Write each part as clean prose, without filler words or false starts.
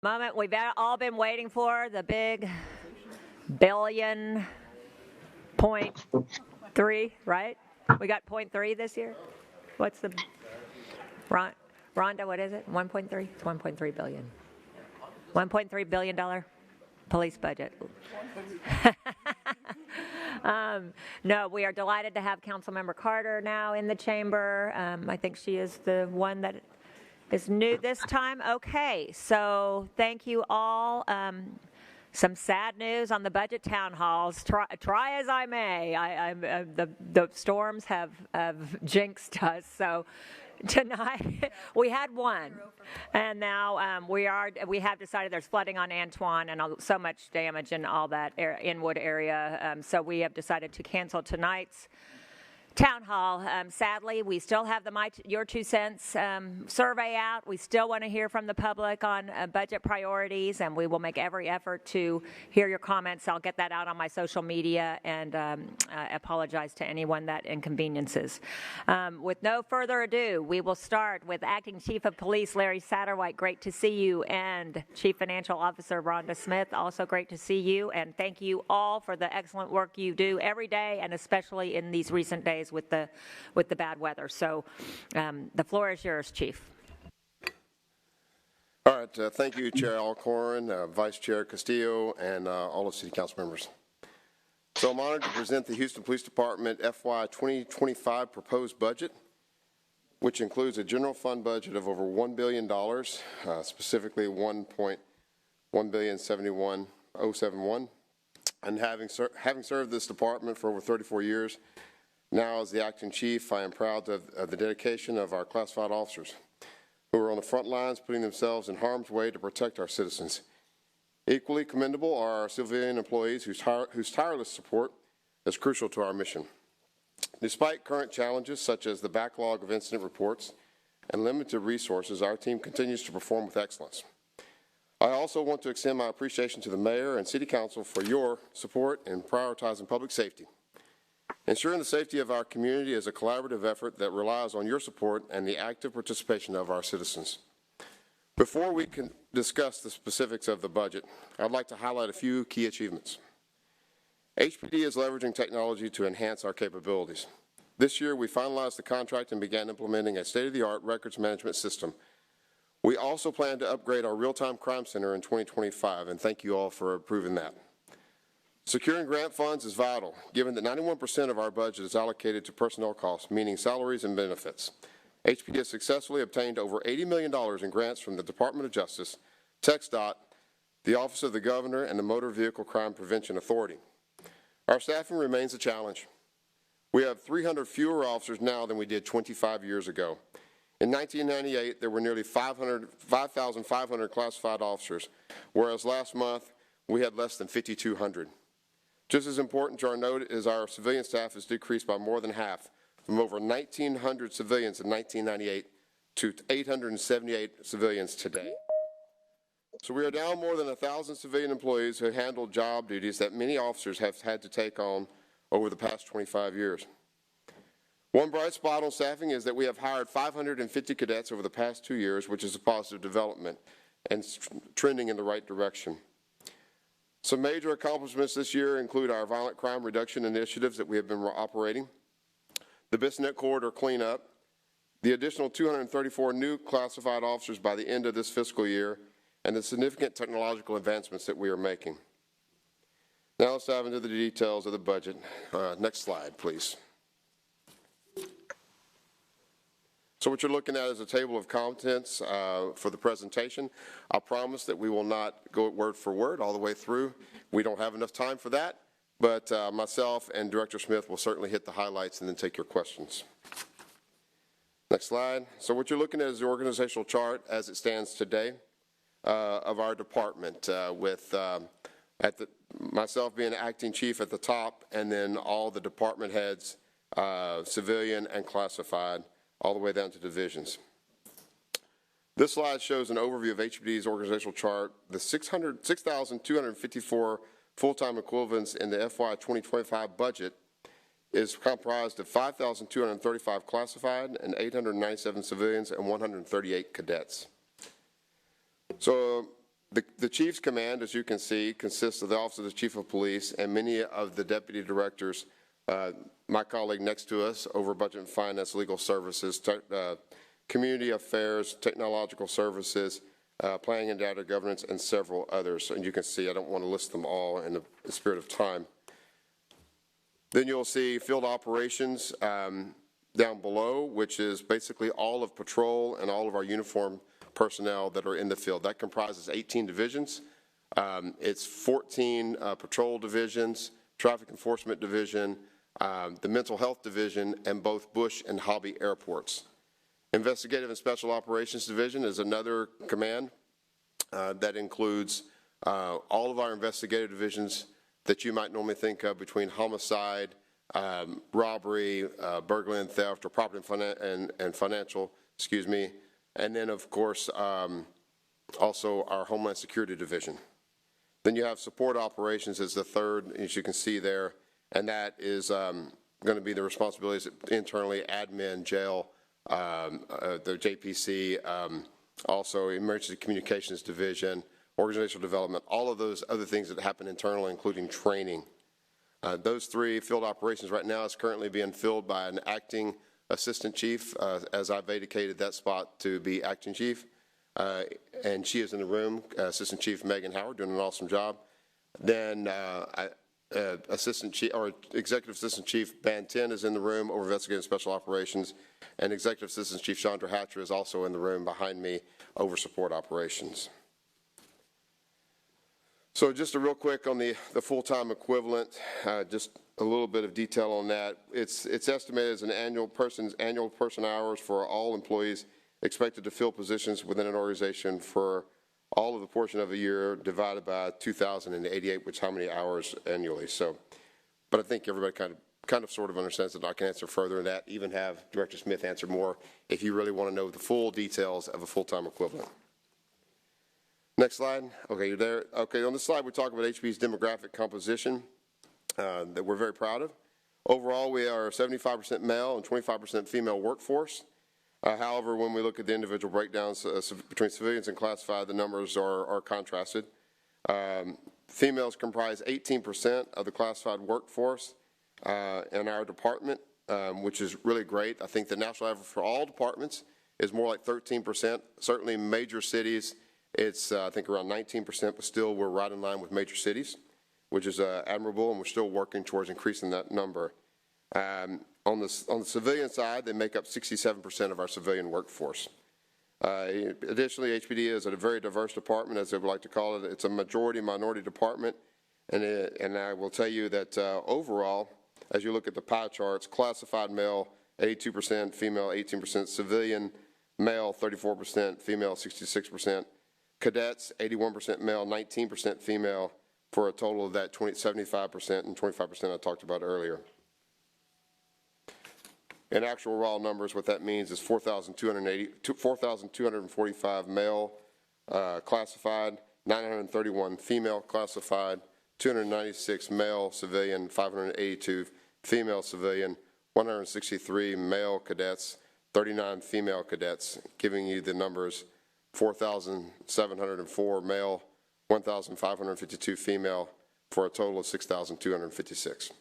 Moment we've all been waiting for, the big $1.3, right? We got 0.3 this year. What's the Rhonda? What is it? 1.3. It's 1.3 billion. 1.3 billion dollar police budget. No, we are delighted to have Councilmember Carter now in the chamber. I think she is the one that is new this time. Okay, so thank you all. Some sad news on the budget town halls. Try as I may, the storms have jinxed us. So tonight we had one, and now we have decided there's flooding on Antoine and so much damage in all that Inwood area. So we have decided to cancel tonight's town hall. Sadly, we still have the Your 2 Cents survey out. We still want to hear from the public on budget priorities, and we will make every effort to hear your comments. I'll get that out on my social media, and apologize to anyone that inconveniences. With no further ado, we will start with Acting Chief of Police Larry Satterwhite. Great to see you. And Chief Financial Officer Rhonda Smith. Also great to see you. And thank you all for the excellent work you do every day, and especially in these recent days with the bad weather. So the floor is yours, Chief. All right. Thank you, Chair Alcorn, Vice Chair Castillo, and all of City Council members. So I'm honored to present the Houston Police Department FY 2025 proposed budget, which includes a general fund budget of over $1 billion, specifically $1,071,071. And having served this department for over 34 years, now, as the acting chief, I am proud of the dedication of our classified officers who are on the front lines, putting themselves in harm's way to protect our citizens. Equally commendable are our civilian employees whose tireless support is crucial to our mission. Despite current challenges such as the backlog of incident reports and limited resources, our team continues to perform with excellence. I also want to extend my appreciation to the Mayor and City Council for your support in prioritizing public safety. Ensuring the safety of our community is a collaborative effort that relies on your support and the active participation of our citizens. Before we can discuss the specifics of the budget, I'd like to highlight a few key achievements. HPD is leveraging technology to enhance our capabilities. This year, we finalized the contract and began implementing a state-of-the-art records management system. We also plan to upgrade our real-time crime center in 2025, and thank you all for approving that. Securing grant funds is vital, given that 91% of our budget is allocated to personnel costs, meaning salaries and benefits. HPD has successfully obtained over $80 million in grants from the Department of Justice, TxDOT, the Office of the Governor, and the Motor Vehicle Crime Prevention Authority. Our staffing remains a challenge. We have 300 fewer officers now than we did 25 years ago. In 1998, there were nearly 5,500 classified officers, whereas last month we had less than 5,200. Just as important to our note is our civilian staff has decreased by more than half, from over 1,900 civilians in 1998 to 878 civilians today. So we are down more than 1,000 civilian employees who handle job duties that many officers have had to take on over the past 25 years. One bright spot on staffing is that we have hired 550 cadets over the past 2 years, which is a positive development and trending in the right direction. Some major accomplishments this year include our violent crime reduction initiatives that we have been operating, the Bissonnette Corridor cleanup, the additional 234 new classified officers by the end of this fiscal year, and the significant technological advancements that we are making. Now let's dive into the details of the budget. Next slide, please. So what you're looking at is a table of contents for the presentation. I promise that we will not go word for word all the way through. We don't have enough time for that, but myself and Director Smith will certainly hit the highlights and then take your questions. Next slide. So what you're looking at is the organizational chart as it stands today of our department with myself being acting chief at the top, and then all the department heads, civilian and classified, all the way down to divisions. This slide shows an overview of HPD's organizational chart. The 6,254 full-time equivalents in the FY 2025 budget is comprised of 5,235 classified and 897 civilians and 138 cadets. So The Chief's command, as you can see, consists of the Office of the Chief of Police and many of the deputy directors. My colleague next to us over Budget and Finance, Legal Services, Community Affairs, Technological Services, Planning and Data Governance, and several others. And you can see, I don't want to list them all in the spirit of time. Then you'll see Field Operations down below, which is basically all of patrol and all of our uniform personnel that are in the field. That comprises 18 divisions. It's 14 patrol divisions, traffic enforcement division, the mental health division, and both Bush and Hobby airports. Investigative and Special Operations Division is another command that includes all of our investigative divisions that you might normally think of between homicide, robbery, burglary and theft, or property and financial, excuse me. And then, of course, also our Homeland Security Division. Then you have Support Operations as the third, as you can see there, and that is going to be the responsibilities internally, admin, jail, the JPC, also Emergency Communications Division, Organizational Development, all of those other things that happen internally, including training. Those three field operations right now is currently being filled by an acting assistant chief, as I've vacated that spot to be acting chief. And she is in the room, Assistant Chief Megan Howard, doing an awesome job. Then Assistant Chief, or Executive Assistant Chief Band 10 is in the room over Investigative Special Operations, and Executive Assistant Chief Chandra Hatcher is also in the room behind me over Support Operations. So just a real quick on the full-time equivalent, just a little bit of detail on that. It's estimated as an annual person hours for all employees expected to fill positions within an organization for all of the portion of a year divided by 2,088, which is how many hours annually. So, but I think everybody kind of sort of understands that. I can answer further than that, even have Director Smith answer more if you really want to know the full details of a full-time equivalent. Next slide. Okay, you're there. Okay, on this slide we talk about HP's demographic composition that we're very proud of. Overall, we are 75% male and 25% female workforce. However, when we look at the individual breakdowns between civilians and classified, the numbers are contrasted. Females comprise 18% of the classified workforce in our department, which is really great. I think the national average for all departments is more like 13%. Certainly major cities, it's I think around 19%, but still we're right in line with major cities, which is admirable, and we're still working towards increasing that number. On the civilian side, they make up 67% of our civilian workforce. Additionally, HPD is a very diverse department, as they would like to call it. It's a majority-minority department, and I will tell you that overall, as you look at the pie charts, classified male, 82%, female, 18%, civilian male, 34%, female, 66%, cadets, 81% male, 19% female, for a total of that 75% and 25% I talked about earlier. In actual raw numbers, what that means is 4,245 male classified, 931 female classified, 296 male civilian, 582 female civilian, 163 male cadets, 39 female cadets, giving you the numbers 4,704 male, 1,552 female, for a total of 6,256.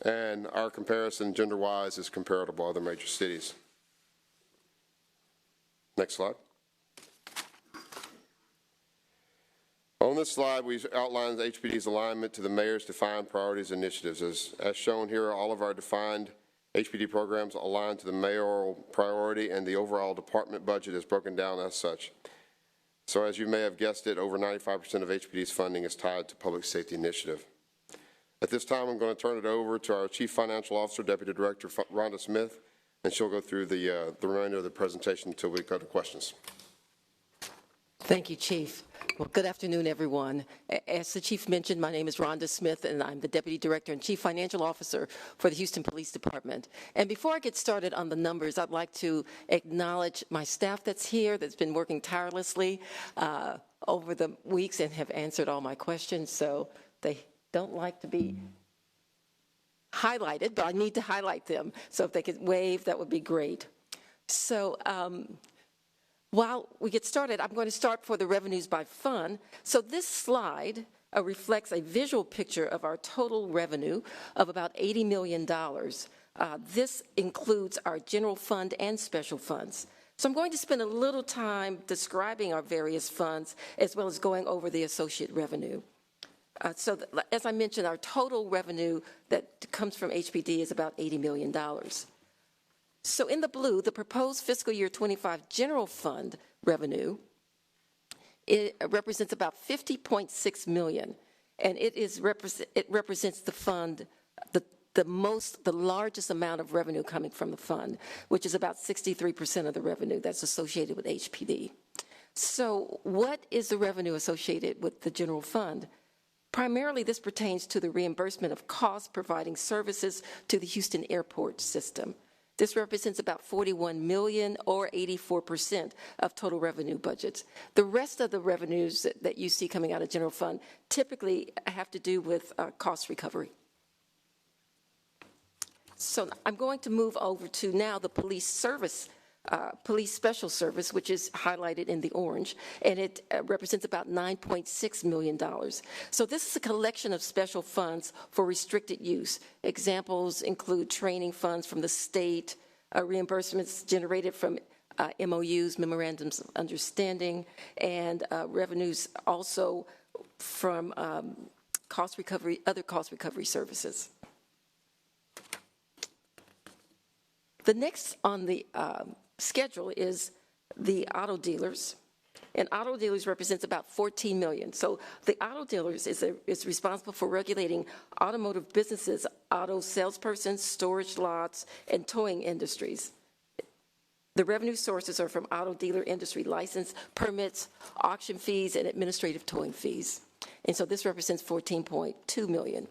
And our comparison gender-wise is comparable to other major cities. Next slide. On this slide, we outline HPD's alignment to the mayor's defined priorities and initiatives. As shown here, all of our defined HPD programs align to the mayoral priority, and the overall department budget is broken down as such. So as you may have guessed it, over 95% of HPD's funding is tied to public safety initiative. At this time, I'm going to turn it over to our Chief Financial Officer, Deputy Director Rhonda Smith, and she'll go through the remainder of the presentation until we go to questions. Thank you, Chief. Well, good afternoon, everyone. As the Chief mentioned, my name is Rhonda Smith, and I'm the Deputy Director and Chief Financial Officer for the Houston Police Department. And before I get started on the numbers, I'd like to acknowledge my staff that's here, that's been working tirelessly over the weeks and have answered all my questions. So they don't like to be highlighted, but I need to highlight them. So if they could wave, that would be great. So While we get started, I'm going to start for the revenues by fund. So this slide reflects a visual picture of our total revenue of about $80 million. This includes our general fund and special funds. So I'm going to spend a little time describing our various funds as well as going over the associate revenue. As I mentioned, our total revenue that comes from HPD is about $80 million. So in the blue, the proposed fiscal year 25 general fund revenue, it represents about $50.6 million, and it represents the fund, the largest amount of revenue coming from the fund, which is about 63% of the revenue that's associated with HPD. So what is the revenue associated with the general fund? Primarily, this pertains to the reimbursement of costs providing services to the Houston airport system. This represents about $41 million, or 84% of total revenue budgets. The rest of the revenues that you see coming out of general fund typically have to do with cost recovery. So I'm going to move over to now the police service, police special service, which is highlighted in the orange, and it represents about $9.6 million. So this is a collection of special funds for restricted use. Examples include training funds from the state, reimbursements generated from MOUs, memorandums of understanding, and revenues also from cost recovery, other cost recovery services. The next on the schedule is the auto dealers, and auto dealers represents about $14 million. So the auto dealers is responsible for regulating automotive businesses, auto salespersons, storage lots, and towing industries. The revenue sources are from auto dealer industry license, permits, auction fees, and administrative towing fees. And so this represents $14.2 million.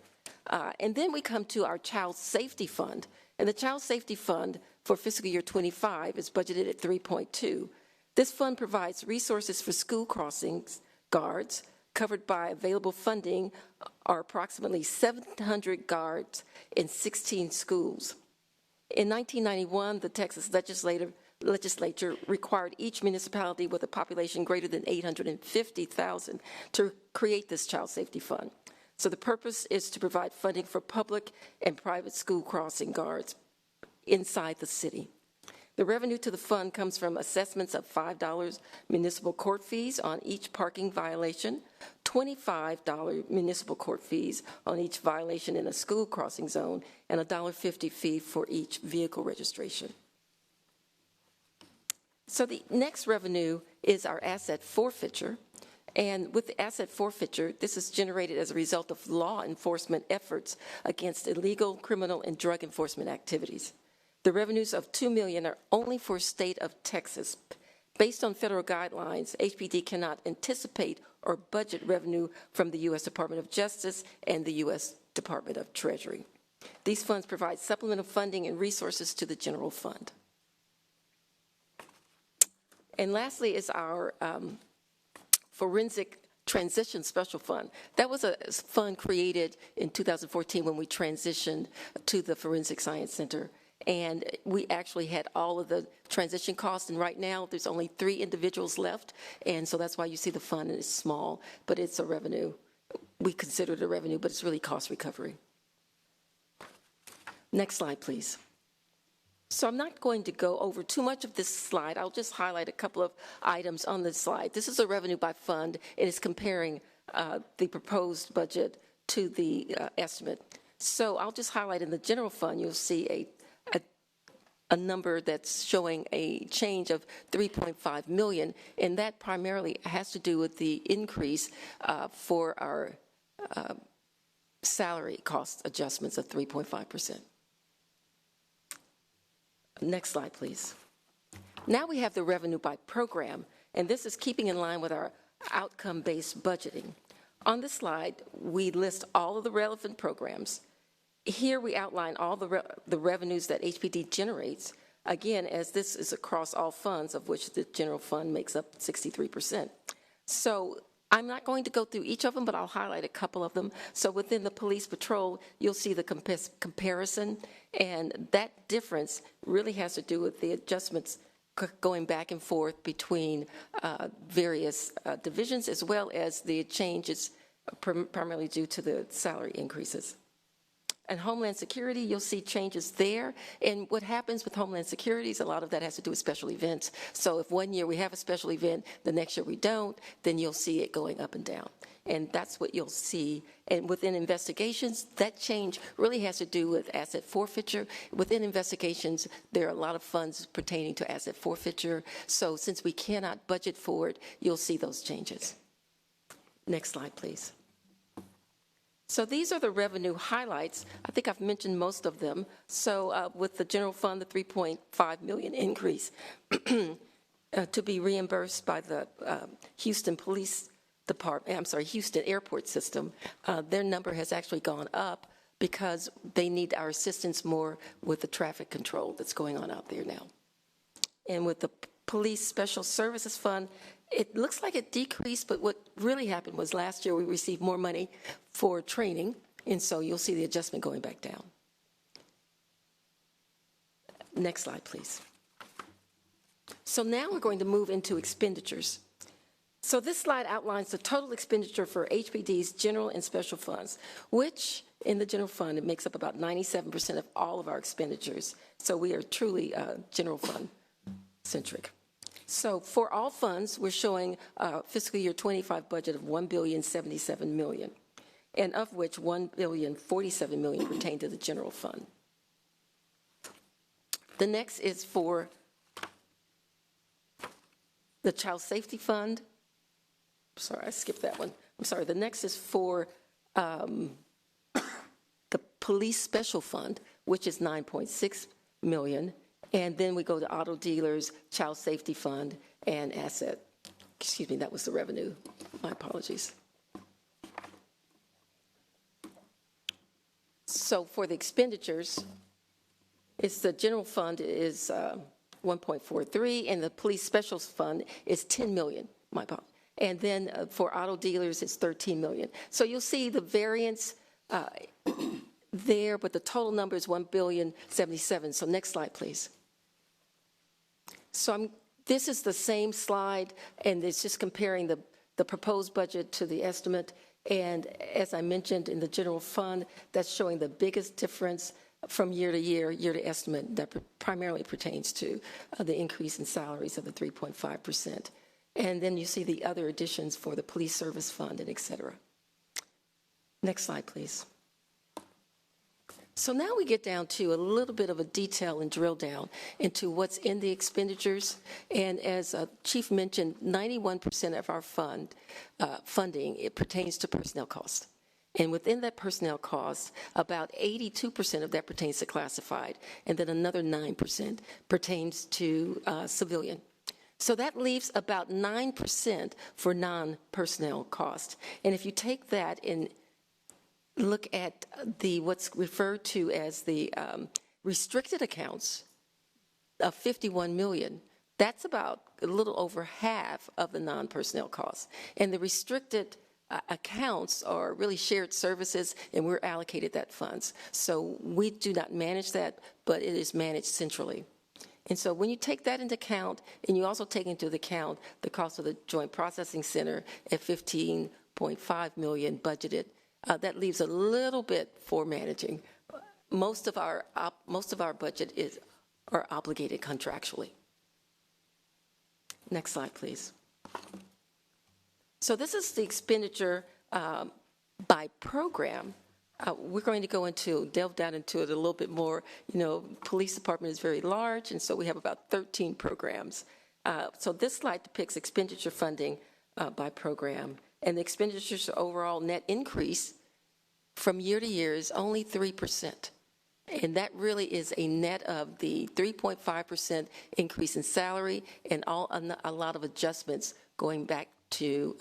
And then we come to our Child Safety Fund. And the Child Safety Fund for fiscal year 25 is budgeted at $3.2. This fund provides resources for school crossings guards covered by available funding are approximately 700 guards in 16 schools. In 1991, the Texas legislature required each municipality with a population greater than 850,000 to create this Child Safety Fund. So the purpose is to provide funding for public and private school crossing guards inside the city. The revenue to the fund comes from assessments of $5 municipal court fees on each parking violation, $25 municipal court fees on each violation in a school crossing zone, and a $1.50 fee for each vehicle registration. So the next revenue is our asset forfeiture. And with the asset forfeiture, this is generated as a result of law enforcement efforts against illegal, criminal, and drug enforcement activities. The revenues of $2 million are only for state of Texas. Based on federal guidelines, HPD cannot anticipate or budget revenue from the U.S. Department of Justice and the U.S. Department of Treasury. These funds provide supplemental funding and resources to the general fund. And lastly is our Forensic Transition Special Fund. That was a fund created in 2014 when we transitioned to the Forensic Science Center. And we actually had all of the transition costs, and right now there's only 3 individuals left, and so that's why you see the fund is small, but it's a revenue. We consider it a revenue, but it's really cost recovery. Next slide, please. So I'm not going to go over too much of this slide. I'll just highlight a couple of items on this slide. This is a revenue by fund. It is comparing the proposed budget to the estimate. So I'll just highlight in the general fund, you'll see a number that's showing a change of $3.5 million, and that primarily has to do with the increase for our salary cost adjustments of 3.5%. Next slide, please. Now we have the revenue by program, and this is keeping in line with our outcome-based budgeting. On this slide, we list all of the relevant programs. Here we outline all the revenues that HPD generates, again, as this is across all funds, of which the general fund makes up 63%. So I'm not going to go through each of them, but I'll highlight a couple of them. So within the police patrol, you'll see the comparison, and that difference really has to do with the adjustments going back and forth between various divisions, as well as the changes primarily due to the salary increases. And Homeland Security, you'll see changes there. And what happens with Homeland Security is a lot of that has to do with special events. So if one year we have a special event, the next year we don't, then you'll see it going up and down. And that's what you'll see. And within investigations, that change really has to do with asset forfeiture. Within investigations, there are a lot of funds pertaining to asset forfeiture. So since we cannot budget for it, you'll see those changes. Next slide, please. So these are the revenue highlights. I think I've mentioned most of them. So with the general fund, the $3.5 million increase to be reimbursed by the Houston Police Department, Houston Airport System, their number has actually gone up because they need our assistance more with the traffic control that's going on out there now. And with the Police Special Services Fund, it looks like it decreased, but what really happened was last year we received more money for training, and so you'll see the adjustment going back down. Next slide, please. So now we're going to move into expenditures. So this slide outlines the total expenditure for HPD's general and special funds, which in the general fund, it makes up about 97% of all of our expenditures. So we are truly general fund centric. So for all funds, we're showing a fiscal year 25 budget of $1,077 million, and of which $1,047 million pertain to the general fund. The next is for the Child Safety Fund. Sorry, I skipped that one. I'm sorry. The next is for the Police Special Fund, which is $9.6 million. And then we go to auto dealers, Child Safety Fund, and asset. Excuse me, that was the revenue. My apologies. So for the expenditures, it's the general fund is 1.43, and the Police Special Fund is $10 million. My apologies. And then for auto dealers, it's $13 million. So you'll see the variance there, but the total number is $1,077. So next slide, please. So this is the same slide, and it's just comparing the proposed budget to the estimate. And as I mentioned in the general fund, that's showing the biggest difference from year to estimate that primarily pertains to the increase in salaries of the 3.5%. And then you see the other additions for the Police Service Fund and et cetera. Next slide, please. So now we get down to a little bit of a detail and drill down into what's in the expenditures. And as Chief mentioned, 91% of our funding, it pertains to personnel costs. And within that personnel cost, about 82% of that pertains to classified, and then another 9% pertains to civilian. So that leaves about 9% for non-personnel costs. And if you take that and look at what's referred to as the restricted accounts of $51 million, that's about a little over half of the non-personnel costs. And the restricted accounts are really shared services, and we're allocated that funds. So we do not manage that, but it is managed centrally. And so when you take that into account, and you also take into account the cost of the Joint Processing Center at $15.5 million budgeted, that leaves a little bit for managing. Most of our budget are obligated contractually. Next slide, please. So this is the expenditure by program. We're going to delve down into it a little bit more. You know, police department is very large, and so we have about 13 programs. So this slide depicts expenditure funding by program. And the expenditures overall net increase from year to year is only 3%. And that really is a net of the 3.5% increase in salary and a lot of adjustments going back to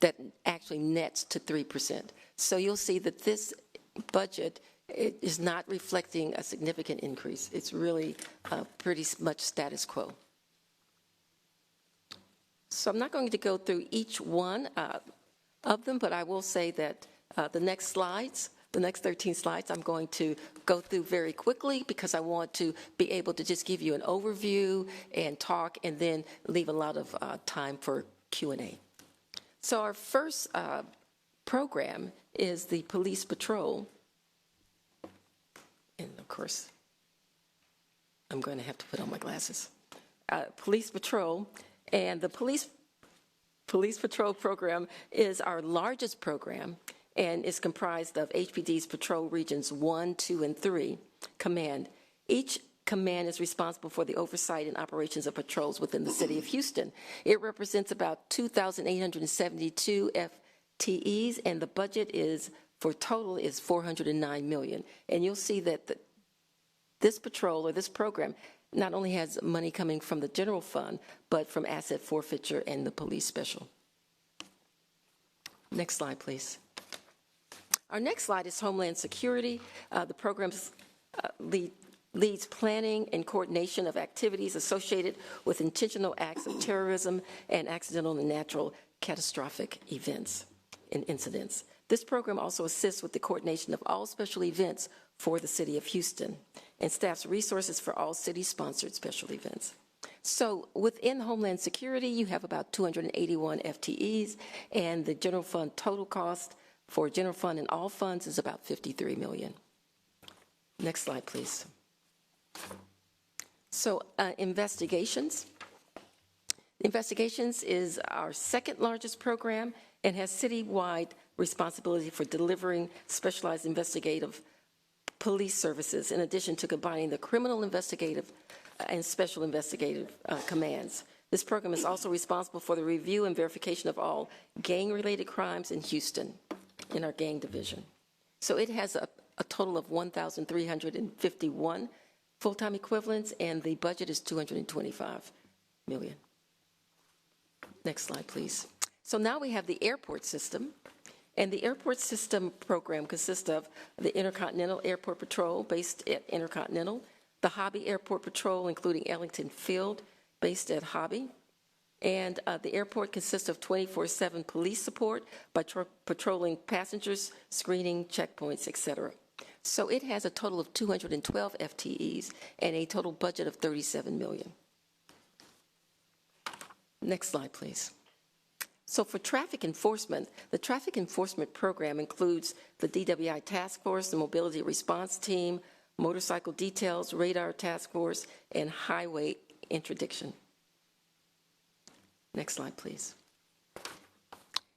that actually nets to 3%. So you'll see that this budget is not reflecting a significant increase. It's really pretty much status quo. So I'm not going to go through each one of them, but I will say that the next slides The next 13 slides I'm going to go through very quickly because I want to be able to just give you an overview and talk and then leave a lot of time for Q&A. So our first program is the police patrol. And of course, I'm going to have to put on my glasses. Police patrol, and the police patrol program is our largest program and is comprised of HPD's Patrol Regions 1, 2, and 3 command. Each command is responsible for the oversight and operations of patrols within the city of Houston. It represents about 2,872 FTEs, and the budget for total is $409 million. And you'll see that this patrol or this program not only has money coming from the general fund, but from asset forfeiture and the police special. Next slide, please. Our next slide is Homeland Security. The program leads planning and coordination of activities associated with intentional acts of terrorism and accidental and natural catastrophic events and incidents. This program also assists with the coordination of all special events for the city of Houston and staffs resources for all city-sponsored special events. So within Homeland Security, you have about 281 FTEs, and the general fund total cost for general fund and all funds is about $53 million. Next slide, please. So investigations. Investigations is our second largest program and has citywide responsibility for delivering specialized investigative police services in addition to combining the criminal investigative and special investigative commands. This program is also responsible for the review and verification of all gang-related crimes in Houston in our gang division. So it has a total of 1,351 full-time equivalents, and the budget is $225 million. Next slide, please. So now we have the airport system, and the airport system program consists of the Intercontinental Airport Patrol, based at Intercontinental, the Hobby Airport Patrol, including Ellington Field, based at Hobby, and the airport consists of 24/7 police support by patrolling passengers, screening, checkpoints, etc. So it has a total of 212 FTEs and a total budget of $37 million. Next slide, please. So for traffic enforcement, the traffic enforcement program includes the DWI Task Force, the Mobility Response Team, Motorcycle Details, Radar Task Force, and Highway Interdiction. Next slide, please.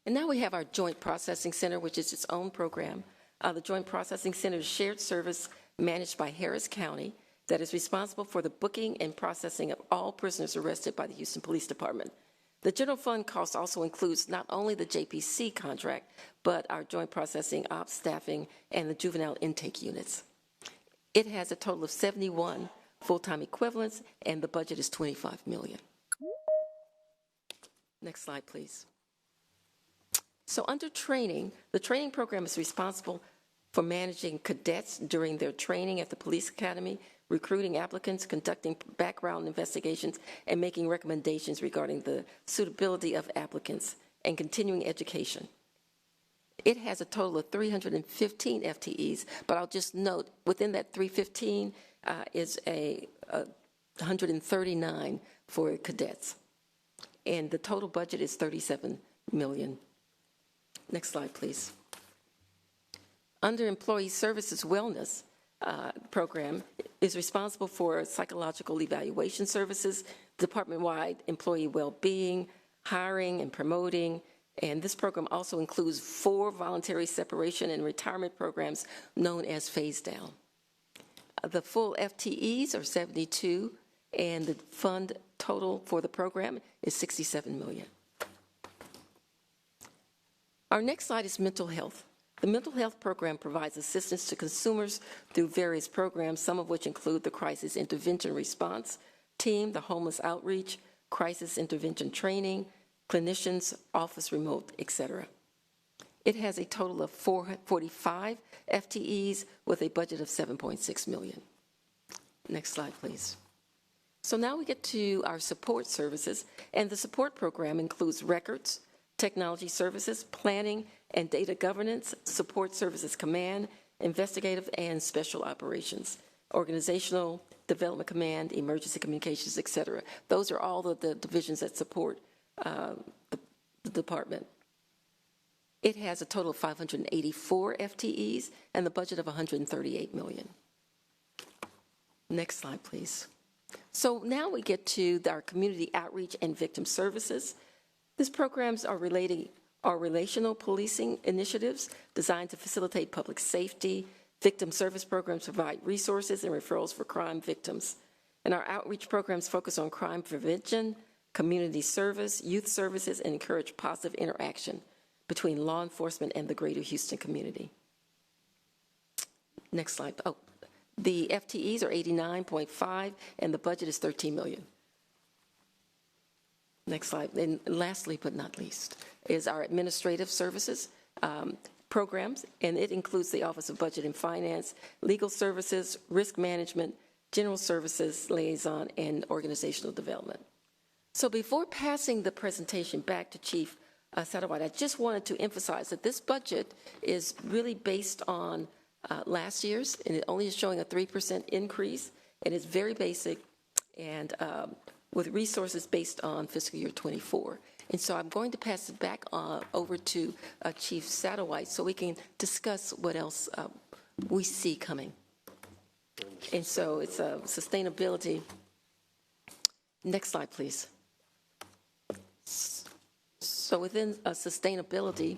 And now we have our Joint Processing Center, which is its own program. The Joint Processing Center is a shared service managed by Harris County that is responsible for the booking and processing of all prisoners arrested by the Houston Police Department. The general fund cost also includes not only the JPC contract, but our joint processing, ops staffing, and the juvenile intake units. It has a total of 71 full-time equivalents, and the budget is $25 million. Next slide, please. So under training, the training program is responsible for managing cadets during their training at the police academy, recruiting applicants, conducting background investigations, and making recommendations regarding the suitability of applicants and continuing education. It has a total of 315 FTEs, but I'll just note within that 315 is 139 for cadets. And the total budget is $37 million. Next slide, please. Under Employee Services Wellness program is responsible for psychological evaluation services, department-wide employee well-being, hiring and promoting, and this program also includes 4 voluntary separation and retirement programs known as Phase Down. The full FTEs are 72, and the fund total for the program is $67 million. Our next slide is mental health. The mental health program provides assistance to consumers through various programs, some of which include the Crisis Intervention Response Team, the Homeless Outreach, Crisis Intervention Training, Clinicians, Office Remote, etc. It has a total of 445 FTEs with a budget of $7.6 million. Next slide, please. So now we get to our support services, and the support program includes records, technology services, planning and data governance, support services command, investigative and special operations, organizational development command, emergency communications, et cetera. Those are all of the divisions that support the department. It has a total of 584 FTEs and the budget of $138 million. Next slide, please. So now we get to our community outreach and victim services. These programs are relational policing initiatives designed to facilitate public safety. Victim service programs provide resources and referrals for crime victims. And our outreach programs focus on crime prevention, community service, youth services, and encourage positive interaction between law enforcement and the greater Houston community. Next slide. Oh, the FTEs are 89.5, and the budget is $13 million. Next slide. And lastly, but not least, is our administrative services programs, and it includes the Office of Budget and Finance, legal services, risk management, general services, liaison, and organizational development. So before passing the presentation back to Chief Satterwhite, I just wanted to emphasize that this budget is really based on last year's, and it only is showing a 3% increase, and it's very basic, and with resources based on fiscal year 24. And so I'm going to pass it back over to Chief Satterwhite so we can discuss what else we see coming. And so it's sustainability. Next slide, please. So within sustainability,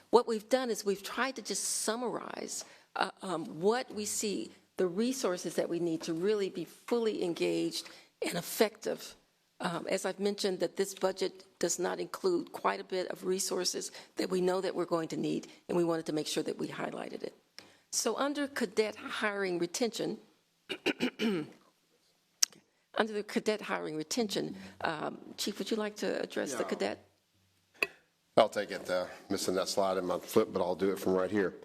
what we've done is we've tried to just summarize what we see, the resources that we need to really be fully engaged and effective. As I've mentioned, that this budget does not include quite a bit of resources that we know that we're going to need, and we wanted to make sure that we highlighted it. So under cadet hiring retention, under the cadet hiring retention, Chief, would you like to address the cadet? I'll take it, missing that slide in my flip, but I'll do it from right here.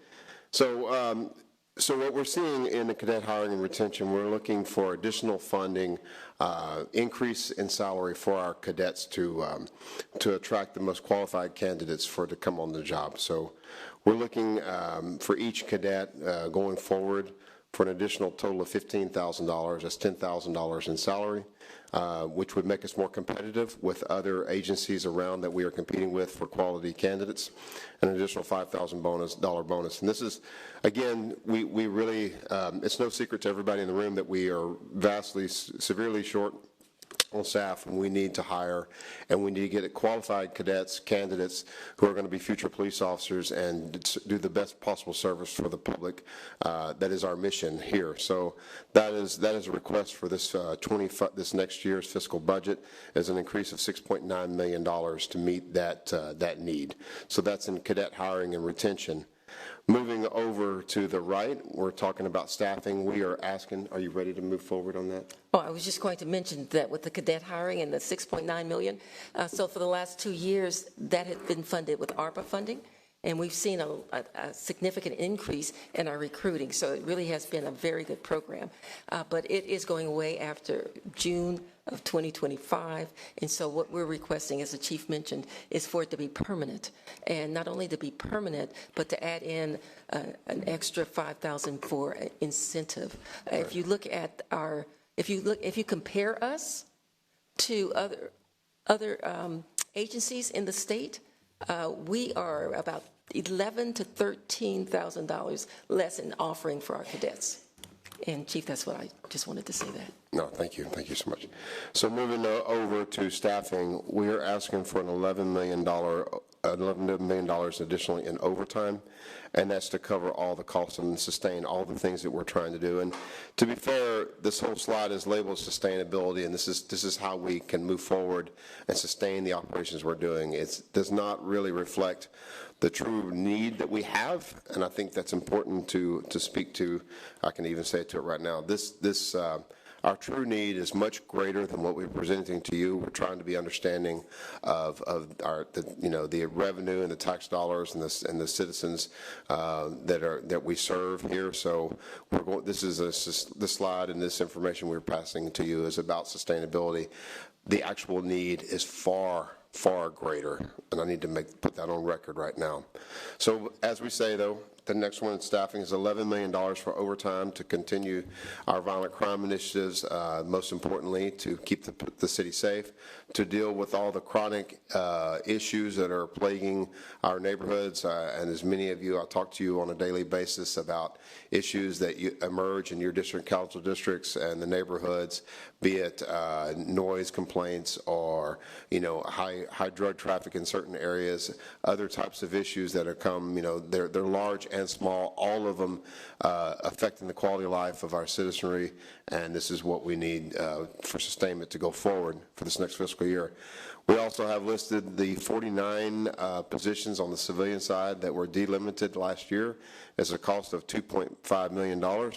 So, so what we're seeing in the cadet hiring and retention, we're looking for additional funding, increase in salary for our cadets to attract the most qualified candidates to come on the job. So we're looking for each cadet going forward for an additional total of $15,000. That's $10,000 in salary, which would make us more competitive with other agencies around that we are competing with for quality candidates, an additional $5,000 bonus. And this is, again, we really, it's no secret to everybody in the room that we are severely short on staff, and we need to hire, and we need to get qualified cadets, candidates who are going to be future police officers and do the best possible service for the public. That is our mission here. So that is a request for this this next year's fiscal budget, is an increase of $6.9 million to meet that need. So that's in cadet hiring and retention. Moving over to the right, we're talking about staffing. We are asking, are you ready to move forward on that? Oh, I was just going to mention that with the cadet hiring and the $6.9 million, so for the last 2 years, that had been funded with ARPA funding, and we've seen a significant increase in our recruiting, so it really has been a very good program. But it is going away after June of 2025, and so what we're requesting, as the Chief mentioned, is for it to be permanent, and not only to be permanent, but to add in an extra $5,000 for incentive. Right. If you look at our, if you compare us to other agencies in the state, we are about $11,000 to $13,000 less in offering for our cadets. And Chief, that's what I just wanted to say that. No, thank you. Thank you so much. So moving over to staffing, we are asking for an $11 million additionally in overtime, and that's to cover all the costs and sustain all the things that we're trying to do. And to be fair, this whole slide is labeled sustainability, and this is how we can move forward and sustain the operations we're doing. It does not really reflect the true need that we have, and I think that's important to speak to. I can even say it to it right now. Our true need is much greater than what we're presenting to you. We're trying to be understanding of the revenue and the tax dollars and the citizens that we serve here. So this slide and this information we're passing to you is about sustainability. The actual need is far greater, and I need to put that on record right now. So as we say, though, The next one, staffing, is $11 million for overtime to continue our violent crime initiatives, most importantly, to keep the city safe, to deal with all the chronic issues that are plaguing our neighborhoods. And as many of you, I talk to you on a daily basis about issues that emerge in your district council districts and the neighborhoods, be it noise complaints or, high drug traffic in certain areas, other types of issues that have come, they're large and small, all of them affecting the quality of life of our citizenry, and this is what we need for sustainment to go forward for this next fiscal year. We also have listed the 49 positions on the civilian side that were delimited last year as a cost of $2.5 million.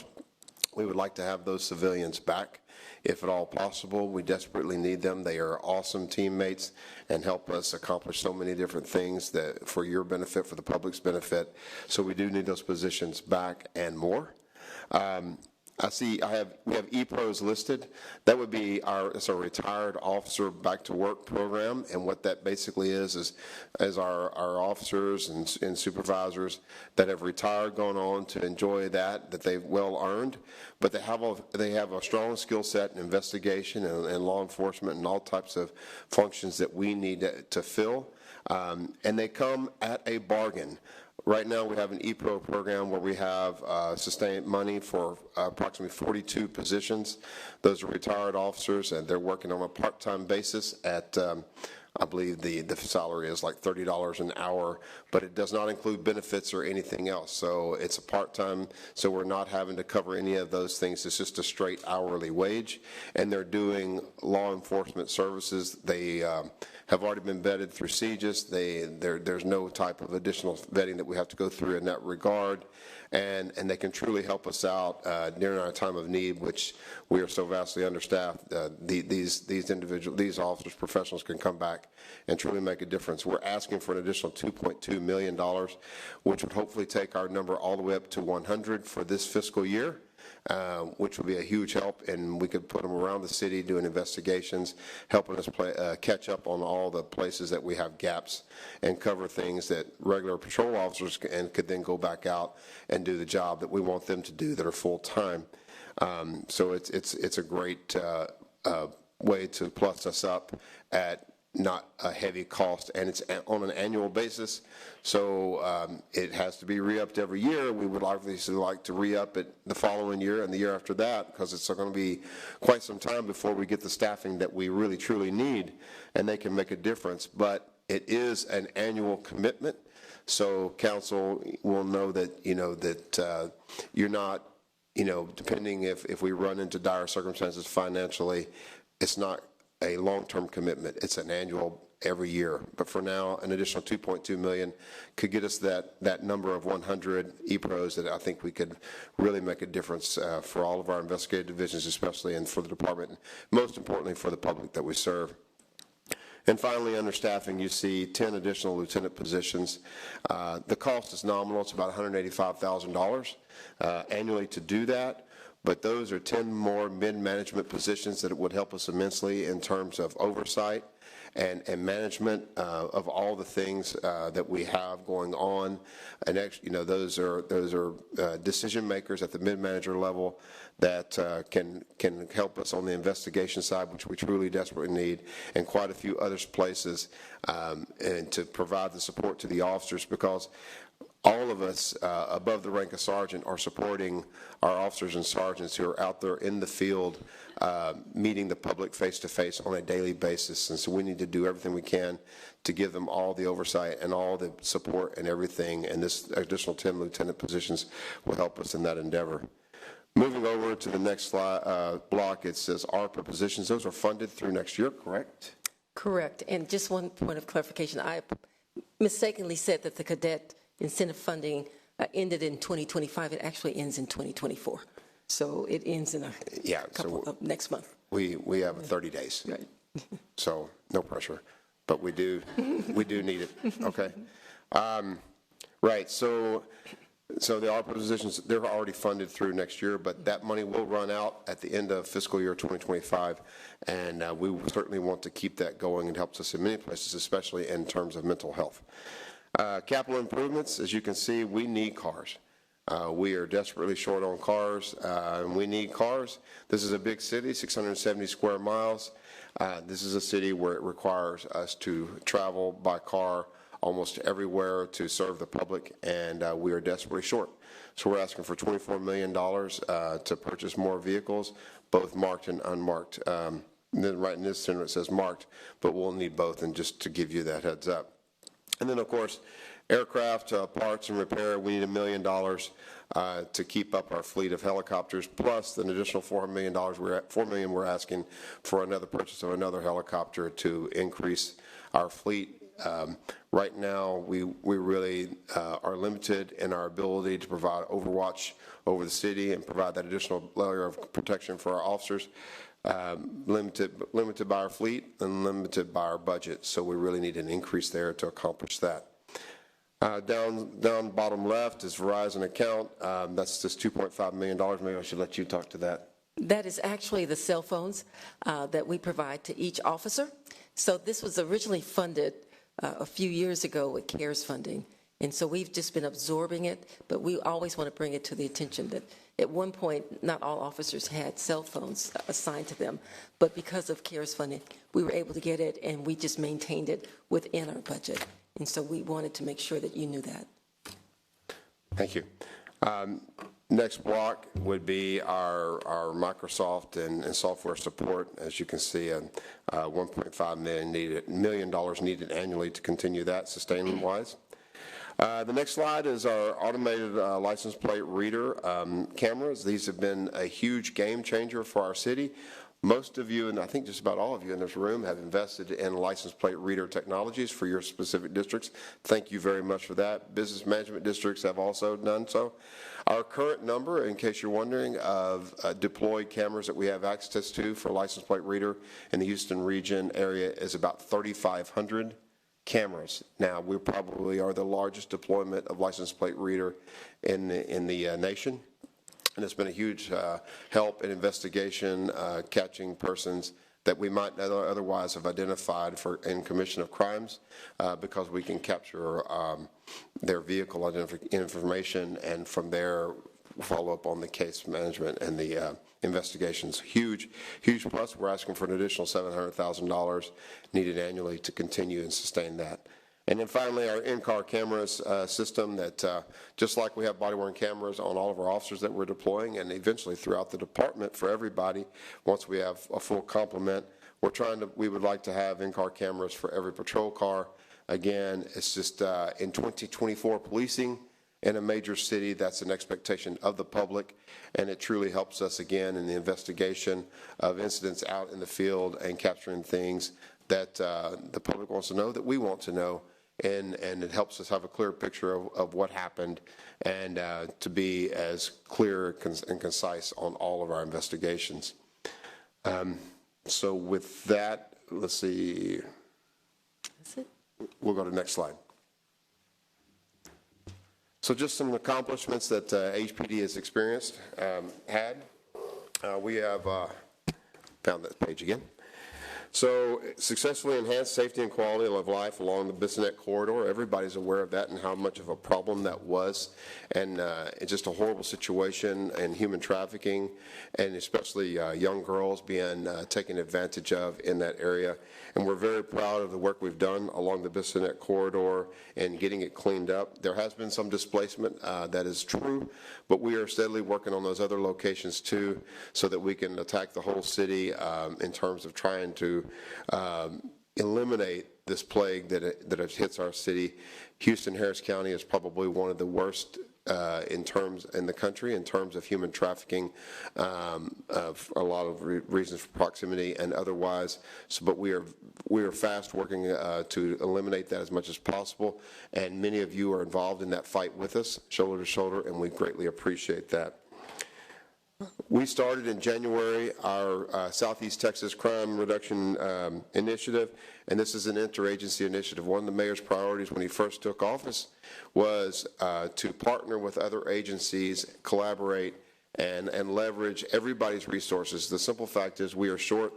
We would like to have those civilians back, if at all possible. We desperately need them. They are awesome teammates and help us accomplish so many different things that for your benefit, for the public's benefit. So we do need those positions back and more. We have E-Pros listed. That would be it's our retired officer back to work program, and what that basically is our officers and supervisors that have retired, gone on to enjoy that they've well earned, but they have a strong skill set in investigation and law enforcement and all types of functions that we need to fill, and they come at a bargain. Right now, we have an E-Pro program where we have sustained money for approximately 42 positions. Those are retired officers, and they're working on a part-time basis at, I believe the salary is like $30 an hour, but it does not include benefits or anything else. So it's a part-time, so we're not having to cover any of those things. It's just a straight hourly wage, and they're doing law enforcement services. They have already been vetted through CJIS. There's no type of additional vetting that we have to go through in that regard, and they can truly help us out during our time of need, which we are so vastly understaffed. These officers, professionals can come back and truly make a difference. We're asking for an additional $2.2 million, which would hopefully take our number all the way up to 100 for this fiscal year. Which would be a huge help, and we could put them around the city doing investigations, helping us catch up on all the places that we have gaps and cover things that regular patrol officers could then go back out and do the job that we want them to do that are full-time. So it's a great way to plus us up at not a heavy cost, and it's on an annual basis, so it has to be re-upped every year. We would obviously like to re-up it the following year and the year after that, because it's going to be quite some time before we get the staffing that we really truly need, and they can make a difference. But it is an annual commitment, so council will know that you're not, depending if we run into dire circumstances financially, it's not a long-term commitment. It's an annual every year. But for now, an additional $2.2 million could get us that number of 100 E-Pros that I think we could really make a difference for all of our investigative divisions, especially, and for the department, and most importantly for the public that we serve. And finally, under staffing, you see 10 additional lieutenant positions. The cost is nominal. It's about $185,000 annually to do that. But those are 10 more mid-management positions that would help us immensely in terms of oversight and management of all the things that we have going on. And actually, those are decision makers at the mid-manager level that can help us on the investigation side, which we truly desperately need, and quite a few other places, and to provide the support to the officers, because all of us above the rank of sergeant are supporting our officers and sergeants who are out there in the field meeting the public face-to-face on a daily basis. And so we need to do everything we can to give them all the oversight and all the support and everything. And this additional 10 lieutenant positions will help us in that endeavor. Moving over to the next slide, block, it says ARPA positions. Those are funded through next year, correct? Correct. And just one point of clarification. I mistakenly said that the cadet incentive funding ended in 2025. It actually ends in 2024. So it ends in a couple of next month. We have 30 days. Right. So no pressure, but we do need it. Okay. Right. So the ARPA positions, they're already funded through next year, but that money will run out at the end of fiscal year 2025, and we certainly want to keep that going. It helps us in many places, especially in terms of mental health. Capital improvements, as you can see, we need cars. We are desperately short on cars, and we need cars. This is a big city, 670 square miles. This is a city where it requires us to travel by car almost everywhere to serve the public, and we are desperately short. So we're asking for $24 million to purchase more vehicles, both marked and unmarked. Right in this center it says marked, but we'll need both, and just to give you that heads up. And then, of course, aircraft parts and repair, we need $1 million to keep up our fleet of helicopters, plus an additional $4 million. $4 million we're asking for another purchase of another helicopter to increase our fleet. Right now, we really are limited in our ability to provide overwatch over the city and provide that additional layer of protection for our officers. Limited by our fleet and limited by our budget, so we really need an increase there to accomplish that. Down bottom left is Verizon account. That's just $2.5 million. Maybe I should let you talk to that. That is actually the cell phones that we provide to each officer. So this was originally funded a few years ago with CARES funding, and so we've just been absorbing it, but we always want to bring it to the attention that at one point not all officers had cell phones assigned to them, but because of CARES funding, we were able to get it, and we just maintained it within our budget. And so we wanted to make sure that you knew that. Thank you. Next block would be our Microsoft and software support. As you can see, $1.5 million needed annually to continue that sustainment-wise. The next slide is our automated license plate reader cameras. These have been a huge game changer for our city. Most of you, and I think just about all of you in this room, have invested in license plate reader technologies for your specific districts. Thank you very much for that. Business management districts have also done so. Our current number, in case you're wondering, of deployed cameras that we have access to for license plate reader in the Houston region area is about 3,500 cameras. Now, we probably are the largest deployment of license plate reader in the nation. And it's been a huge help in investigation, catching persons that we might not otherwise have identified in commission of crimes, because we can capture their vehicle information, and from there follow up on the case management and the investigations. Huge plus. We're asking for an additional $700,000 needed annually to continue and sustain that. And then finally, our in-car cameras system that, just like we have body-worn cameras on all of our officers that we're deploying, and eventually throughout the department for everybody, once we have a full complement, we would like to have in-car cameras for every patrol car. Again, it's just in 2024 policing in a major city, that's an expectation of the public, and it truly helps us again in the investigation of incidents out in the field and capturing things that the public wants to know, that we want to know. And it helps us have a clear picture of what happened, and to be as clear and concise on all of our investigations. So with that, let's see. That's it. We'll go to the next slide. So just some accomplishments that HPD has experienced, we have found that page again. So successfully enhanced safety and quality of life along the Bissonnette corridor. Everybody's aware of that and how much of a problem that was, and it's just a horrible situation, and human trafficking, and especially young girls being taken advantage of in that area. And we're very proud of the work we've done along the Bissonnette corridor and getting it cleaned up. There has been some displacement, that is true, but we are steadily working on those other locations too, so that we can attack the whole city in terms of trying to eliminate this plague that hits our city. Houston-Harris County is probably one of the worst in the country in terms of human trafficking, of a lot of reasons for proximity and otherwise. So, but we are fast working to eliminate that as much as possible, and many of you are involved in that fight with us, shoulder to shoulder, and we greatly appreciate that. We started in January our Southeast Texas Crime Reduction Initiative, and this is an interagency initiative. One of the mayor's priorities when he first took office was to partner with other agencies, collaborate, and leverage everybody's resources. The simple fact is we are short.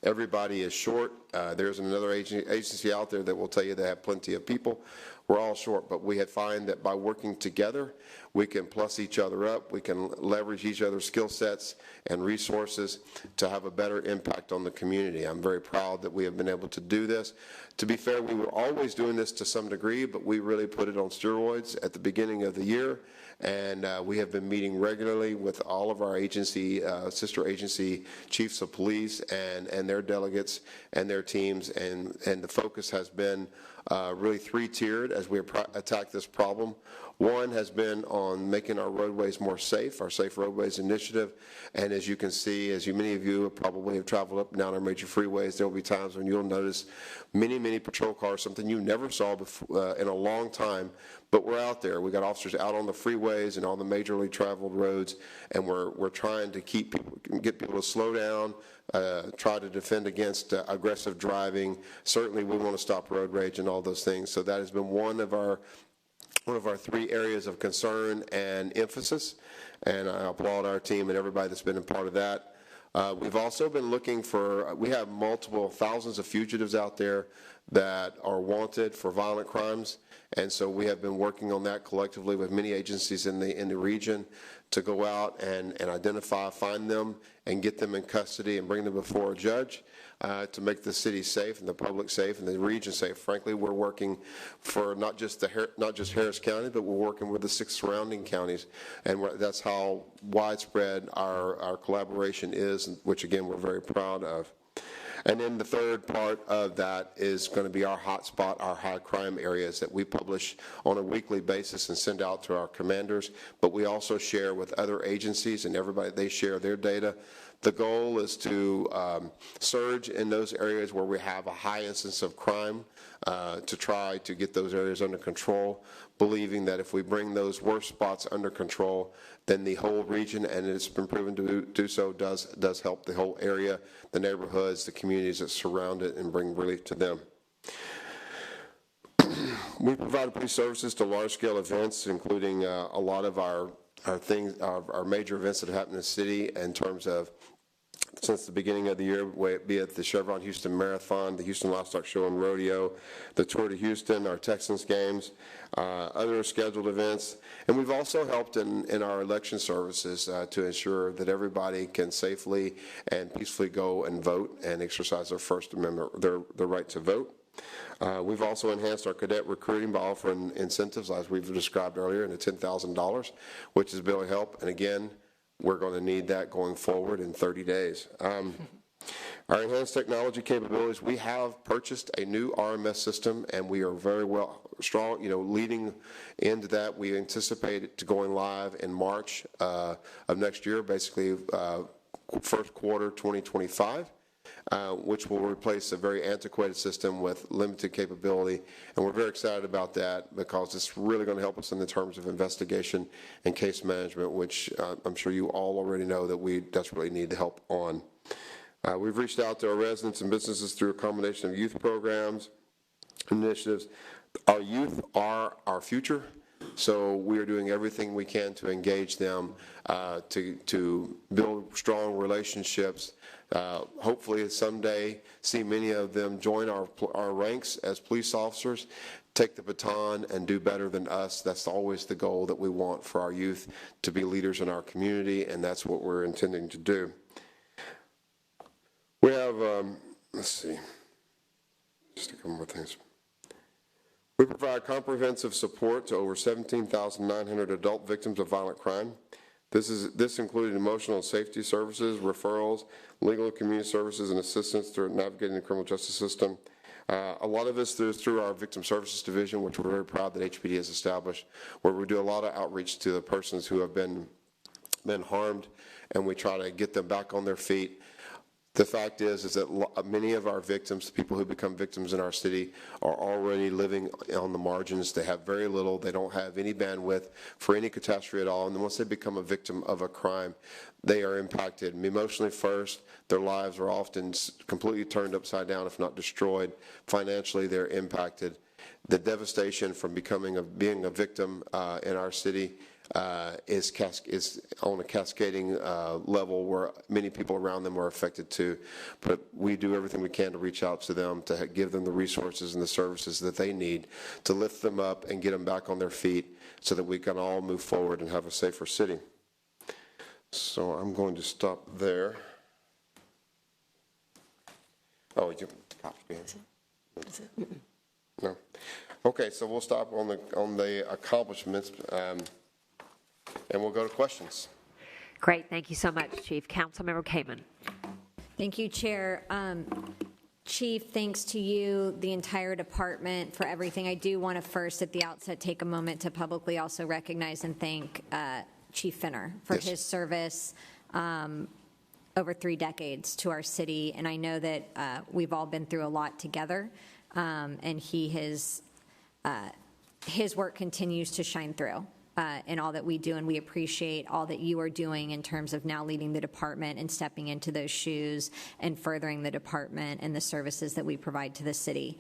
Everybody is short. There's another agency out there that will tell you they have plenty of people. we're all short, but we find that by working together, we can plus each other up, we can leverage each other's skill sets and resources to have a better impact on the community. I'm very proud that we have been able to do this. To be fair, we were always doing this to some degree, but we really put it on steroids at the beginning of the year, and we have been meeting regularly with all of our agency, sister agency chiefs of police and their delegates and their teams, and the focus has been really three-tiered as we attack this problem. One has been on making our roadways more safe, our Safe Roadways Initiative, and as you can see, many of you probably have traveled up and down our major freeways, there will be times when you'll notice many patrol cars, something you never saw before, in a long time, but we're out there. We got officers out on the freeways and all the majorly traveled roads, and we're trying to get people to slow down, try to defend against aggressive driving. Certainly we want to stop road rage and all those things. So that has been one of our three areas of concern and emphasis, and I applaud our team and everybody that's been a part of that. We've also been looking we have multiple thousands of fugitives out there that are wanted for violent crimes, and so we have been working on that collectively with many agencies in the region to go out and identify, find them, and get them in custody and bring them before a judge to make the city safe and the public safe and the region safe. Frankly, we're working for not just Harris County, but we're working with the 6 surrounding counties, and that's how widespread our collaboration is, which again we're very proud of. And then the third part of that is going to be our hotspot, our high crime areas that we publish on a weekly basis and send out to our commanders, but we also share with other agencies, and everybody, they share their data. The goal is to surge in those areas where we have a high instance of crime, to try to get those areas under control, believing that if we bring those worst spots under control, then the whole region, and it's been proven to do so, does help the whole area, the neighborhoods, the communities that surround it, and bring relief to them. We provide police services to large-scale events, including a lot of our major events that happen in the city in terms of, since the beginning of the year, be it the Chevron Houston Marathon, the Houston Livestock Show and Rodeo, the Tour de Houston, our Texans games, other scheduled events. And we've also helped in our election services to ensure that everybody can safely and peacefully go and vote and exercise their First Amendment, their right to vote. We've also enhanced our cadet recruiting by offering incentives, as we've described earlier, in the $10,000, which is really help. And again, we're going to need that going forward in 30 days. Our enhanced technology capabilities, we have purchased a new RMS system, and we are very strong, leading into that. We anticipate it to going live in March of next year, basically first quarter 2025. Which will replace a very antiquated system with limited capability. And we're very excited about that because it's really going to help us in the terms of investigation and case management, which I'm sure you all already know that we desperately need the help on. We've reached out to our residents and businesses through a combination of youth programs, initiatives. Our youth are our future. So we are doing everything we can to engage them, to build strong relationships. Hopefully someday see many of them join our ranks as police officers, take the baton and do better than us. That's always the goal that we want for our youth, to be leaders in our community, and that's what we're intending to do. We have, let's see, just a couple more things. We provide comprehensive support to over 17,900 adult victims of violent crime. This included emotional and safety services, referrals, legal and community services, and assistance through navigating the criminal justice system. A lot of this is through our Victim Services Division, which we're very proud that HPD has established, where we do a lot of outreach to the persons who have been harmed, and we try to get them back on their feet. The fact is that many of our victims, the people who become victims in our city, are already living on the margins. They have very little. They don't have any bandwidth for any catastrophe at all. And then once they become a victim of a crime, they are impacted emotionally first. Their lives are often completely turned upside down, if not destroyed. Financially, they're impacted. The devastation from being a victim in our city is on a cascading level where many people around them are affected too. But we do everything we can to reach out to them, to give them the resources and the services that they need to lift them up and get them back on their feet so that we can all move forward and have a safer city. So I'm going to stop there. Oh, you no. Okay, so we'll stop on the accomplishments, and we'll go to questions. Great. Thank you so much, Chief. Councilmember Kamen. Thank you, Chair. Chief, thanks to you, the entire department, for everything. I do want to first, at the outset, take a moment to publicly also recognize and thank Chief Finner for his service over 3 decades to our city. And I know that we've all been through a lot together, and his work continues to shine through in all that we do, and we appreciate all that you are doing in terms of now leading the department and stepping into those shoes and furthering the department and the services that we provide to the city.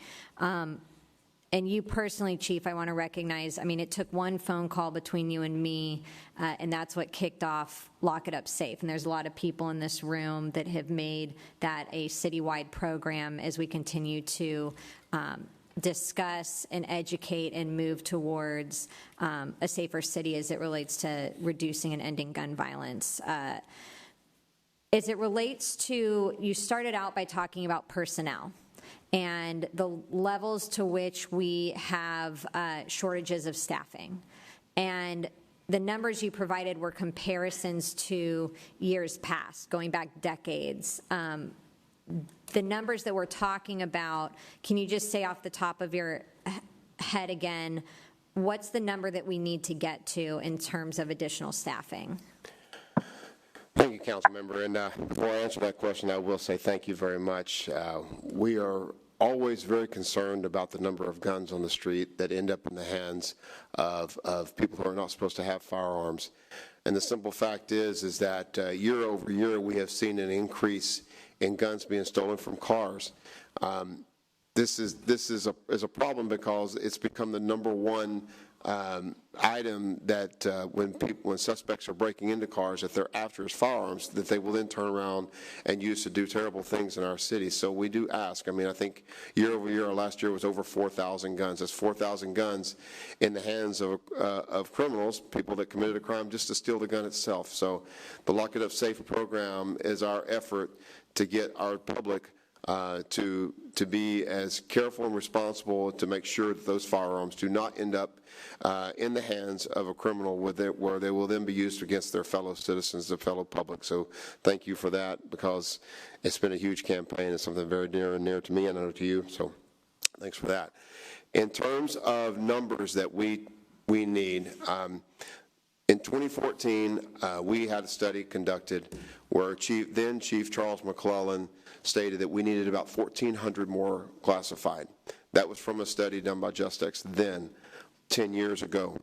And you personally, Chief, I want to recognize, I mean, it took one phone call between you and me, and that's what kicked off Lock It Up Safe. And there's a lot of people in this room that have made that a citywide program as we continue to discuss and educate and move towards a safer city as it relates to reducing and ending gun violence. As it relates to, you started out by talking about personnel and the levels to which we have shortages of staffing. And the numbers you provided were comparisons to years past, going back decades. The numbers that we're talking about, can you just say off the top of your head again, what's the number that we need to get to in terms of additional staffing? Thank you, Council Member. And before I answer that question, I will say thank you very much. We are always very concerned about the number of guns on the street that end up in the hands of people who are not supposed to have firearms. And the simple fact is that year over year we have seen an increase in guns being stolen from cars. This is a problem because it's become the number one item that when suspects are breaking into cars, that they're after is firearms, that they will then turn around and use to do terrible things in our city. So we do ask. I mean, I think year over year, last year was over 4,000 guns. That's 4,000 guns in the hands of criminals, people that committed a crime just to steal the gun itself. So the Lock It Up Safe program is our effort to get our public to be as careful and responsible to make sure that those firearms do not end up in the hands of a criminal where they will then be used against their fellow citizens, the fellow public. So thank you for that, because it's been a huge campaign. It's something very near and near to me and I know to you. So thanks for that. In terms of numbers that we need, in 2014, we had a study conducted where then Chief Charles McClellan stated that we needed about 1,400 more classified. That was from a study done by JustX then, 10 years ago.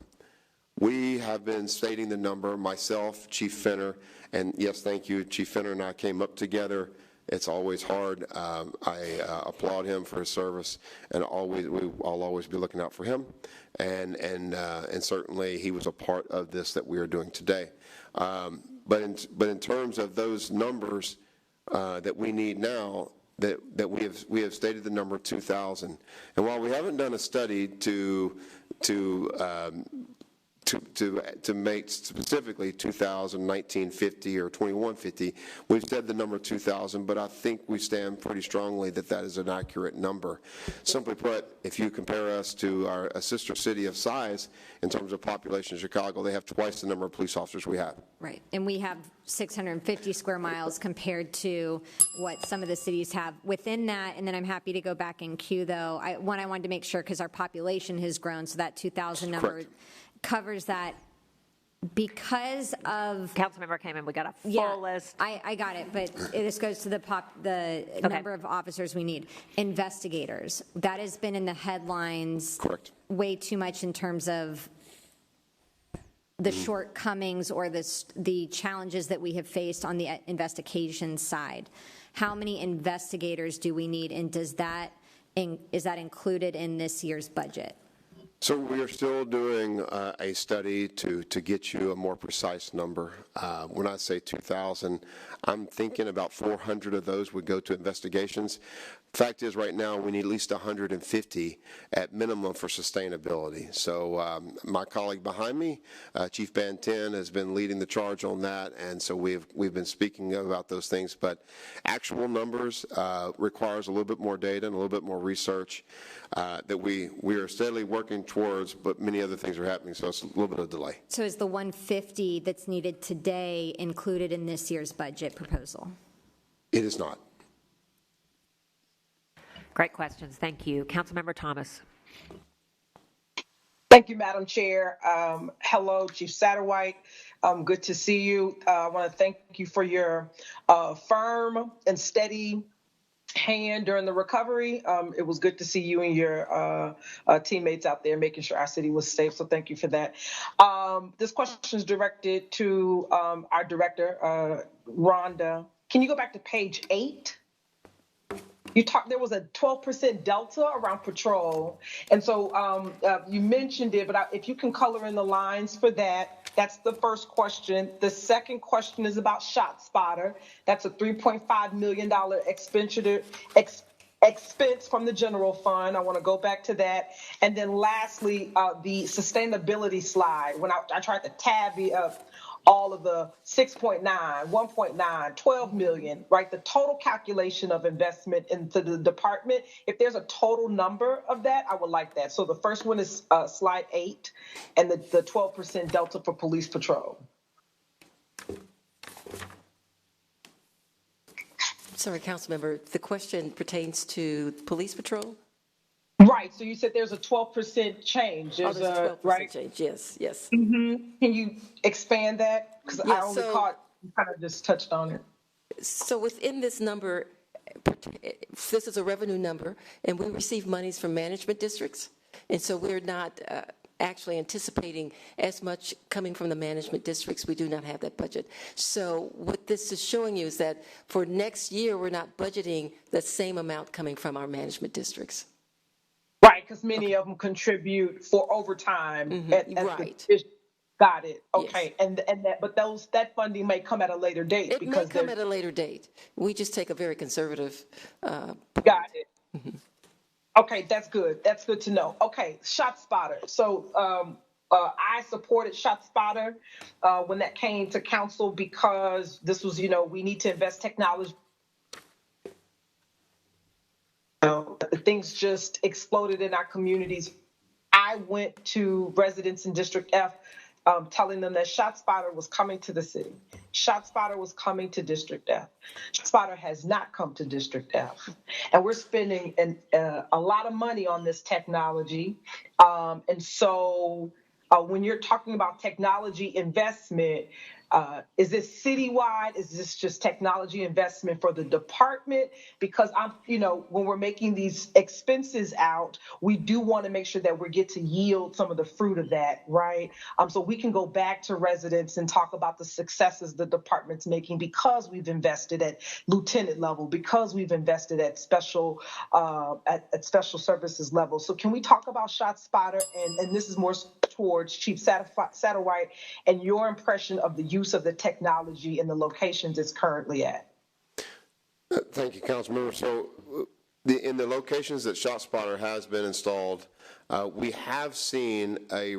We have been stating the number, myself, Chief Finner, and yes, thank you, Chief Finner and I came up together. It's always hard. I applaud him for his service, and I'll always be looking out for him. And certainly he was a part of this that we are doing today. But in terms of those numbers that we need now, that we have stated the number 2,000. And while we haven't done a study to make specifically 2,000, 1950, or 2150, we've said the number 2,000, but I think we stand pretty strongly that that is an accurate number. Simply put, if you compare us to a sister city of size in terms of population, Chicago, they have twice the number of police officers we have. Right, and we have 650 square miles compared to what some of the cities have within that. And then I'm happy to go back in queue, though. I wanted to make sure, because our population has grown, so that 2,000 number Correct. Covers that. Because of Councilmember Kamen, we got a full list. I got it, but this goes to the number of officers we need. Investigators, that has been in the headlines. Correct. Way too much in terms of the shortcomings or the challenges that we have faced on the investigation side. How many investigators do we need, and is that included in this year's budget? So we are still doing a study to get you a more precise number. When I say 2,000, I'm thinking about 400 of those would go to investigations. Fact is, right now, we need at least 150 at minimum for sustainability. So my colleague behind me, Chief Bantin, has been leading the charge on that, and so we've been speaking about those things. But actual numbers requires a little bit more data and a little bit more research that we are steadily working towards, but many other things are happening, so it's a little bit of delay. So is the 150 that's needed today included in this year's budget proposal? It is not. Great questions. Thank you. Councilmember Thomas. Thank you, Madam Chair. Hello, Chief Satterwhite. Good to see you. I want to thank you for your firm and steady hand during the recovery. It was good to see you and your teammates out there making sure our city was safe, so thank you for that. This question is directed to our director, Rhonda. Can you go back to page 8? There was a 12% delta around patrol. And so you mentioned it, but if you can color in the lines for that, that's the first question. The second question is about ShotSpotter. That's a $3.5 million expense from the general fund. I want to go back to that. And then lastly, the sustainability slide. When I tried to tabby up all of the 6.9, 1.9, 12 million, right? The total calculation of investment into the department. If there's a total number of that, I would like that. So the first one is slide 8 and the 12% delta for police patrol. Sorry, Councilmember, the question pertains to police patrol? Right. So you said there's a 12% change. There's a 12% right? change. Yes, yes. Mm-hmm. Can you expand that? Because Yeah, I only caught, you kind of just touched on it. So within this number, this is a revenue number, and we receive monies from management districts. And so we're not actually anticipating as much coming from the management districts. We do not have that budget. So what this is showing you is that for next year, we're not budgeting the same amount coming from our management districts. Right, because many of them contribute for overtime. Right. Got it. Okay, Yes. and that funding may come at a later date. It may come at a later date. We just take a very conservative. Got it. Okay, that's good. That's good to know. Okay, ShotSpotter. So I supported ShotSpotter when that came to council because this was, we need to invest technology. Things just exploded in our communities. I went to residents in District F telling them that ShotSpotter was coming to the city. ShotSpotter was coming to District F. ShotSpotter has not come to District F. And we're spending a lot of money on this technology. And so when you're talking about technology investment, is this citywide? Is this just technology investment for the department? Because when we're making these expenses out, we do want to make sure that we get to yield some of the fruit of that, right? So we can go back to residents and talk about the successes the department's making because we've invested at lieutenant level, because we've invested at special services level. So can we talk about ShotSpotter? And this is more towards Chief Satterwhite and your impression of the use of the technology in the locations it's currently at. Thank you, Councilmember. So in the locations that ShotSpotter has been installed, we have seen a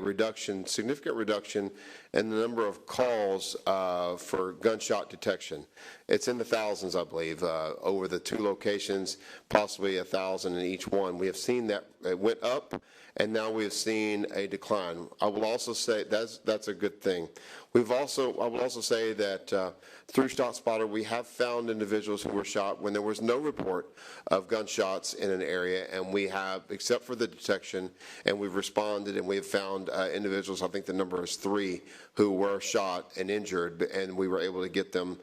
significant reduction in the number of calls for gunshot detection. It's in the thousands, I believe, over the 2 locations, possibly 1,000 in each one. We have seen that it went up, and now we have seen a decline. I will also say that's a good thing. I will also say that through ShotSpotter, we have found individuals who were shot when there was no report of gunshots in an area, and we have, except for the detection, and we've responded, and we have found individuals, I think the number is 3, who were shot and injured, and we were able to get them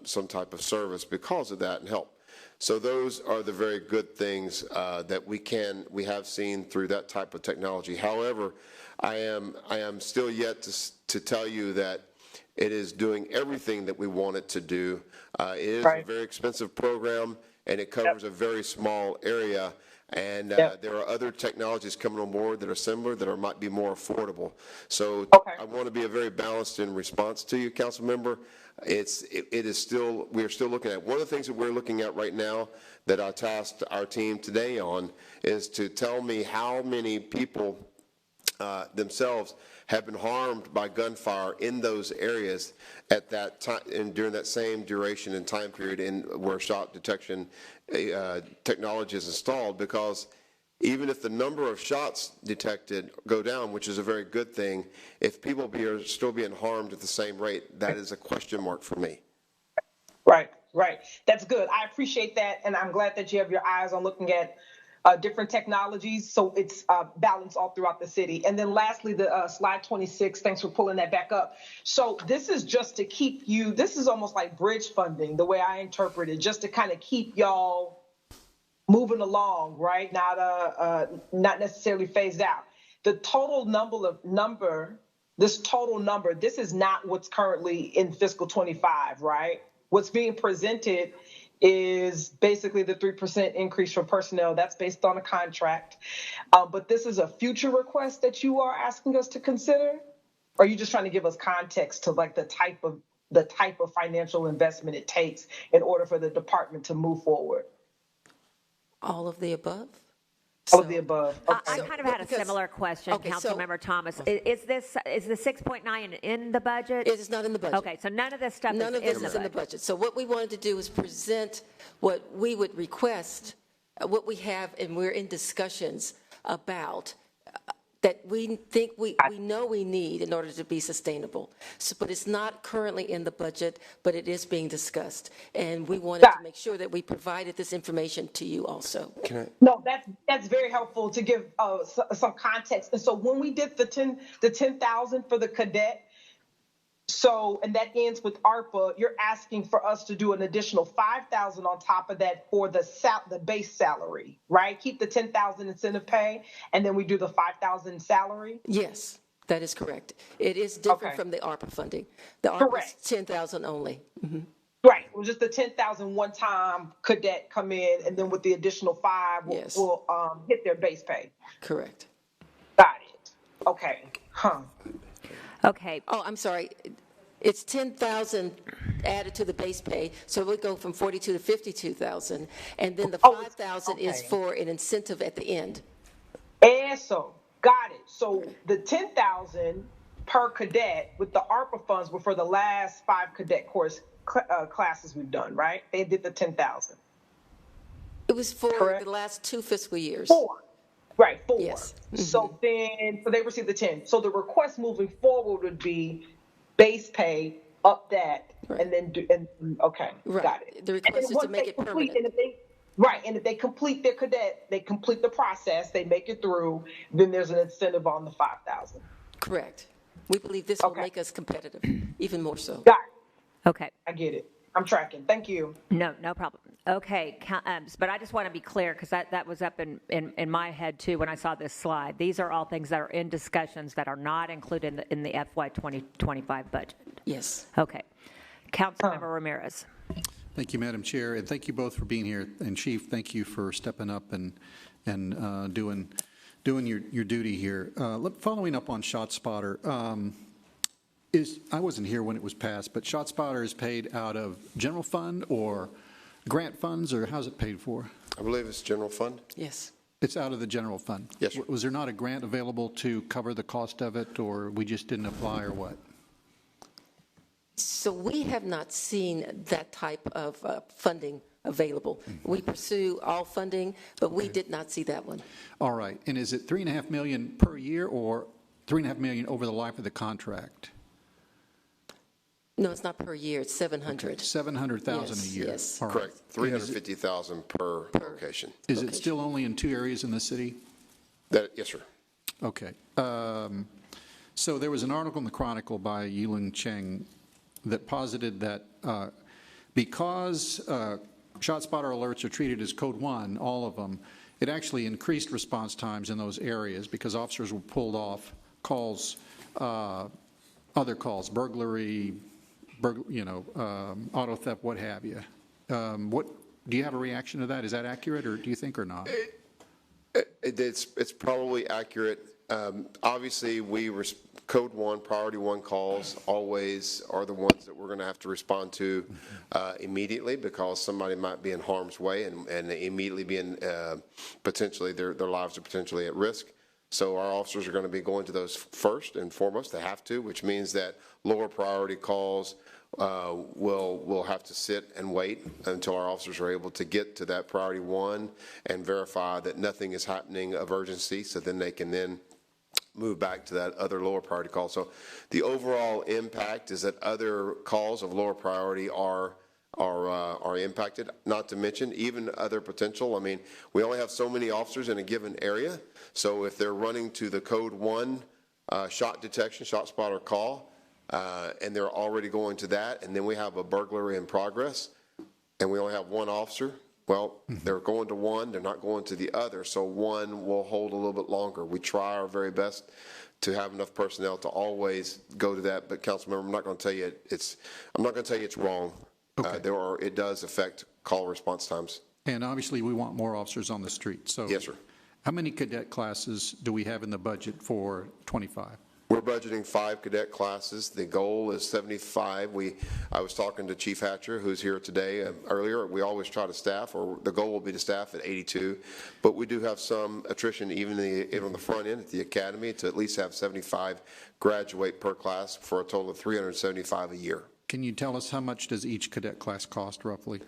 some type of service because of that and help. So those are the very good things that we have seen through that type of technology. However, I am still yet to tell you that it is doing everything that we want it to do. It is a very expensive program, and it covers a very small area. And Yep. there are other technologies coming on board that are similar that might be more affordable. So Okay. I want to be a very balanced in response to you, Council Member. We are still looking at, one of the things that we're looking at right now that I tasked our team today on is to tell me how many people themselves have been harmed by gunfire in those areas at that time and during that same duration and time period where shot detection technology is installed, because even if the number of shots detected go down, which is a very good thing, if people are still being harmed at the same rate, that is a question mark for me. Right, right. That's good. I appreciate that, and I'm glad that you have your eyes on looking at different technologies, so it's balanced all throughout the city. And then lastly, the slide 26, thanks for pulling that back up. So this is just to keep you, this is almost like bridge funding, the way I interpret it, just to kind of keep y'all moving along, right? Not necessarily phased out. The total this is not what's currently in fiscal 25, right? What's being presented is basically the 3% increase for personnel. That's based on a contract. But this is a future request that you are asking us to consider? Or are you just trying to give us context to like the type of financial investment it takes in order for the department to move forward? All of the above? All of the above. I Okay. kind of had a similar question, Councilmember Thomas. Is the 6.9 in the budget? It is not in the budget. Okay, so none of this stuff None of this is in the budget. budget. So what we wanted to do is present what we would request, what we have, and we're in discussions about that we think we know we need in order to be sustainable. So, but it's not currently in the budget, but it is being discussed. And we wanted to make sure that we provided this information to you also. No, that's very helpful to give some context. And so when we did the 10,000 for the cadet, and that ends with ARPA, you're asking for us to do an additional 5,000 on top of that for the base salary, right? Keep the 10,000 incentive pay, and then we do the 5,000 salary? Yes, that is correct. It is different from the ARPA funding. The ARPA is 10,000 only. Mm-hmm. Right. It was just the 10,000 one-time cadet come in, and then with the additional 5, we'll hit their base pay. Correct. Got it. Okay. Okay. Oh, I'm sorry. It's 10,000 added to the base pay, so we go from 42 to 52,000, and then the 5,000 is for an incentive at the end. And so, got it. So the 10,000 per cadet with the ARPA funds were for the last 5 cadet course classes we've done, right? They did the 10,000. It was for the last 2 fiscal years. 4. Right, 4. Yes. Mm-hmm. So they received the 10. So the request moving forward would be base pay, up that, and then okay, right. Got it. The request is to make it permanent. And if they complete their cadet, they complete the process, they make it through, then there's an incentive on the 5,000. Correct. We believe this will make us competitive, even more so. Got it. Okay. I get it. I'm tracking. Thank you. No problem. Okay, but I just want to be clear, because that was up in my head too when I saw this slide. These are all things that are in discussions that are not included in the FY 2025 budget. Yes. Okay. Councilmember Ramirez. Thank you, Madam Chair, and thank you both for being here. And Chief, thank you for stepping up and doing your duty here. Following up on ShotSpotter. I wasn't here when it was passed, but ShotSpotter is paid out of general fund or grant funds, or how's it paid for? I believe it's general fund. Yes. It's out of the general fund? Yes, sir. Was there not a grant available to cover the cost of it, or we just didn't apply, or what? So we have not seen that type of funding available. Mm-hmm. We pursue all funding, but we did not see that one. All right. And is it $3.5 million per year, or $3.5 million over the life of the contract? No, it's not per year. It's 700. Okay. 700,000 a year. Yes. All right. Correct. 350,000 per location. Is it still only in 2 areas in the city? Yes, sir. Okay. So there was an article in the Chronicle by Yiling Cheng that posited that because ShotSpotter alerts are treated as Code 1, all of them, it actually increased response times in those areas because officers were pulled off calls, other calls, burglary, auto theft, what have you. What do you have a reaction to that? Is that accurate, or do you think, or not? It's probably accurate. Obviously, Code 1, Priority 1 calls always are the ones that we're going to have to respond to immediately, because somebody might be in harm's way and immediately being potentially, their lives are potentially at risk. So our officers are going to be going to those first and foremost. They have to, which means that lower priority calls will have to sit and wait until our officers are able to get to that priority 1 and verify that nothing is happening of urgency, so then they can then move back to that other lower priority call. So the overall impact is that other calls of lower priority are impacted, not to mention even other potential. I mean, we only have so many officers in a given area, so if they're running to the Code 1 shot detection, shot spotter call, and they're already going to that, and then we have a burglary in progress, and we only have one officer, well, they're going to one, they're not going to the other, so one will hold a little bit longer. We try our very best to have enough personnel to always go to that, but Councilmember, I'm not going to tell you it's wrong. Okay. It does affect call response times. And obviously, we want more officers on the street. So yes, sir. How many cadet classes do we have in the budget for 25? We're budgeting 5 cadet classes. The goal is 75. I was talking to Chief Hatcher, who's here today, earlier. We always try to staff, or the goal will be to staff at 82. But we do have some attrition even on the front end at the academy to at least have 75 graduate per class for a total of 375 a year. Can you tell us how much does each cadet class cost roughly?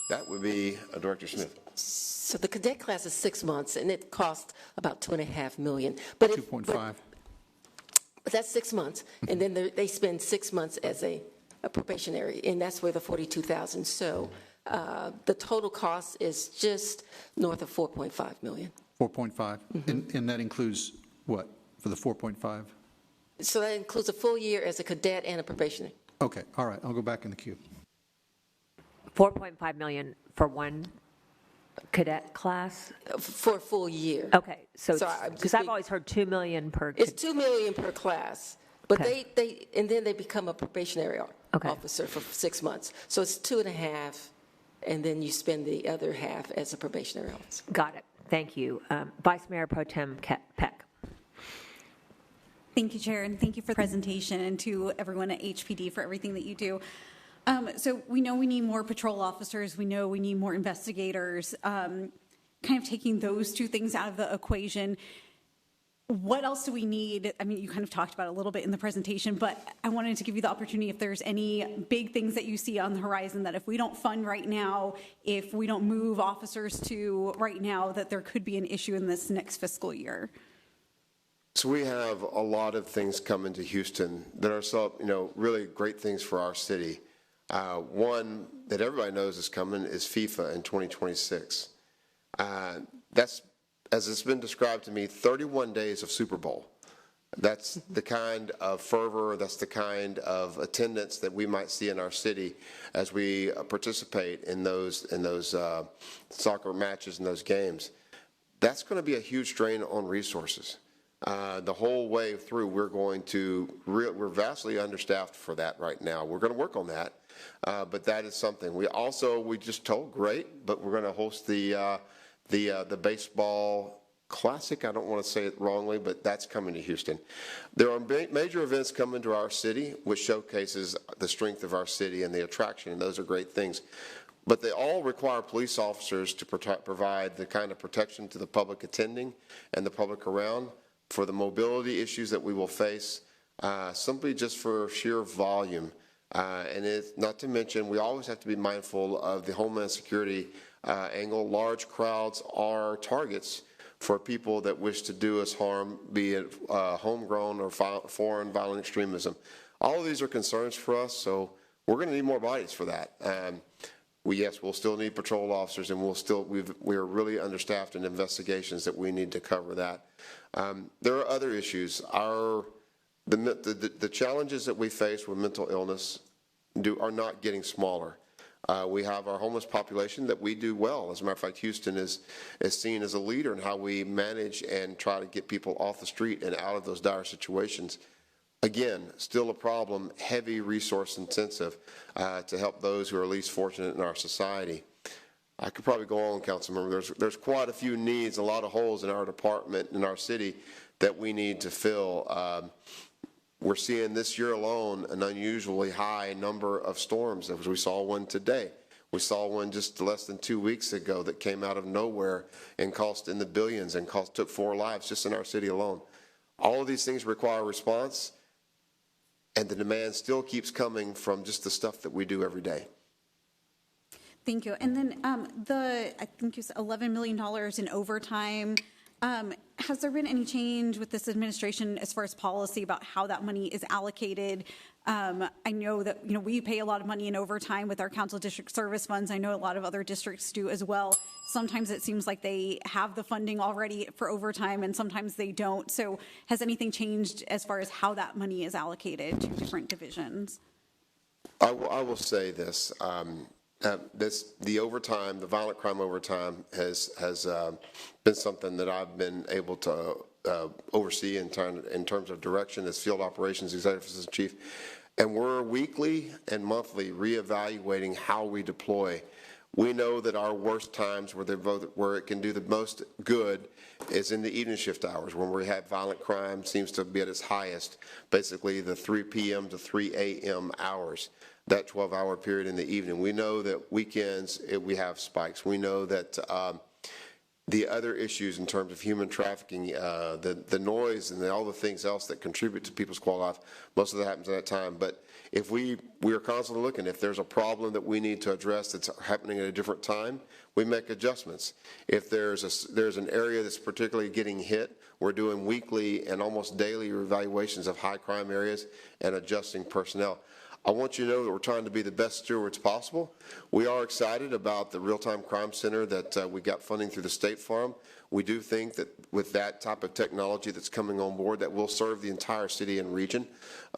That would be Director Smith. So the cadet class is 6 months, and it costs about $2.5 million. But 2.5. But that's 6 months, and then they spend 6 months as a probationary, and that's where the $42,000. So the total cost is just north of $4.5 million. 4.5, and that includes what for the 4.5? So that includes a full year as a cadet and a probationary. Okay, all right, I'll go back in the queue. 4.5 million for one cadet class? For a full year. Okay, so because I've always heard 2 million per. It's $2 million per class, but Okay. and then they become a probationary officer for 6 months. So it's 2.5, and then you spend the other half as a probationary officer. Got it. Thank you. Vice Mayor Pro Tem Peck. Thank you, Chair, and thank you for the presentation, and to everyone at HPD for everything that you do. So we know we need more patrol officers. We know we need more investigators. Kind of taking those two things out of the equation, what else do we need? I mean, you kind of talked about it a little bit in the presentation, but I wanted to give you the opportunity if there's any big things that you see on the horizon that if we don't fund right now, if we don't move officers to right now, that there could be an issue in this next fiscal year. So we have a lot of things coming to Houston that are really great things for our city. One that everybody knows is coming is FIFA in 2026. That's, as it's been described to me, 31 days of Super Bowl. That's the kind of fervor, that's the kind of attendance that we might see in our city as we participate in those soccer matches and those games. That's going to be a huge drain on resources. The whole way through, we're vastly understaffed for that right now. We're going to work on that, but that is something. We just told, great, but we're going to host the baseball classic. I don't want to say it wrongly, but that's coming to Houston. There are major events coming to our city, which showcases the strength of our city and the attraction, and those are great things. But they all require police officers to provide the kind of protection to the public attending and the public around for the mobility issues that we will face, simply just for sheer volume. And it's not to mention, we always have to be mindful of the Homeland Security angle. Large crowds are targets for people that wish to do us harm, be it homegrown or foreign violent extremism. All of these are concerns for us, so we're going to need more bodies for that. We'll still need patrol officers, and we are really understaffed in investigations that we need to cover that. There are other issues. The challenges that we face with mental illness are not getting smaller. We have our homeless population that we do well. As a matter of fact, Houston is seen as a leader in how we manage and try to get people off the street and out of those dire situations. Again, still a problem, heavy resource intensive to help those who are least fortunate in our society. I could probably go on, Councilmember. There's quite a few needs, a lot of holes in our department, in our city, that we need to fill. We're seeing this year alone an unusually high number of storms. As we saw one today. We saw one just less than 2 weeks ago that came out of nowhere and cost in the billions and took 4 lives just in our city alone. All of these things require a response, and the demand still keeps coming from just the stuff that we do every day. Thank you. And then I think you said $11 million in overtime. Has there been any change with this administration as far as policy about how that money is allocated? I know that, we pay a lot of money in overtime with our council district service funds. I know a lot of other districts do as well. Sometimes it seems like they have the funding already for overtime and sometimes they don't. So has anything changed as far as how that money is allocated to different divisions? I will say this. The overtime, the violent crime overtime has been something that I've been able to oversee in terms of direction as field operations executive assistant chief. And we're weekly and monthly reevaluating how we deploy. We know that our worst times where it can do the most good is in the evening shift hours when we have violent crime seems to be at its highest, basically the 3 p.m. to 3 a.m. hours. That 12-hour period in the evening. We know that weekends we have spikes. We know that the other issues in terms of human trafficking, the noise and all the things else that contribute to people's quality of life, most of that happens at that time. But if we are constantly looking, if there's a problem that we need to address that's happening at a different time, we make adjustments. If there's an area that's particularly getting hit, we're doing weekly and almost daily evaluations of high crime areas and adjusting personnel. I want you to know that we're trying to be the best stewards possible. We are excited about the Real-Time Crime Center that we got funding through the State Farm. We do think that with that type of technology that's coming on board that will serve the entire city and region,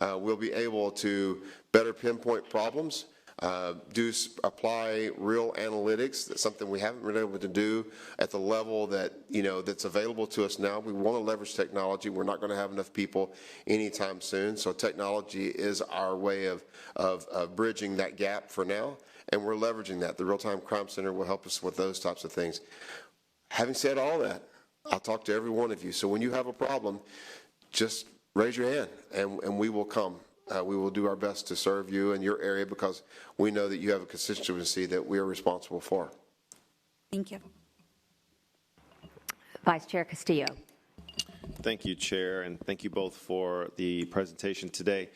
we'll be able to better pinpoint problems, apply real analytics. That's something we haven't been able to do at the level that, that's available to us now. We want to leverage technology. We're not going to have enough people anytime soon. So technology is our way of bridging that gap for now, and we're leveraging that. The Real-Time Crime Center will help us with those types of things. Having said all that, I'll talk to every one of you. So when you have a problem, just raise your hand, and we will come. We will do our best to serve you in your area because we know that you have a constituency that we are responsible for. Thank you. Vice Chair Castillo. Thank you, Chair, and thank you both for the presentation today.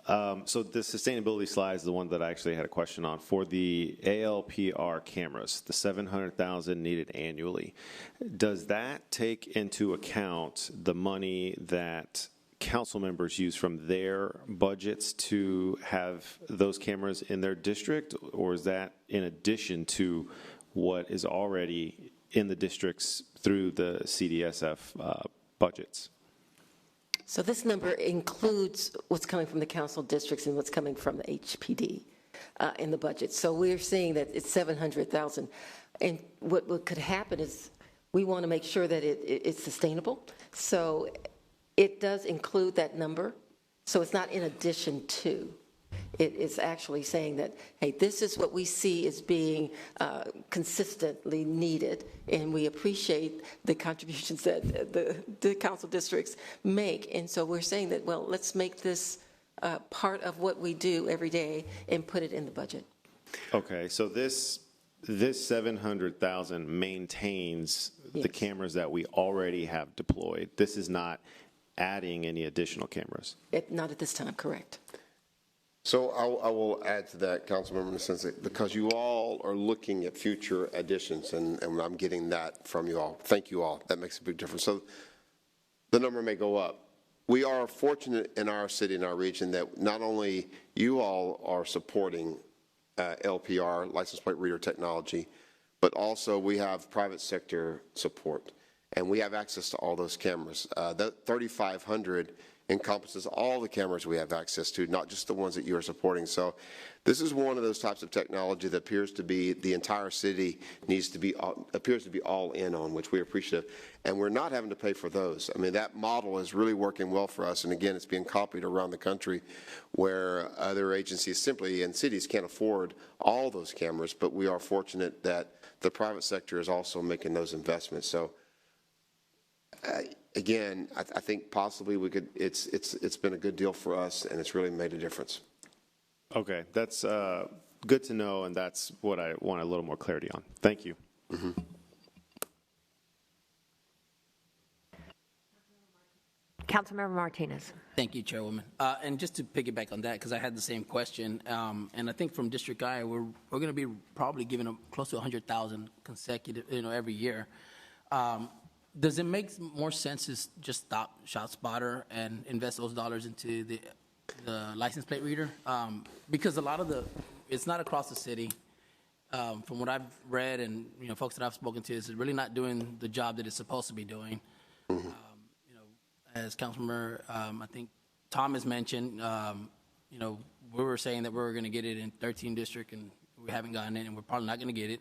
So the sustainability slide is the one that I actually had a question on. For the ALPR cameras, the $700,000 needed annually, does that take into account the money that council members use from their budgets to have those cameras in their district, or is that in addition to what is already in the districts through the CDSF budgets? So this number includes what's coming from the council districts and what's coming from the HPD in the budget. So we're seeing that it's $700,000. And what could happen is we want to make sure that it's sustainable. So it does include that number, so it's not in addition to. It is actually saying that, hey, this is what we see as being consistently needed, and we appreciate the contributions that the council districts make. And so we're saying that, well, let's make this part of what we do every day and put it in the budget. Okay, so this $700,000 maintains the cameras that we already have deployed. This is not adding any additional cameras. Not at this time, correct. So I will add to that, Councilmember, in the sense that because you all are looking at future additions, and I'm getting that from you all. Thank you all. That makes a big difference. So the number may go up. We are fortunate in our city and our region that not only you all are supporting LPR, license plate reader technology, but also we have private sector support. And we have access to all those cameras. That 3,500 encompasses all the cameras we have access to, not just the ones that you are supporting. So this is one of those types of technology that appears to be the entire city appears to be all in on, which we appreciate. And we're not having to pay for those. I mean, that model is really working well for us. And again, it's being copied around the country where other agencies simply and cities can't afford all those cameras, but we are fortunate that the private sector is also making those investments. So again, I think possibly we could. It's been a good deal for us, and it's really made a difference. Okay, that's good to know, and that's what I want a little more clarity on. Thank you. Mm-hmm. Councilmember Martinez. Thank you, Chairwoman. And just to piggyback on that, because I had the same question, and I think from District I, we're going to be probably giving them close to 100,000 consecutive, every year. Does it make more sense to just stop ShotSpotter and invest those dollars into the license plate reader? Because a lot of it's not across the city. From what I've read and folks that I've spoken to, it's really not doing the job that it's supposed to be doing. Mm-hmm. As Councilmember, I think Thomas mentioned, we were saying that we were going to get it in 13 district, and we haven't gotten it, and we're probably not going to get it.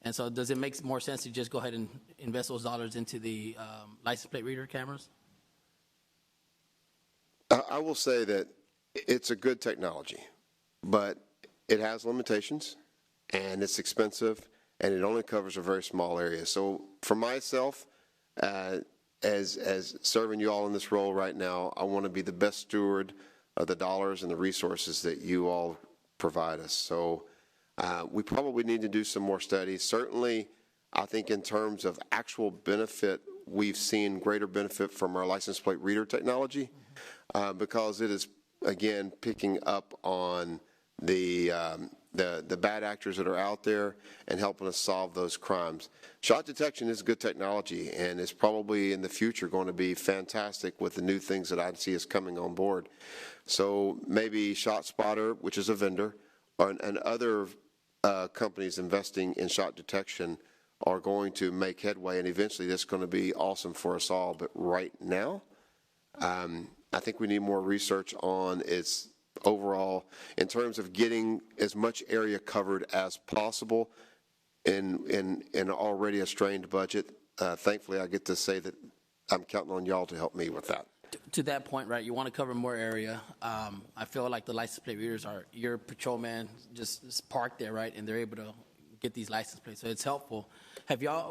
And so, does it make more sense to just go ahead and invest those dollars into the license plate reader cameras? I will say that it's a good technology, but it has limitations, and it's expensive, and it only covers a very small area. So, for myself, as serving you all in this role right now, I want to be the best steward of the dollars and the resources that you all provide us. So we probably need to do some more studies. Certainly, I think in terms of actual benefit, we've seen greater benefit from our license plate reader technology because it is, again, picking up on the bad actors that are out there and helping us solve those crimes. Shot detection is good technology, and it's probably in the future going to be fantastic with the new things that I see is coming on board. So maybe ShotSpotter, which is a vendor, and other companies investing in shot detection are going to make headway, and eventually that's going to be awesome for us all. But right now, I think we need more research on its overall, in terms of getting as much area covered as possible in already a strained budget. Thankfully, I get to say that I'm counting on y'all to help me with that. To that point, right, you want to cover more area. I feel like the license plate readers are your patrolman just parked there, right, and they're able to get these license plates, so it's helpful.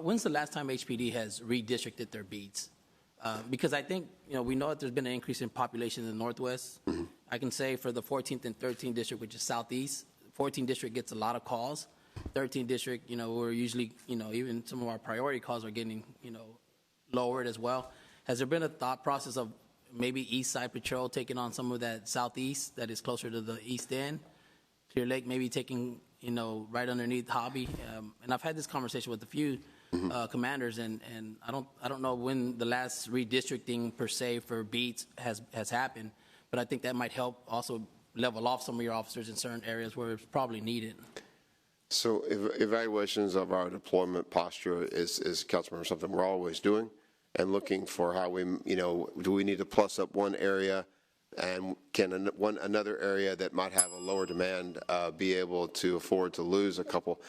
When's the last time HPD has redistricted their beats? Because I think, we know that there's been an increase in population in the Northwest. Mm-hmm. I can say for the 14th and 13th district, which is Southeast, 14th district gets a lot of calls. 13th district, we're usually, even some of our priority calls are getting, lowered as well. Has there been a thought process of maybe East Side Patrol taking on some of that Southeast that is closer to the East End? Clear Lake maybe taking, right underneath Hobby? And I've had this conversation with a few commanders, and I don't know when the last redistricting per se for beats has happened, but I think that might help also level off some of your officers in certain areas where it's probably needed. So evaluations of our deployment posture is Councilmember, something we're always doing and looking for how we, do we need to plus up one area, and can another area that might have a lower demand be able to afford to lose a couple.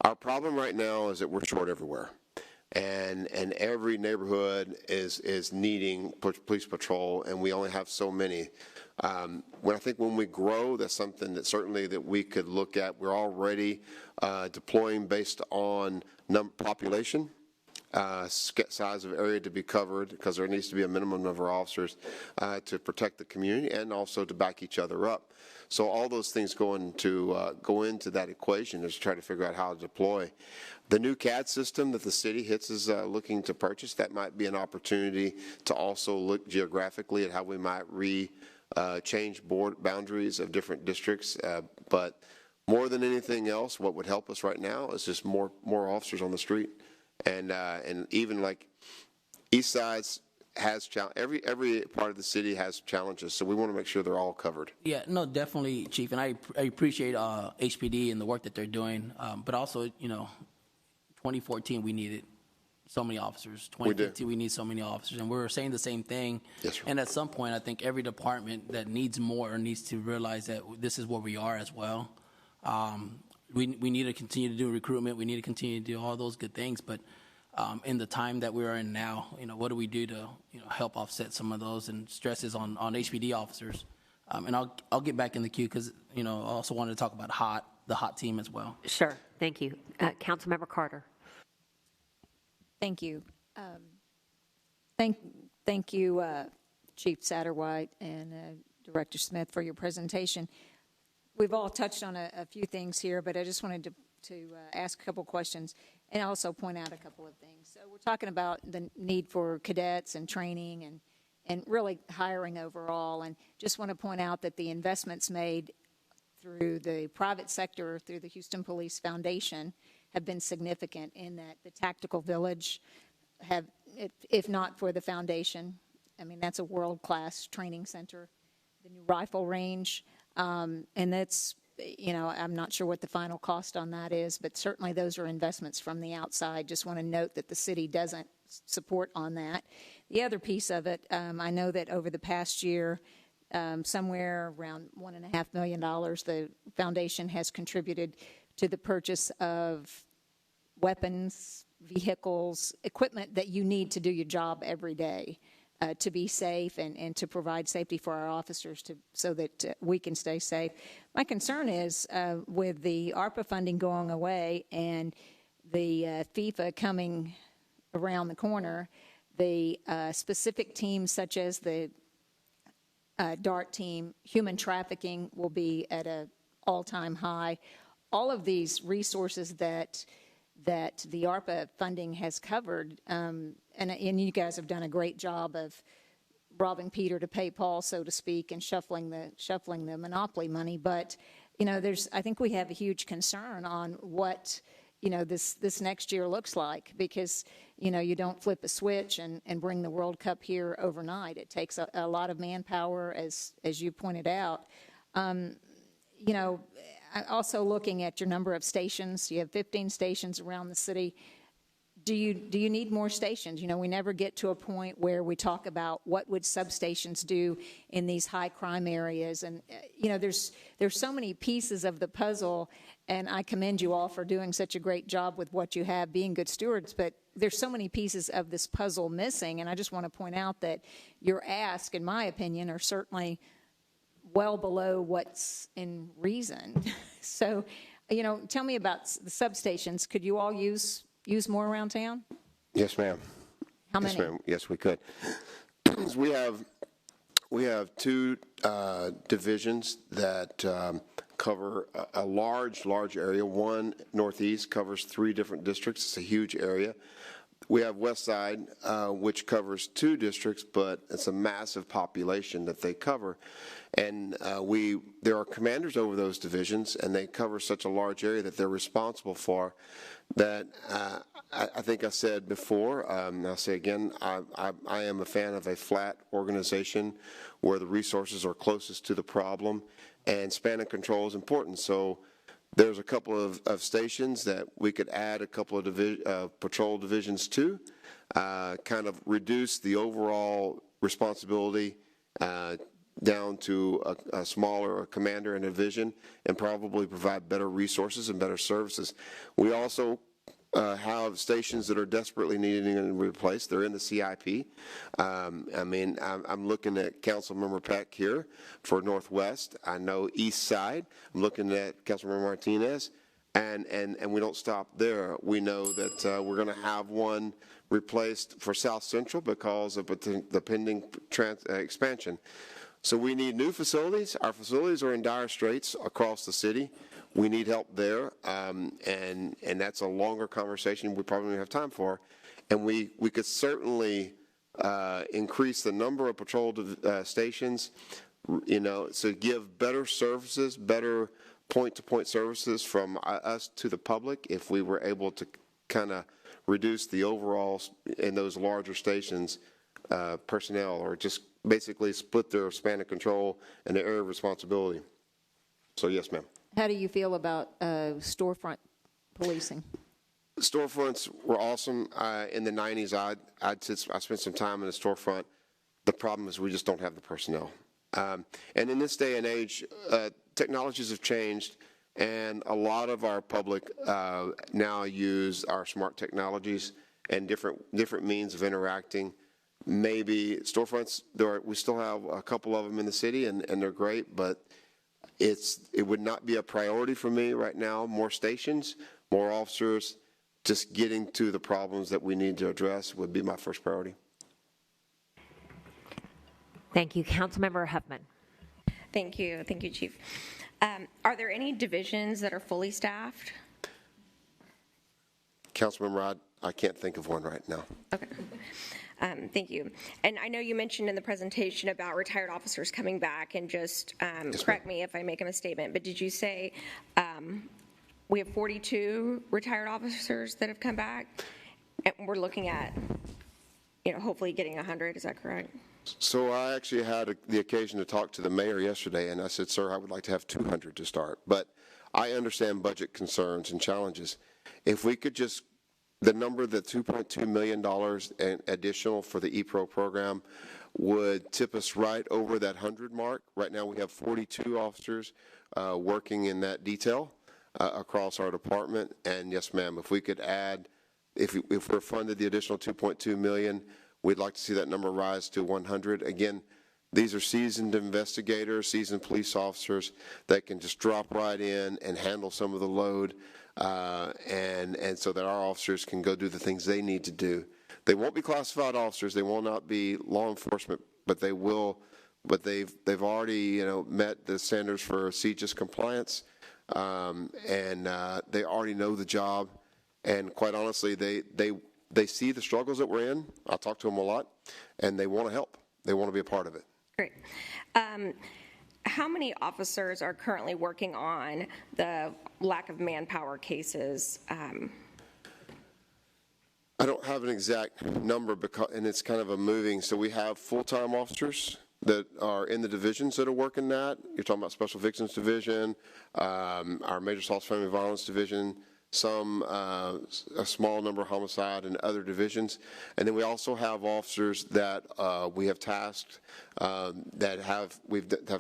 Our problem right now is that we're short everywhere, and every neighborhood is needing police patrol, and we only have so many. When we grow, that's something that certainly that we could look at. We're already deploying based on population, size of area to be covered, because there needs to be a minimum number of officers to protect the community and also to back each other up. So all those things go into that equation is to try to figure out how to deploy. The new CAD system that the city is looking to purchase, that might be an opportunity to also look geographically at how we might change boundaries of different districts. But more than anything else, what would help us right now is just more officers on the street. And even like East Side's has every part of the city has challenges, so we want to make sure they're all covered. Yeah, no, definitely, Chief, and I appreciate HPD and the work that they're doing, but also, 2014 we needed so many officers. 2015 we need so many officers, and we're saying the same thing. Yes, sir. And at some point, I think every department that needs more needs to realize that this is where we are as well. We need to continue to do recruitment. We need to continue to do all those good things, but in the time that we're in now, what do we do to help offset some of those and stresses on HPD officers? And I'll get back in the queue because I also wanted to talk about the hot team as well. Sure. Thank you. Councilmember Carter. Thank you. Thank you, Chief Satterwhite and Director Smith, for your presentation. We've all touched on a few things here, but I just wanted to ask a couple questions and also point out a couple of things. So we're talking about the need for cadets and training and really hiring overall, and just want to point out that the investments made through the private sector, through the Houston Police Foundation, have been significant in that the tactical village have, if not for the foundation, I mean, that's a world-class training center, the new rifle range, and that's, you know, I'm not sure what the final cost on that is, but certainly those are investments from the outside. Just want to note that the city doesn't support on that. The other piece of it, I know that over the past year, somewhere around $1.5 million, the foundation has contributed to the purchase of weapons, vehicles, equipment that you need to do your job every day, to be safe and to provide safety for our officers so that we can stay safe. My concern is with the ARPA funding going away and the FIFA coming around the corner, the specific teams such as the DART team, human trafficking will be at an all-time high. All of these resources that the ARPA funding has covered, and you guys have done a great job of robbing Peter to pay Paul, so to speak, and shuffling the monopoly money. But you know, I think we have a huge concern on what, you know, this next year looks like, because you know, you don't flip a switch and bring the World Cup here overnight. It takes a lot of manpower, as you pointed out. You know, also looking at your number of stations, you have 15 stations around the city. Do you need more stations? You know, we never get to a point where we talk about what would substations do in these high crime areas. And you know, there's so many pieces of the puzzle, and I commend you all for doing such a great job with what you have, being good stewards, but there's so many pieces of this puzzle missing, and I just want to point out that your ask, in my opinion, are certainly well below what's in reason. So, you know, tell me about the substations. Could you all use more around town? Yes, ma'am. How many? Yes, ma'am. Yes, we could. We have two divisions that cover a large area. One, Northeast, covers 3 different districts. It's a huge area. We have West Side, which covers 2 districts, but it's a massive population that they cover. And there are commanders over those divisions, and they cover such a large area that they're responsible for that. I think I said before, I'll say again, I am a fan of a flat organization where the resources are closest to the problem, and span of control is important. So there's a couple of stations that we could add a couple of patrol divisions to, kind of reduce the overall responsibility down to a smaller commander and a division, and probably provide better resources and better services. We also have stations that are desperately needing to be replaced. They're in the CIP. I mean, I'm looking at Councilmember Peck here for Northwest. I know East Side. I'm looking at Councilmember Martinez, and we don't stop there. We know that we're going to have one replaced for South Central because of the pending expansion. So we need new facilities. Our facilities are in dire straits across the city. We need help there, and that's a longer conversation we probably don't have time for. And we could certainly increase the number of patrol stations, you know, to give better services, better point-to-point services from us to the public if we were able to kind of reduce the overall, in those larger stations, personnel, or just basically split their span of control and their area of responsibility. So yes, ma'am. How do you feel about storefront policing? Storefronts were awesome in the 90s. I spent some time in a storefront. The problem is we just don't have the personnel. And in this day and age, technologies have changed, and a lot of our public now use our smart technologies and different means of interacting. Maybe storefronts, we still have a couple of them in the city, and they're great, but it would not be a priority for me right now, more stations, more officers, just getting to the problems that we need to address would be my first priority. Thank you. Councilmember Huffman. Thank you, Chief. Are there any divisions that are fully staffed? Councilmember, I can't think of one right now. Okay. Thank you. And I know you mentioned in the presentation about retired officers coming back, and just correct me if I make a misstatement, but did you say we have 42 retired officers that have come back, and we're looking at, hopefully getting 100? Is that correct? So I actually had the occasion to talk to the mayor yesterday, and I said, sir, I would like to have 200 to start. But I understand budget concerns and challenges. If we could just, the number, the $2.2 million additional for the ePro program would tip us right over that 100 mark. Right now we have 42 officers working in that detail across our department. And yes, ma'am, if we could add, if we're funded the additional $2.2 million, we'd like to see that number rise to 100. Again, these are seasoned investigators, seasoned police officers that can just drop right in and handle some of the load, and so that our officers can go do the things they need to do. They won't be classified officers. They will not be law enforcement, but they will. But they've already met the standards for CJIS compliance, and they already know the job. And quite honestly, they see the struggles that we're in. I talk to them a lot, and they want to help. They want to be a part of it. Great. How many officers are currently working on the lack of manpower cases? I don't have an exact number, and it's kind of a moving. So we have full-time officers that are in the divisions that are working that. You're talking about Special Victims Division, our Major Assaults Family Violence Division, a small number of homicide and other divisions. And then we also have officers that we have tasked that have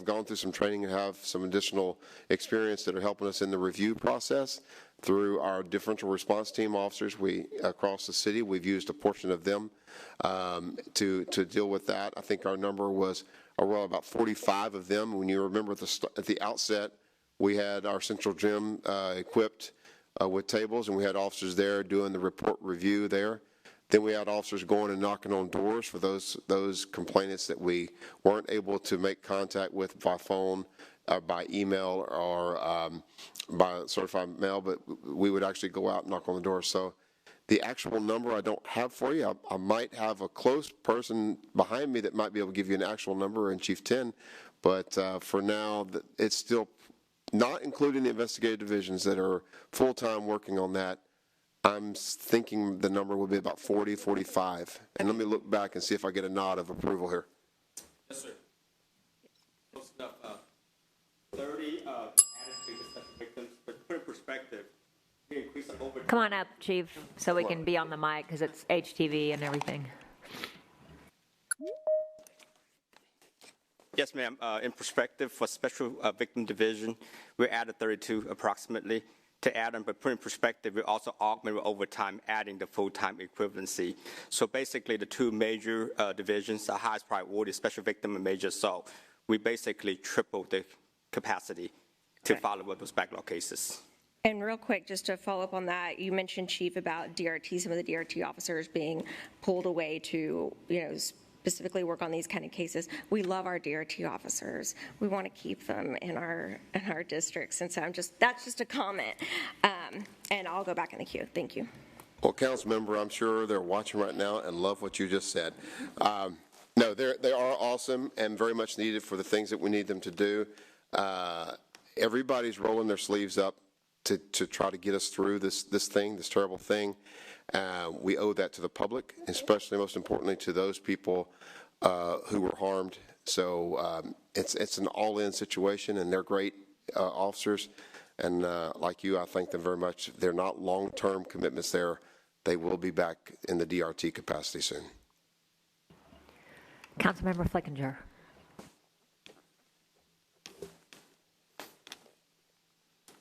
gone through some training and have some additional experience that are helping us in the review process through our differential response team officers. Across the city, we've used a portion of them to deal with that. I think our number was about 45 of them. When you remember at the outset, we had our central gym equipped with tables, and we had officers there doing the report review there. Then we had officers going and knocking on doors for those complainants that we weren't able to make contact with by phone, by email, or by certified mail, but we would actually go out and knock on the door. So the actual number I don't have for you. I might have a close person behind me that might be able to give you an actual number in Chief 10, but for now, it's still not including the investigative divisions that are full-time working on that. I'm thinking the number will be about 40, 45. And let me look back and see if I get a nod of approval here. Yes, sir. Close enough. 30 added to the special victims, but put in perspective, we increased over. Come on up, Chief, so we can be on the mic because it's HTV and everything. Yes, ma'am. In perspective, for Special Victim Division, we added 32 approximately to add them, but put in perspective, we also augmented over time, adding the full-time equivalency. So basically, the two major divisions, the highest priority, Special Victim and Major Assault, we basically tripled the capacity to follow up those backlog cases. And real quick, just to follow up on that, you mentioned, Chief, about DRT, some of the DRT officers being pulled away to, specifically work on these kind of cases. We love our DRT officers. We want to keep them in our districts, and so that's just a comment. And I'll go back in the queue. Thank you. Well, council member, I'm sure they're watching right now and love what you just said. No, they are awesome and very much needed for the things that we need them to do. Everybody's rolling their sleeves up to try to get us through this terrible thing. We owe that to the public, especially, most importantly, to those people who were harmed. So it's an all-in situation, and they're great officers. And like you, I thank them very much. They're not long-term commitments there. They will be back in the DRT capacity soon. Councilmember Flickinger.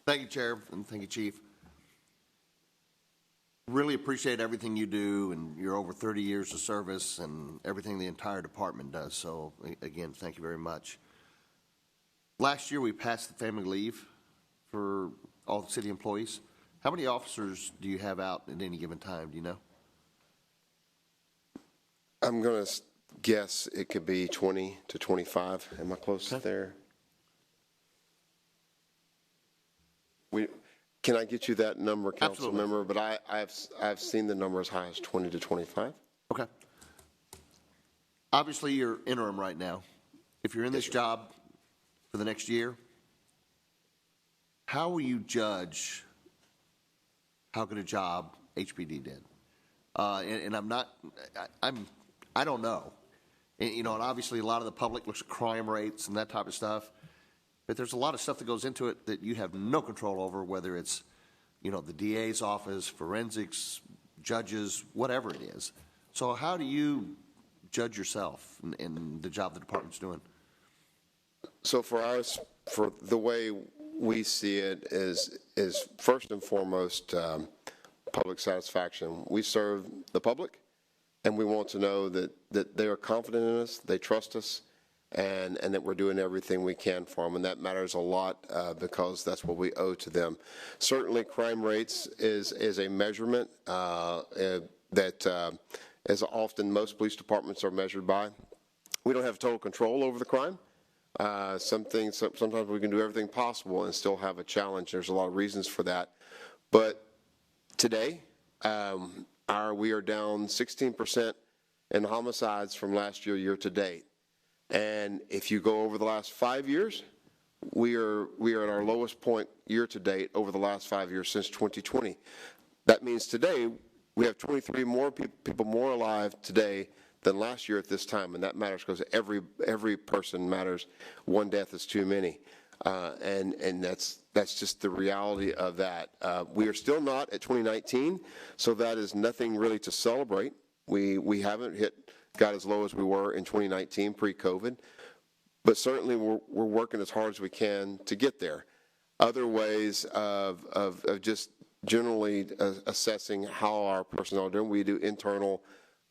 Thank you, Chair, and thank you, Chief. Really appreciate everything you do, and your over 30 years of service and everything the entire department does. So, again, thank you very much. Last year, we passed the family leave for all the city employees. How many officers do you have out at any given time? Do you know? I'm going to guess it could be 20 to 25. Am I close there? Can I get you that number, council member? But I've seen the number as high as 20 to 25. Okay. Obviously, you're interim right now. If you're in this job for the next year, how will you judge how good a job HPD did? And I don't know. And, you know, and obviously a lot of the public looks at crime rates and that type of stuff. But there's a lot of stuff that goes into it that you have no control over, whether it's, you know, the DA's office, forensics, judges, whatever it is. So how do you judge yourself in the job the department's doing? So for us, for the way we see it is first and foremost public satisfaction. We serve the public, and we want to know that they are confident in us, they trust us, and that we're doing everything we can for them, and that matters a lot because that's what we owe to them. Certainly, crime rates is a measurement that is often most police departments are measured by. We don't have total control over the crime. Sometimes we can do everything possible and still have a challenge. There's a lot of reasons for that, but today we are down 16% in homicides from last year to date. And if you go over the last 5 years, we are at our lowest point year to date over the last 5 years since 2020. That means today we have 23 more people more alive today than last year at this time, and that matters because every person matters. One death is too many, and that's just the reality of that. We are still not at 2019, so that is nothing really to celebrate. We haven't got as low as we were in 2019 pre-COVID, but certainly we're working as hard as we can to get there. Other ways of just generally assessing how our personnel are doing, we do internal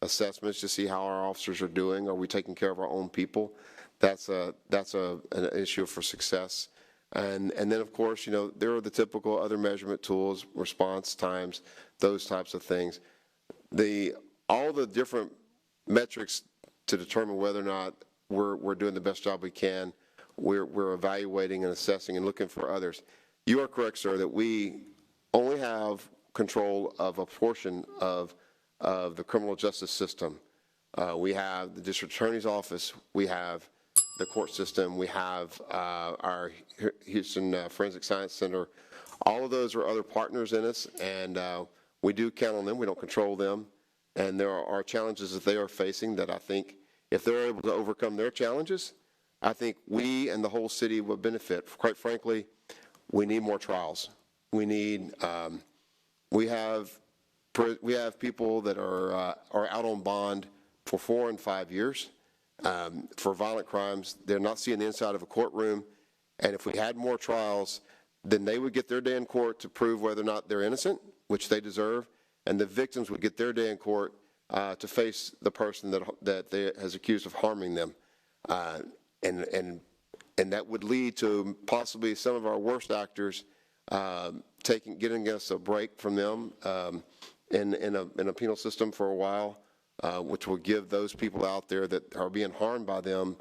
assessments to see how our officers are doing. Are we taking care of our own people? That's an issue for success. And then of course, you know, there are the typical other measurement tools, response times, those types of things. All the different metrics to determine whether or not we're doing the best job we can. We're evaluating and assessing and looking for others. You are correct, sir, that we only have control of a portion of the criminal justice system. We have the district attorney's office, we have the court system, we have our Houston Forensic Science Center. All of those are other partners in us, and we do count on them. We don't control them. And there are challenges that they are facing that I think if they're able to overcome their challenges, I think we and the whole city will benefit. Quite frankly, we need more trials. We need, we have people that are out on bond for 4 and 5 years for violent crimes. They're not seeing the inside of a courtroom. And if we had more trials, then they would get their day in court to prove whether or not they're innocent, which they deserve. And the victims would get their day in court to face the person that they has accused of harming them. And that would lead to possibly some of our worst actors getting us a break from them in a penal system for a while, which will give those people out there that are being harmed by them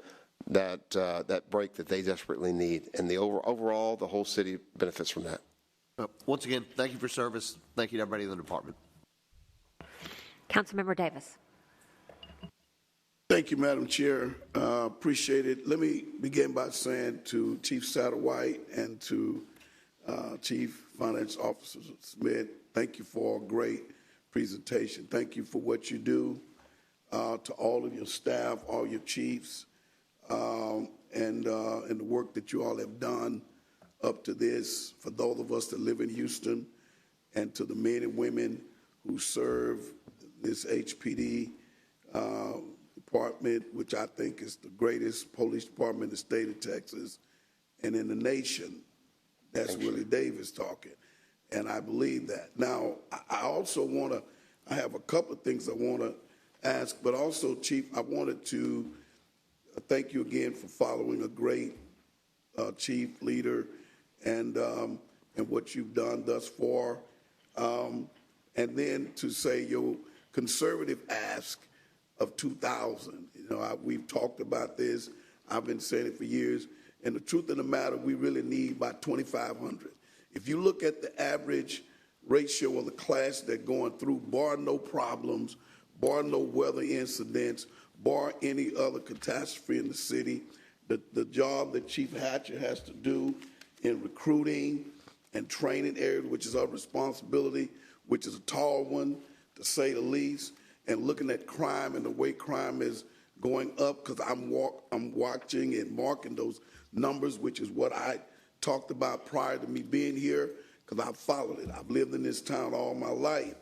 that break that they desperately need. And overall, the whole city benefits from that. Once again, thank you for service. Thank you to everybody in the department. Councilmember Davis. Thank you, Madam Chair. Appreciate it. Let me begin by saying to Chief Satterwhite and to Chief Finance Officer Smith, thank you for a great presentation. Thank you for what you do, to all of your staff, all your chiefs, and the work that you all have done up to this, for those of us that live in Houston, and to the men and women who serve this HPD department, which I think is the greatest police department in the state of Texas and in the nation. That's Willie Davis talking, and I believe that. Now, I also want to, I have a couple of things I want to ask, but also, Chief, I wanted to thank you again for following a great chief leader and what you've done thus far. And then to say your conservative ask of 2,000. We've talked about this. I've been saying it for years. And the truth of the matter, we really need about 2,500. If you look at the average ratio of the class that going through, bar no problems, bar no weather incidents, bar any other catastrophe in the city, the job that Chief Hatcher has to do in recruiting and training areas, which is our responsibility, which is a tall one, to say the least, and looking at crime and the way crime is going up, because I'm watching and marking those numbers, which is what I talked about prior to me being here, because I've followed it. I've lived in this town all my life,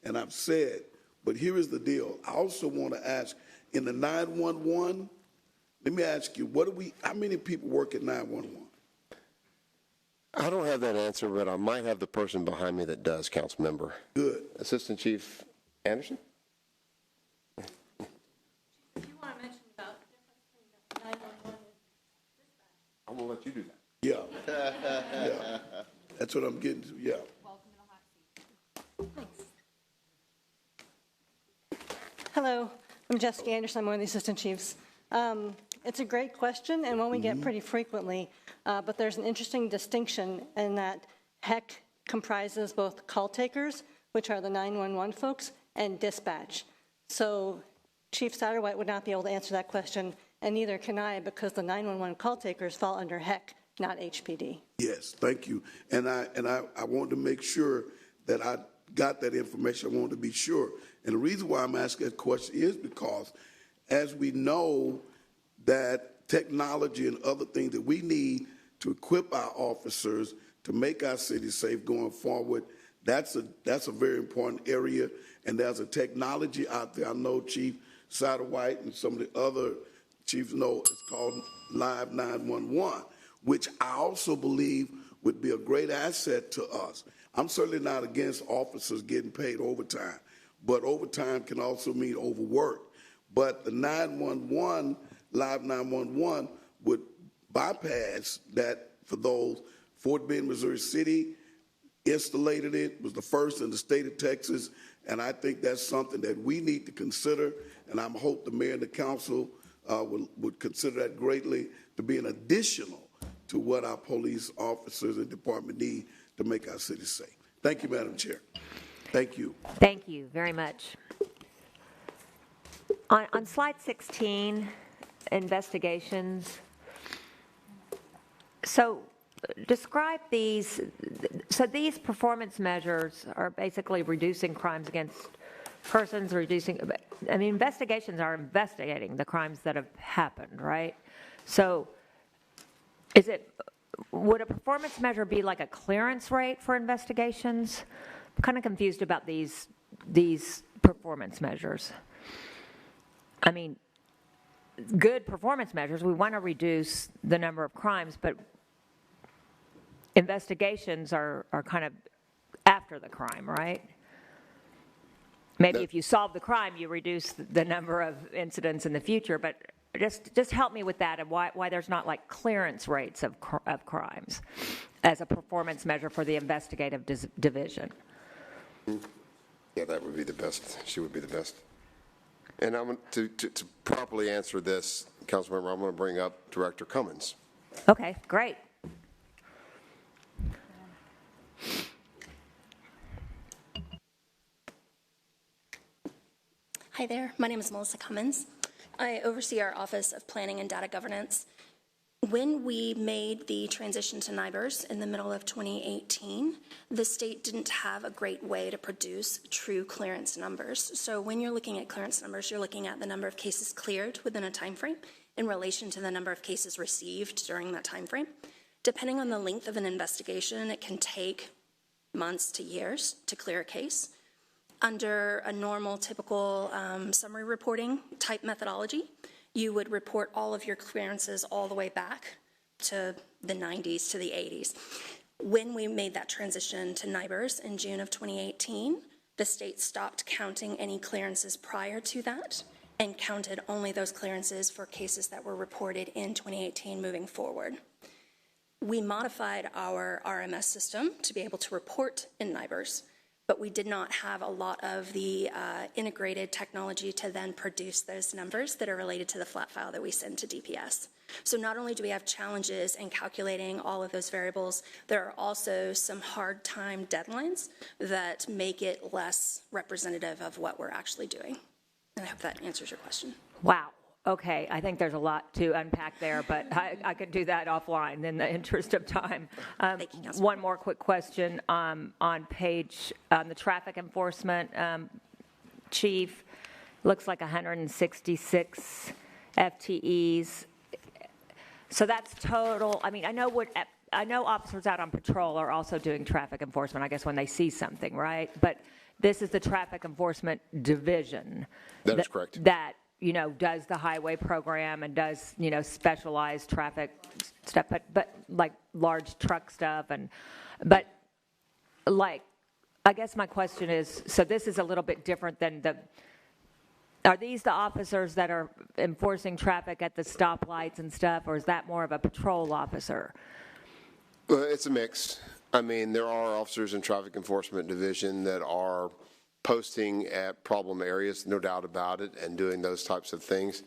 and I've said, but here is the deal. I also want to ask, in the 911, let me ask you, how many people work at 911? I don't have that answer, but I might have the person behind me that does, council member. Good. Assistant Chief Anderson? If you want to mention about the difference between 911 and dispatch. I'm going to let you do that. Yeah. Yeah. That's what I'm getting to, yeah. Welcome to the hot seat. Thanks. Hello, I'm Jessica Anderson. I'm one of the assistant chiefs. It's a great question and one we get pretty frequently, but there's an interesting distinction in that HEC comprises both call takers, which are the 911 folks, and dispatch. So Chief Satterwhite would not be able to answer that question, and neither can I, because the 911 call takers fall under HEC, not HPD. Yes, thank you. And I want to make sure that I got that information. I want to be sure. And the reason why I'm asking that question is because as we know that technology and other things that we need to equip our officers to make our city safe going forward, that's a very important area. And there's a technology out there. I know Chief Satterwhite and some of the other chiefs know it's called Live 911, which I also believe would be a great asset to us. I'm certainly not against officers getting paid overtime, but overtime can also mean overwork. But the 911, Live 911, would bypass that for those. Fort Bend, Missouri City installated it, was the first in the state of Texas, and I think that's something that we need to consider, and I hope the mayor and the council would consider that greatly to be an additional to what our police officers and department need to make our city safe. Thank you, Madam Chair. Thank you. Thank you very much. On slide 16, investigations. So describe these. So these performance measures are basically reducing crimes against persons, investigations are investigating the crimes that have happened, right? So would a performance measure be like a clearance rate for investigations? I'm kind of confused about these performance measures. I mean, good performance measures, we want to reduce the number of crimes, but investigations are kind of after the crime, right? Maybe if you solve the crime, you reduce the number of incidents in the future, but just help me with that and why there's not like clearance rates of crimes as a performance measure for the investigative division. Yeah, that would be the best. She would be the best. And I'm to properly answer this, Councilmember, I'm going to bring up Director Cummins. Okay, great. Hi there, my name is Melissa Cummins. I oversee our Office of Planning and Data Governance. When we made the transition to NIBRS in the middle of 2018, the state didn't have a great way to produce true clearance numbers. So when you're looking at clearance numbers, you're looking at the number of cases cleared within a time frame in relation to the number of cases received during that time frame. Depending on the length of an investigation, it can take months to years to clear a case. Under a normal, typical summary reporting type methodology, you would report all of your clearances all the way back to the 90s, to the 80s. When we made that transition to NIBRS in June of 2018, the state stopped counting any clearances prior to that and counted only those clearances for cases that were reported in 2018 moving forward. We modified our RMS system to be able to report in NIBRS. but we did not have a lot of the integrated technology to then produce those numbers that are related to the flat file that we send to DPS. So not only do we have challenges in calculating all of those variables, there are also some hard time deadlines that make it less representative of what we're actually doing. And I hope that answers your question. Wow. Okay, I think there's a lot to unpack there, but I could do that offline in the interest of time. One more quick question on the traffic enforcement chief. Looks like 166 FTEs. So that's total. I mean, I know officers out on patrol are also doing traffic enforcement, I guess, when they see something, right? But this is the traffic enforcement division. That is correct. That does the highway program and does, specialized traffic stuff, but like large truck stuff but I guess my question is, so this is a little bit different than are these the officers that are enforcing traffic at the stoplights and stuff, or is that more of a patrol officer? It's a mix. I mean, there are officers in traffic enforcement division that are posting at problem areas, no doubt about it, and doing those types of things.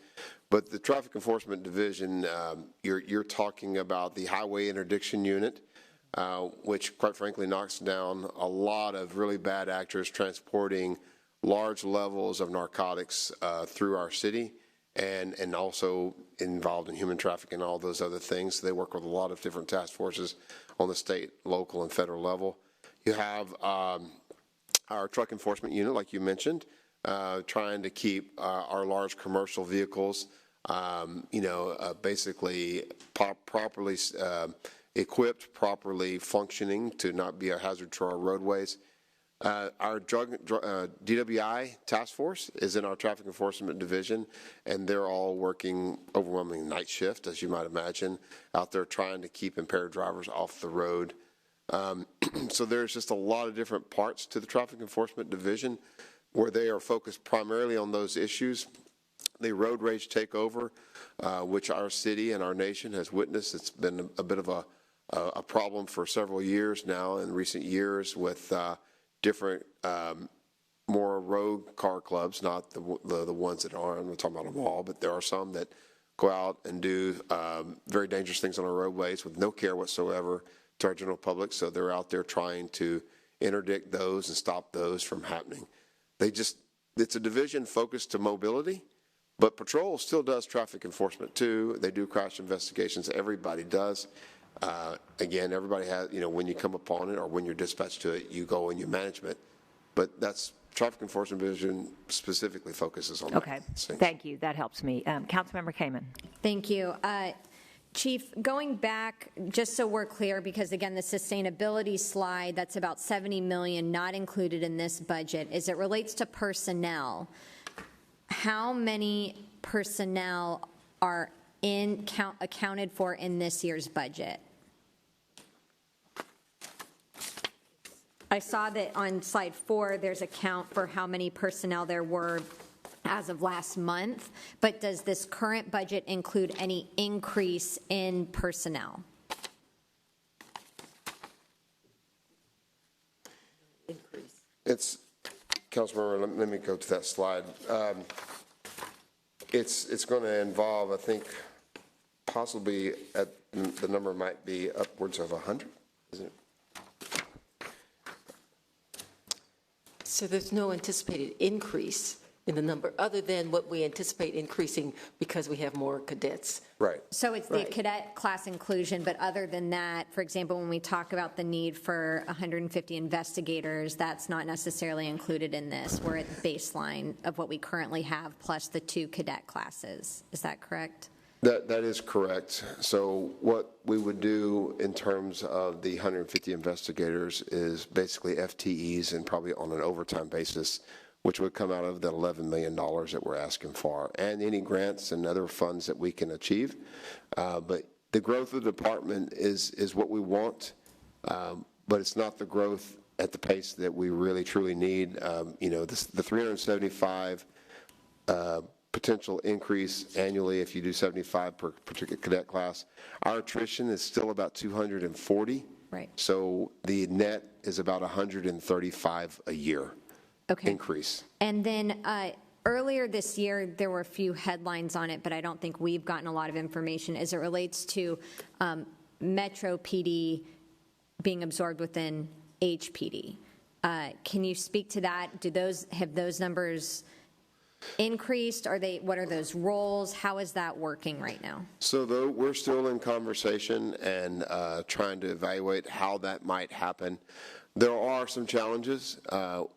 But the traffic enforcement division, you're talking about the highway interdiction unit, which quite frankly knocks down a lot of really bad actors transporting large levels of narcotics through our city, and also involved in human trafficking and all those other things. They work with a lot of different task forces on the state, local, and federal level. You have our truck enforcement unit, like you mentioned, trying to keep our large commercial vehicles, basically properly equipped, properly functioning to not be a hazard to our roadways. Our DWI task force is in our traffic enforcement division, and they're all working overwhelmingly night shift, as you might imagine, out there trying to keep impaired drivers off the road. So there's just a lot of different parts to the traffic enforcement division where they are focused primarily on those issues. The road rage takeover, which our city and our nation has witnessed, it's been a bit of a problem for several years now in recent years with different more rogue car clubs, not the ones that are, I'm not talking about them all, but there are some that go out and do very dangerous things on our roadways with no care whatsoever to our general public, so they're out there trying to interdict those and stop those from happening. It's a division focused to mobility, but patrol still does traffic enforcement too. They do crash investigations. Everybody does. Again, everybody has, when you come upon it or when you're dispatched to it, you go and you manage it. But that's traffic enforcement division specifically focuses on okay. that. Thank you. That helps me. Councilmember Kamen. Thank you. Chief, going back, just so we're clear, because again, the sustainability slide, that's about $70 million not included in this budget. As it relates to personnel, how many personnel are accounted for in this year's budget? I saw that on slide 4, there's a count for how many personnel there were as of last month, but does this current budget include any increase in personnel? It's, Councilmember, let me go to that slide. It's going to involve, I think, possibly the number might be upwards of 100, isn't it? So there's no anticipated increase in the number other than what we anticipate increasing because we have more cadets. Right. So it's the cadet class inclusion, but other than that, for example, when we talk about the need for 150 investigators, that's not necessarily included in this. We're at the baseline of what we currently have plus the 2 cadet classes. Is that correct? That is correct. So what we would do in terms of the 150 investigators is basically FTEs and probably on an overtime basis, which would come out of the $11 million that we're asking for, and any grants and other funds that we can achieve. But the growth of the department is what we want, but it's not the growth at the pace that we really truly need. The 375 potential increase annually if you do 75 per particular cadet class. Our attrition is still about 240 Right. So the net is about 135 a year increase. And then earlier this year, there were a few headlines on it, but I don't think we've gotten a lot of information as it relates to Metro PD being absorbed within HPD. Can you speak to that? Have those numbers increased? What are those roles? How is that working right now? So we're still in conversation and trying to evaluate how that might happen. There are some challenges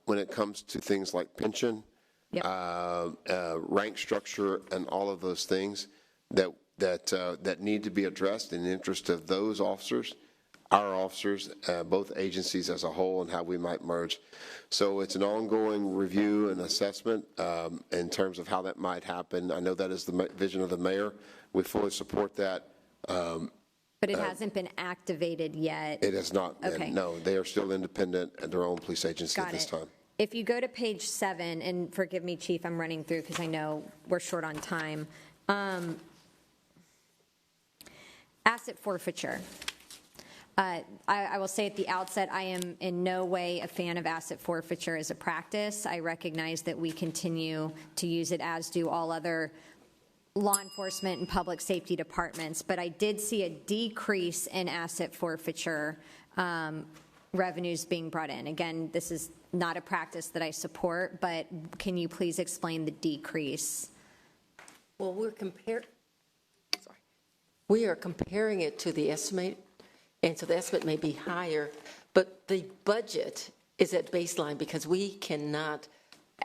when it comes to things like pension, rank structure, and all of those things that need to be addressed in the interest of those officers, our officers, both agencies as a whole, and how we might merge. So it's an ongoing review and assessment in terms of how that might happen. I know that is the vision of the mayor. We fully support that. But it hasn't been activated yet? It has not been. Okay. No, they are still independent at their own police agency at this time. If you go to page 7, and forgive me, Chief, I'm running through because I know we're short on time. Asset forfeiture. I will say at the outset, I am in no way a fan of asset forfeiture as a practice. I recognize that we continue to use it, as do all other law enforcement and public safety departments, but I did see a decrease in asset forfeiture revenues being brought in. Again, this is not a practice that I support, but can you please explain the decrease? Well, we are comparing it to the estimate, and so the estimate may be higher, but the budget is at baseline because we cannot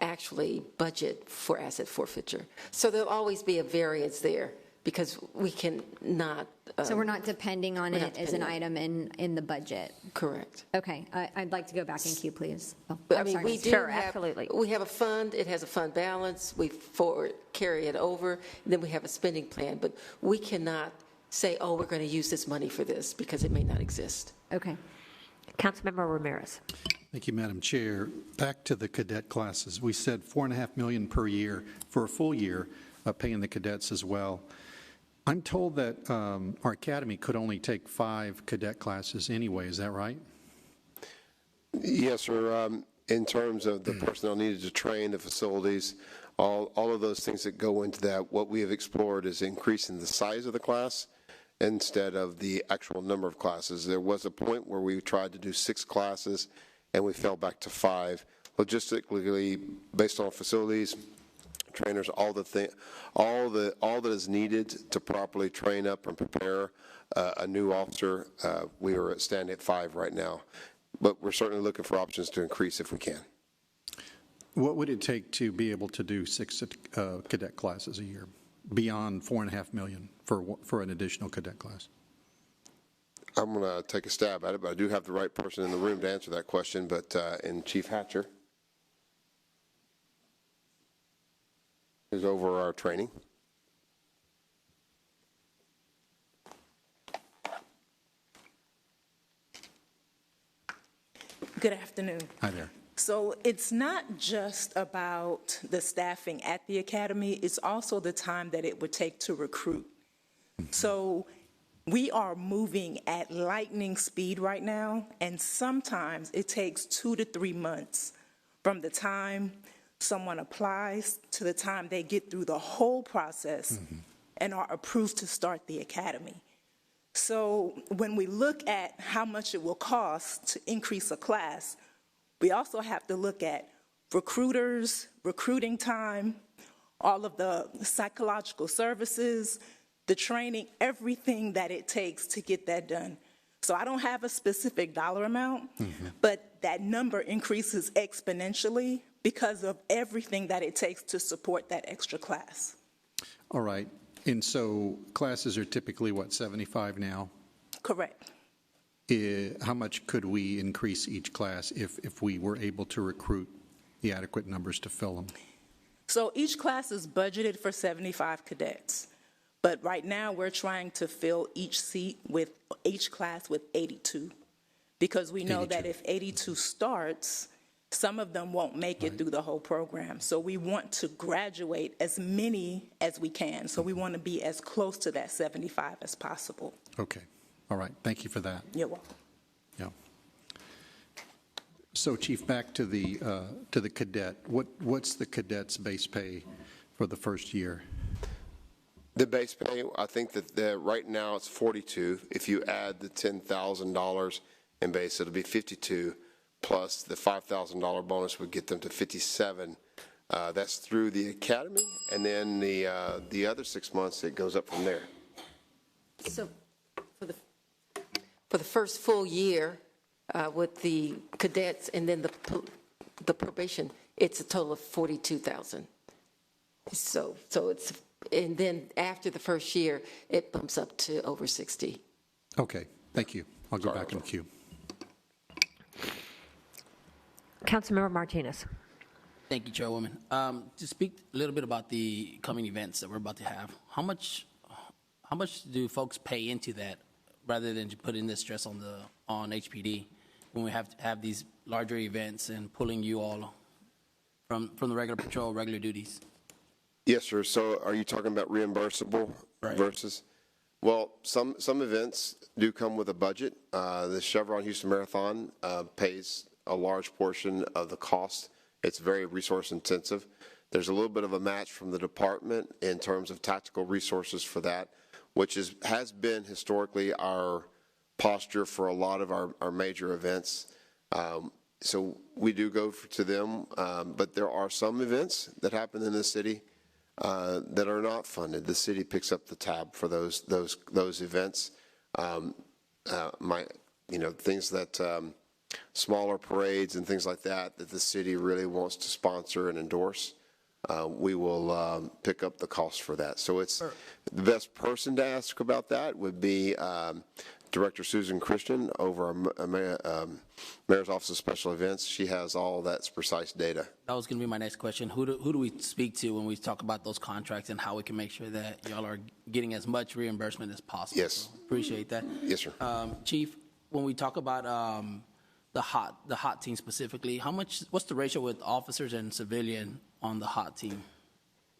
actually budget for asset forfeiture. So there'll always be a variance there because we cannot. So we're not depending on it as an item in the budget? Correct. Okay. I'd like to go back in queue, please. Oh, I mean, we do have, absolutely. We have a fund. It has a fund balance. We carry it over. And then we have a spending plan. But we cannot say, oh, we're going to use this money for this because it may not exist. Okay. Councilmember Ramirez. Thank you, Madam Chair. Back to the cadet classes. We said $4.5 million per year for a full year, paying the cadets as well. I'm told that our academy could only take 5 cadet classes anyway. Is that right? Yes, sir. In terms of the personnel needed to train, the facilities, all of those things that go into that, what we have explored is increasing the size of the class instead of the actual number of classes. There was a point where we tried to do 6 classes, and we fell back to 5. Logistically, based on facilities, trainers, all that is needed to properly train up and prepare a new officer, we are standing at 5 right now. But we're certainly looking for options to increase if we can. What would it take to be able to do 6 cadet classes a year, beyond $4.5 million for an additional cadet class? I'm going to take a stab at it, but I do have the right person in the room to answer that question, and Chief Hatcher is over our training. Good afternoon. Hi there. So it's not just about the staffing at the academy, it's also the time that it would take to recruit. So we are moving at lightning speed right now, and sometimes it takes 2 to 3 months from the time someone applies to the time they get through the whole process and are approved to start the academy. So when we look at how much it will cost to increase a class, we also have to look at recruiters, recruiting time, all of the psychological services, the training, everything that it takes to get that done. So I don't have a specific dollar amount, but that number increases exponentially because of everything that it takes to support that extra class. All right. And so classes are typically, what, 75 now? Correct. How much could we increase each class if we were able to recruit the adequate numbers to fill them? So each class is budgeted for 75 cadets. But right now, we're trying to fill each class with 82, because we know that if 82 starts, some of them won't make it through the whole program. So we want to graduate as many as we can. So we want to be as close to that 75 as possible. Okay. All right. Thank you for that. You're welcome. So, Chief, back to the cadet. What's the cadet's base pay for the first year? The base pay, I think that right now it's 42. If you add the $10,000 in base, it'll be 52, plus the $5,000 bonus would get them to 57. That's through the academy, and then the other 6 months it goes up from there. So for the first full year with the cadets and then the probation, it's a total of 42,000. So it's, and then after the first year, it bumps up to over 60. Okay, thank you. I'll go back in the queue. Councilmember Martinez. Thank you, Chairwoman. To speak a little bit about the coming events that we're about to have, how much do folks pay into that rather than putting this stress on HPD when we have these larger events and pulling you all from the regular patrol, regular duties? Yes, sir. So are you talking about reimbursable versus? Well, some events do come with a budget. The Chevron Houston Marathon pays a large portion of the cost. It's very resource intensive. There's a little bit of a match from the department in terms of tactical resources for that, which has been historically our posture for a lot of our major events. So we do go to them, but there are some events that happen in the city that are not funded. The city picks up the tab for those events. Things that smaller parades and things like that the city really wants to sponsor and endorse. We will pick up the cost for that. So it's the best person to ask about that would be Director Susan Christian over our Mayor's Office of Special Events. She has all that precise data. That was going to be my next question. Who do we speak to when we talk about those contracts and how we can make sure that y'all are getting as much reimbursement as possible? Yes. So appreciate that. Yes, sir. Chief, when we talk about the hot team specifically, what's the ratio with officers and civilian on the hot team?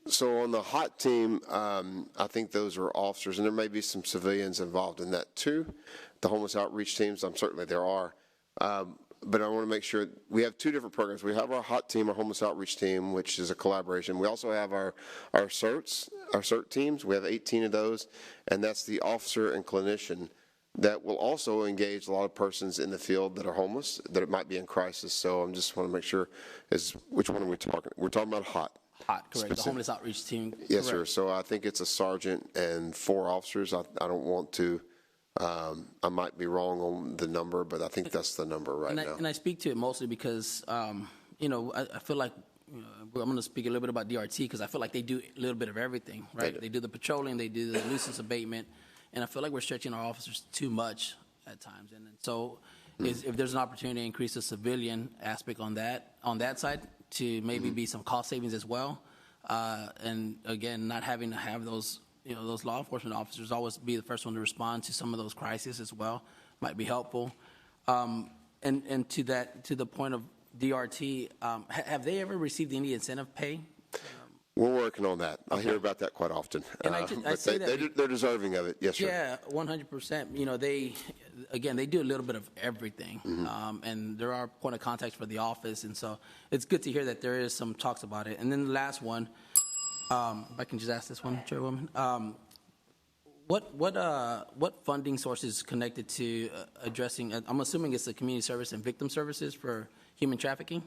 So on the hot team, I think those are officers, and there may be some civilians involved in that too. The homeless outreach teams, certainly there are. But I want to make sure we have two different programs. We have our hot team, our homeless outreach team, which is a collaboration. We also have our CERT teams. We have 18 of those, and that's the officer and clinician that will also engage a lot of persons in the field that are homeless, that it might be in crisis. So I just want to make sure, which one are we talking? We're talking about hot. Hot, correct. The homeless outreach team. Yes, correct. Sir. So I think it's a sergeant and 4 officers. I don't want to, I might be wrong on the number, but I think that's the number right now. And I speak to it mostly because, I feel like, I'm going to speak a little bit about DRT because I feel like they do a little bit of everything, right? They do the patrolling, they do the nuisance abatement, and I feel like we're stretching our officers too much at times. And so if there's an opportunity to increase the civilian aspect on that side, to maybe be some cost savings as well, and again, not having to have those law enforcement officers always be the first one to respond to some of those crises as well might be helpful. And to the point of DRT, have they ever received any incentive pay? We're working on that. I hear about that quite often. And they're deserving of it. Yes, sir. Yeah, 100%. They do a little bit of everything. And there are point of contacts for the office. And so it's good to hear that there is some talks about it. And then the last one, if I can just ask this one, Chairwoman. What funding sources connected to addressing, I'm assuming it's the community service and victim services for human trafficking?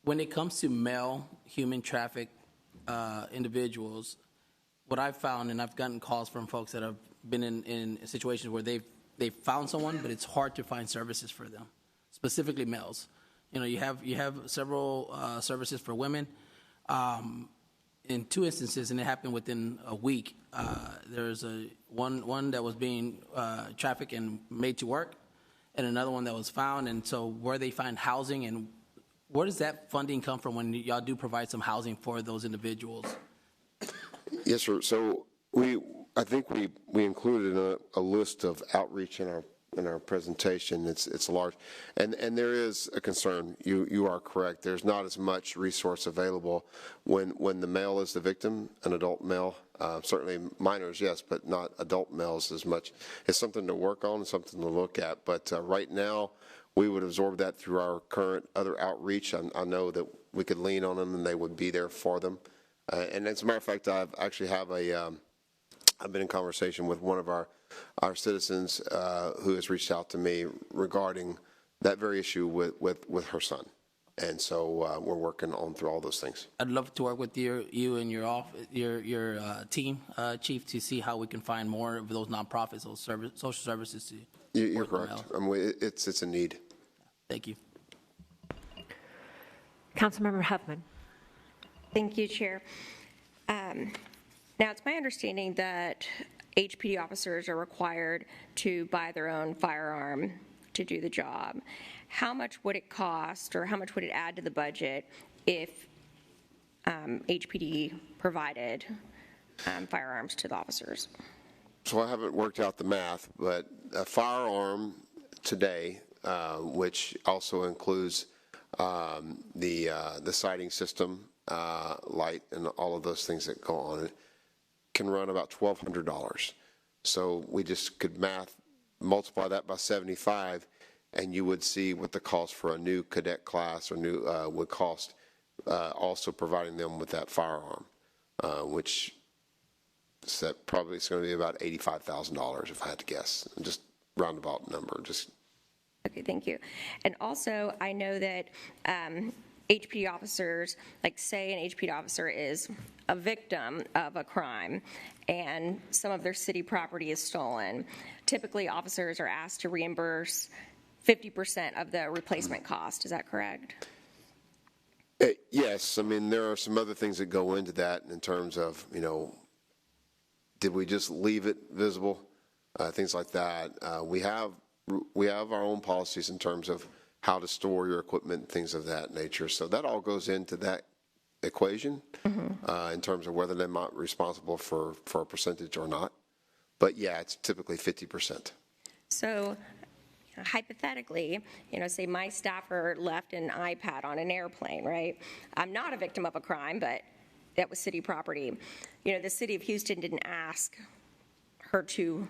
When it comes to male human trafficked individuals, what I've found, and I've gotten calls from folks that have been in situations where they've found someone, but it's hard to find services for them, specifically males. You have several services for women. In 2 instances, and it happened within a week, there's one that was being trafficked and made to work, and another one that was found. And so where they find housing, and where does that funding come from when y'all do provide some housing for those individuals? Yes, sir. So I think we included a list of outreach in our presentation. It's large, and there is a concern. You are correct. There's not as much resource available when the male is the victim, an adult male. Certainly minors, yes, but not adult males as much. It's something to work on, something to look at. But right now, we would absorb that through our current other outreach. I know that we could lean on them and they would be there for them. And as a matter of fact, I've actually have I've been in conversation with one of our citizens who has reached out to me regarding that very issue with her son. And so we're working on through all those things. I'd love to work with you and your team, Chief, to see how we can find more of those nonprofits, those social services. You're correct. I mean, it's a need. Thank you. Councilmember Huffman. Thank you, Chair. Now, it's my understanding that HPD officers are required to buy their own firearm to do the job. How much would it cost, or how much would it add to the budget if HPD provided firearms to the officers? So I haven't worked out the math, but a firearm today, which also includes the sighting system, light, and all of those things that go on it, can run about $1,200. So we just could multiply that by 75, and you would see what the cost for a new cadet class or new would cost, also providing them with that firearm, which probably is going to be about $85,000 if I had to guess. Just roundabout number. Okay, thank you. And also, I know that HPD officers, like say an HPD officer is a victim of a crime and some of their city property is stolen. Typically, officers are asked to reimburse 50% of the replacement cost. Is that correct? Yes. I mean, there are some other things that go into that in terms of, did we just leave it visible? Things like that. We have our own policies in terms of how to store your equipment, things of that nature. So that all goes into that equation in terms of whether they're not responsible for a percentage or not. But yeah, it's typically 50%. So hypothetically, say my staffer left an iPad on an airplane, right? I'm not a victim of a crime, but that was city property. The city of Houston didn't ask her to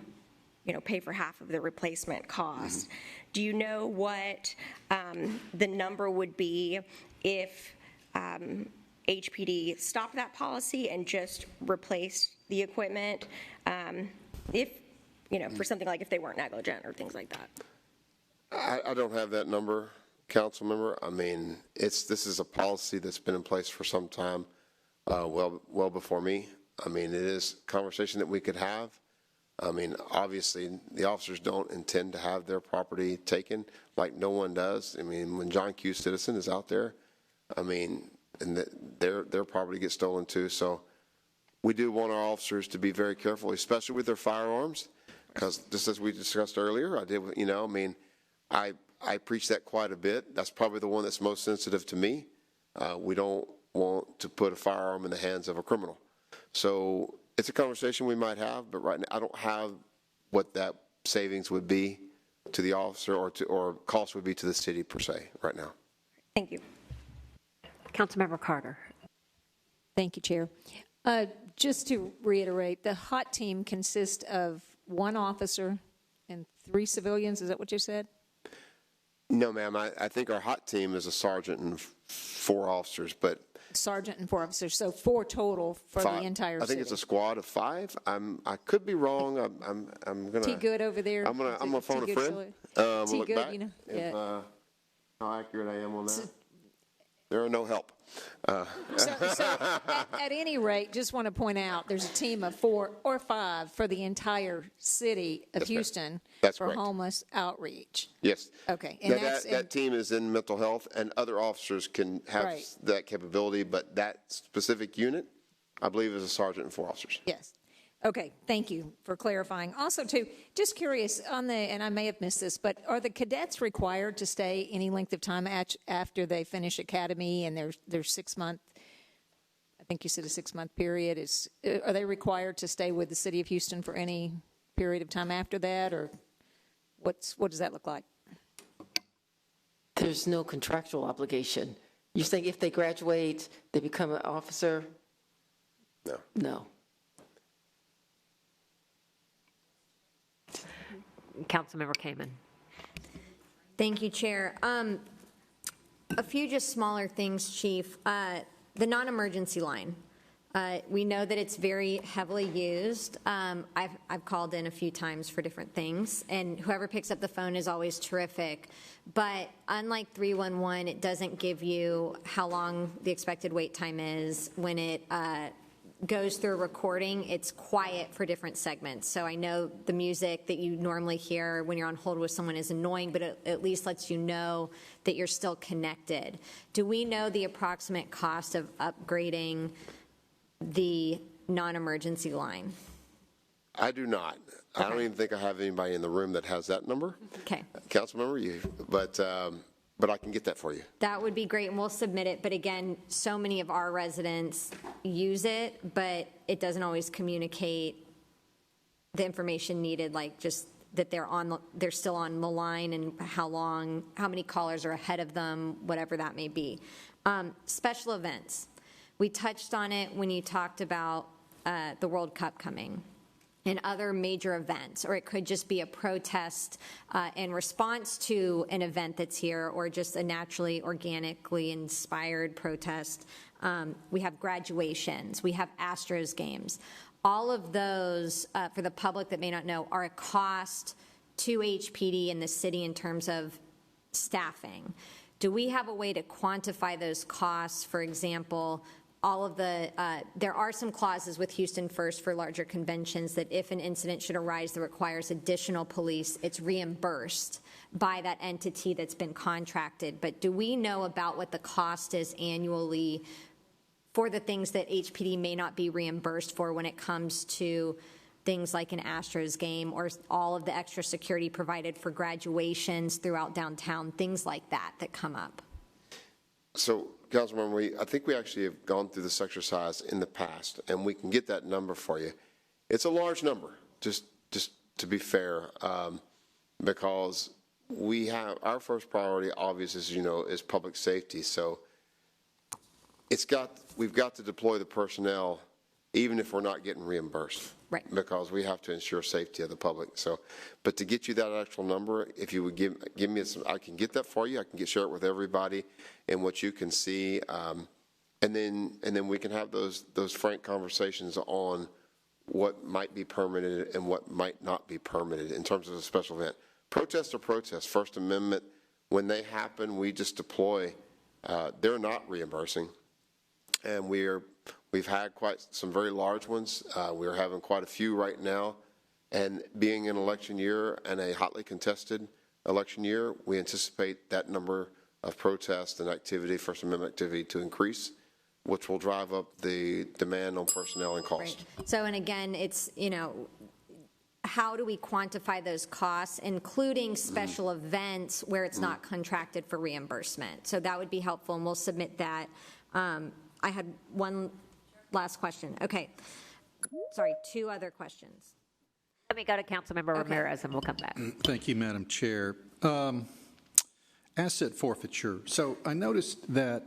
pay for half of the replacement cost. Do you know what the number would be if HPD stopped that policy and just replaced the equipment? If, for something like if they weren't negligent or things like that? I don't have that number, council member. I mean, this is a policy that's been in place for some time, well before me. I mean, it is a conversation that we could have. I mean, obviously, the officers don't intend to have their property taken, like no one does. I mean, when John Q. Citizen is out there, I mean, and their property gets stolen too. So we do want our officers to be very careful, especially with their firearms, because just as we discussed earlier, I preach that quite a bit. That's probably the one that's most sensitive to me. We don't want to put a firearm in the hands of a criminal. So it's a conversation we might have, but right now I don't have what that savings would be to the officer or cost would be to the city per se right now. Thank you. Councilmember Carter. Thank you, Chair. Just to reiterate, the HOT team consists of one officer and 3 civilians. Is that what you said? No, ma'am. I think our HOT team is a sergeant and 4 officers, but Sergeant and 4 officers, so 4 total for 5. the entire city. I think it's a squad of 5. I could be wrong. I'm gonna. T. Good over there. I'm gonna phone a friend. We'll T. Good, back if, how accurate I am on that. There are no help. So at any rate, just want to point out, there's a team of 4 or 5 for the entire city of Houston for correct. homeless outreach. Yes. Okay. And that team is in mental health, and other officers can have that capability, but that specific unit, I believe, is a sergeant and 4 officers. Yes. Okay, thank you for clarifying. Also, too, just curious and I may have missed this, but are the cadets required to stay any length of time after they finish academy and their 6-month, I think you said a 6-month period, are they required to stay with the city of Houston for any period of time after that, or what does that look like? There's no contractual obligation. You're saying if they graduate, they become an officer? No. No. Councilmember Kamen. Thank you, Chair. A few just smaller things, Chief. The non-emergency line. We know that it's very heavily used. I've called in a few times for different things, and whoever picks up the phone is always terrific. But unlike 311, it doesn't give you how long the expected wait time is. When it goes through a recording, it's quiet for different segments. So I know the music that you normally hear when you're on hold with someone is annoying, but it at least lets you know that you're still connected. Do we know the approximate cost of upgrading the non-emergency line? I do not. Okay. I don't even think I have anybody in the room that has that number. Okay. Council member, but I can get that for you. That would be great, and we'll submit it. But again, so many of our residents use it, but it doesn't always communicate the information needed, like just that they're still on the line and how many callers are ahead of them, whatever that may be. Special events. We touched on it when you talked about the World Cup coming and other major events, or it could just be a protest in response to an event that's here, or just a naturally, organically inspired protest. We have graduations, we have Astros games. All of those, for the public that may not know, are a cost to HPD in the city in terms of staffing. Do we have a way to quantify those costs? For example, all of the, there are some clauses with Houston First for larger conventions that if an incident should arise that requires additional police, it's reimbursed by that entity that's been contracted. But do we know about what the cost is annually for the things that HPD may not be reimbursed for when it comes to things like an Astros game, or all of the extra security provided for graduations throughout downtown, things like that come up? So, Councilmember, I think we actually have gone through this exercise in the past, and we can get that number for you. It's a large number, just to be fair, because we have our first priority, obviously, as you know, is public safety. So we've got to deploy the personnel, even if we're not getting reimbursed, right? Because we have to ensure safety of the public. So, but to get you that actual number, if you would give me some, I can get that for you. I can share it with everybody, and what you can see, and then we can have those frank conversations on what might be permitted and what might not be permitted in terms of a special event. Protest or protest, First Amendment, when they happen, we just deploy. They're not reimbursing, and we've had quite some very large ones. We're having quite a few right now, and being an election year and a hotly contested election year, we anticipate that number of protests and activity, First Amendment activity, to increase, which will drive up the demand on personnel and cost. Right. So, and again, it's, how do we quantify those costs, including special events where it's not contracted for reimbursement? So that would be helpful, and we'll submit that. I had one last question. Okay. Sorry, two other questions. Let me go to Councilmember Ramirez, and we'll come back. Thank you, Madam Chair. Asset forfeiture. So I noticed that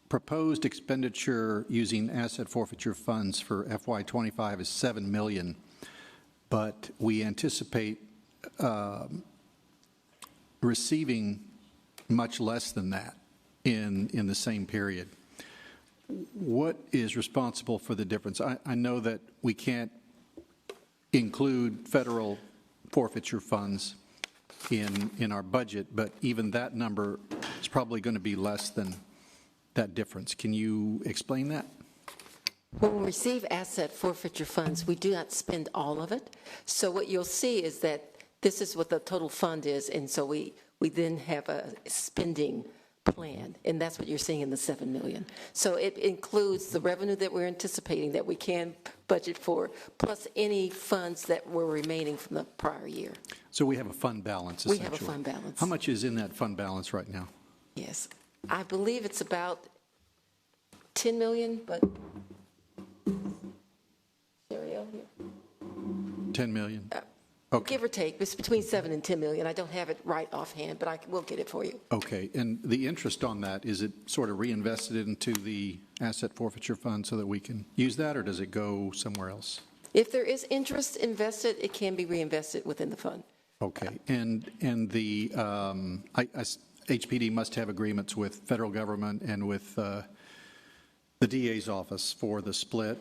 proposed expenditure using asset forfeiture funds for FY25 is $7 million, but we anticipate receiving much less than that in the same period. What is responsible for the difference? I know that we can't include federal forfeiture funds in our budget, but even that number is probably going to be less than that difference. Can you explain that? When we receive asset forfeiture funds, we do not spend all of it. So what you'll see is that this is what the total fund is, and so we then have a spending plan, and that's what you're seeing in the $7 million. So it includes the revenue that we're anticipating that we can budget for, plus any funds that were remaining from the prior year. So we have a fund balance, essentially. We have a fund balance. How much is in that fund balance right now? Yes. I believe it's about $10 million, but stereo here. 10 million? Okay. Give or take. It's between 7 and 10 million. I don't have it right offhand, but I will get it for you. Okay. And the interest on that, is it sort of reinvested into the asset forfeiture fund so that we can use that, or does it go somewhere else? If there is interest invested, it can be reinvested within the fund. Okay, and the HPD must have agreements with federal government and with the DA's office for the split.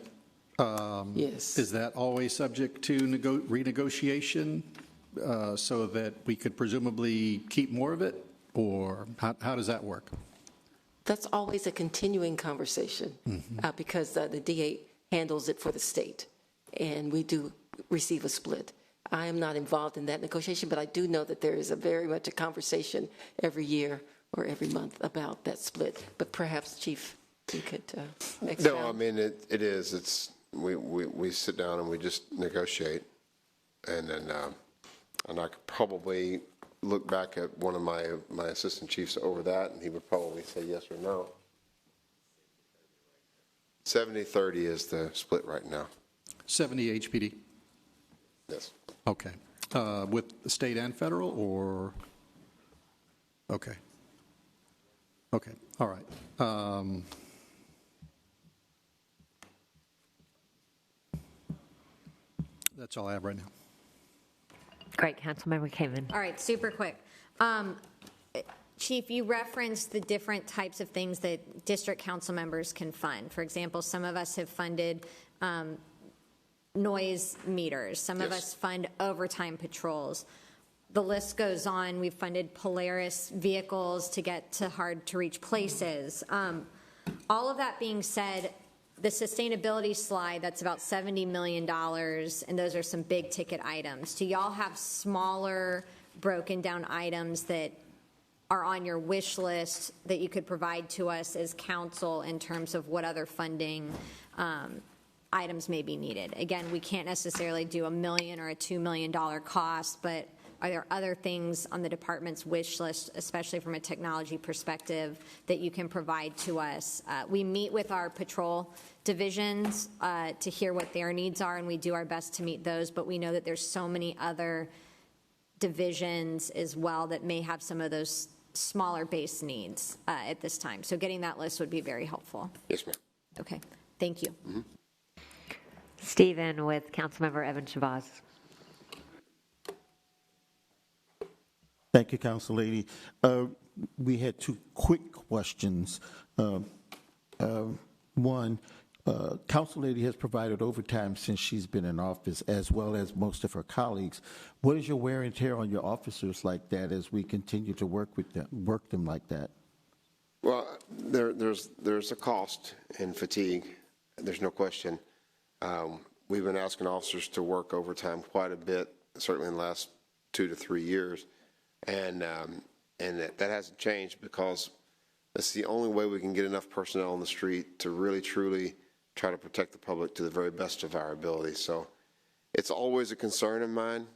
Yes. Is that always subject to renegotiation so that we could presumably keep more of it, or how does that work? That's always a continuing conversation because the DA handles it for the state, and we do receive a split. I am not involved in that negotiation, but I do know that there is very much a conversation every year or every month about that split. But perhaps, Chief, you could expound. No, I mean, it is. It's we sit down and we just negotiate. And then and I could probably look back at one of my assistant chiefs over that, and he would probably say yes or no. 70-30 is the split right now. 70 HPD? Yes. Okay. With the state and federal, or? Okay. Okay. All right. That's all I have right now. Great. Councilmember Kamen. All right, super quick. Chief, you referenced the different types of things that district council members can fund. For example, some of us have funded noise meters. Some of us fund overtime patrols. The list goes on. We've funded Polaris vehicles to get to hard-to-reach places. All of that being said, the sustainability slide, that's about $70 million, and those are some big-ticket items. Do y'all have smaller, broken-down items that are on your wish list that you could provide to us as council in terms of what other funding items may be needed? Again, we can't necessarily do $1 million or a $2 million cost, but are there other things on the department's wish list, especially from a technology perspective, that you can provide to us? We meet with our patrol divisions to hear what their needs are, and we do our best to meet those, but we know that there's so many other divisions as well that may have some of those smaller base needs at this time. So getting that list would be very helpful. Yes, ma'am. Okay, thank you. Stephen with Councilmember Evan Shabazz. Thank you, Council Lady. We had two quick questions. One, Council Lady has provided overtime since she's been in office, as well as most of her colleagues. What is your wear and tear on your officers like that as we continue to work them like that? Well, there's a cost in fatigue. There's no question. We've been asking officers to work overtime quite a bit, certainly in the last 2 to 3 years. And that hasn't changed because that's the only way we can get enough personnel on the street to really, truly try to protect the public to the very best of our ability. So it's always a concern of mine,